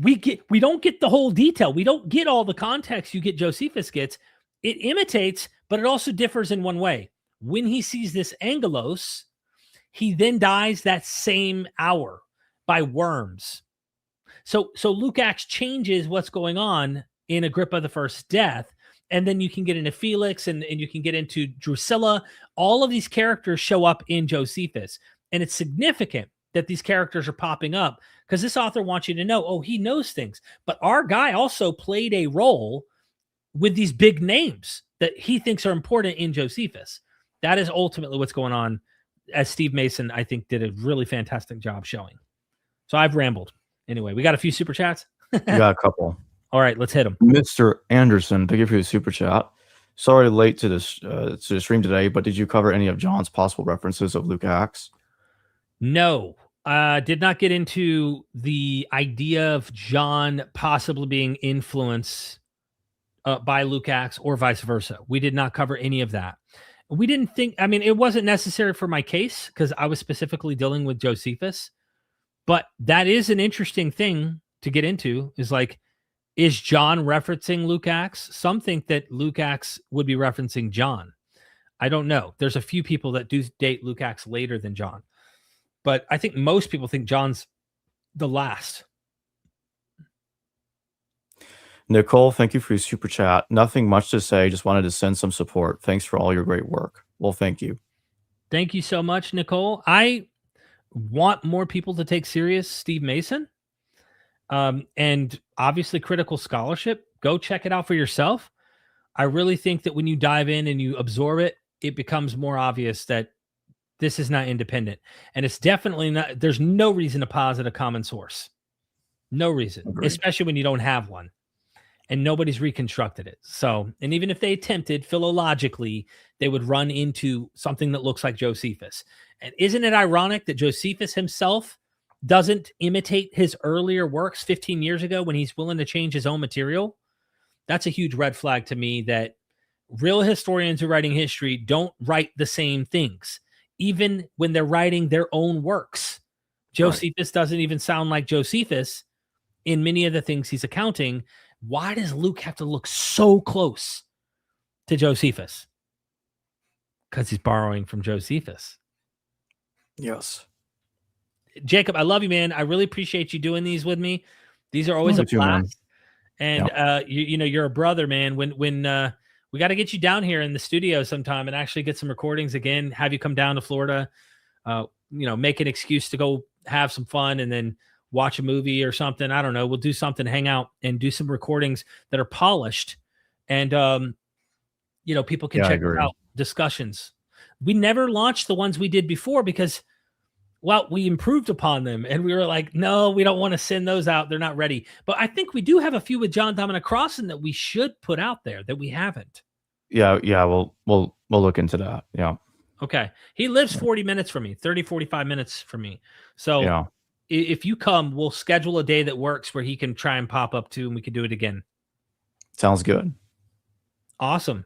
We don't get the whole detail. We don't get all the context you get Josephus gets. It imitates, but it also differs in one way. When he sees this angelos, he then dies that same hour by worms. So Luke Acts changes what's going on in Agrippa the First's death. And then you can get into Felix and you can get into Drusilla. All of these characters show up in Josephus. And it's significant that these characters are popping up because this author wants you to know, oh, he knows things. But our guy also played a role with these big names that he thinks are important in Josephus. That is ultimately what's going on, as Steve Mason, I think, did a really fantastic job showing. So I've rambled. Anyway, we got a few super chats. You got a couple. All right, let's hit them. Mr. Anderson, thank you for your super chat. Sorry late to this to the stream today, but did you cover any of John's possible references of Luke Acts? No, did not get into the idea of John possibly being influenced by Luke Acts or vice versa. We did not cover any of that. We didn't think, it wasn't necessary for my case because I was specifically dealing with Josephus, but that is an interesting thing to get into is like, is John referencing Luke Acts? Some think that Luke Acts would be referencing John. I don't know. There's a few people that do date Luke Acts later than John. But I think most people think John's the last. Nicole, thank you for your super chat. Nothing much to say. Just wanted to send some support. Thanks for all your great work. Well, thank you. Thank you so much, Nicole. I want more people to take serious Steve Mason. And obviously critical scholarship. Go check it out for yourself. I really think that when you dive in and you absorb it, it becomes more obvious that this is not independent. And it's definitely not, there's no reason to posit a common source. No reason, Agreed. Especially when you don't have one and nobody's reconstructed it. So, and even if they attempted philologically, they would run into something that looks like Josephus. And isn't it ironic that Josephus himself doesn't imitate his earlier works 15 years ago when he's willing to change his own material? That's a huge red flag to me that real historians who are writing history don't write the same things, even when they're writing their own works. Josephus doesn't even sound like Josephus in many of the things he's accounting. Why does Luke have to look so close to Josephus? Because he's borrowing from Josephus. Yes. Jacob, I love you, man. I really appreciate you doing these with me. These are always a blast. And you're a brother, man. When we got to get you down here in the studio sometime and actually get some recordings again. Have you come down to Florida? Make an excuse to go have some fun and then watch a movie or something. I don't know. We'll do something, hang out, and do some recordings that are polished, and people can check out discussions. We never launched the ones we did before because, well, we improved upon them, and we were like, no, we don't want to send those out. They're not ready. But I think we do have a few with John Dominic Crossan that we should put out there that we haven't. Yeah. We'll look into that. Yeah. Okay. He lives 40 minutes from me, 30, 45 minutes from me. So if you come, we'll schedule a day that works where he can try and pop up too, and we can do it again. Sounds good. Awesome.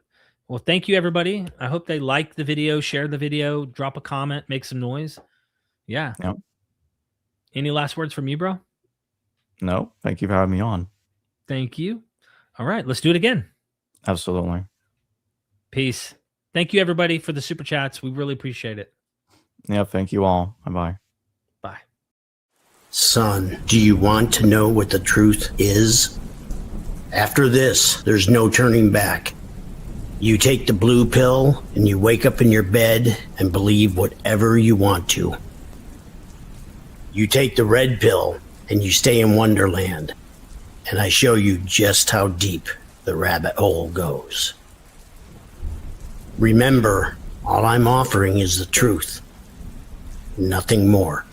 Well, thank you, everybody. I hope they like the video, share the video, drop a comment, make some noise. Yeah. Yep. Any last words from you, bro? No. Thank you for having me on. Thank you. All right. Let's do it again. Absolutely. Peace. Thank you, everybody, for the super chats. We really appreciate it. Yeah. Thank you all. Bye-bye. Bye. Son, do you want to know what the truth is? After this, there's no turning back. You take the blue pill and you wake up in your bed and believe whatever you want to. You take the red pill and you stay in Wonderland, and I show you just how deep the rabbit hole goes. Remember, all I'm offering is the truth, nothing more.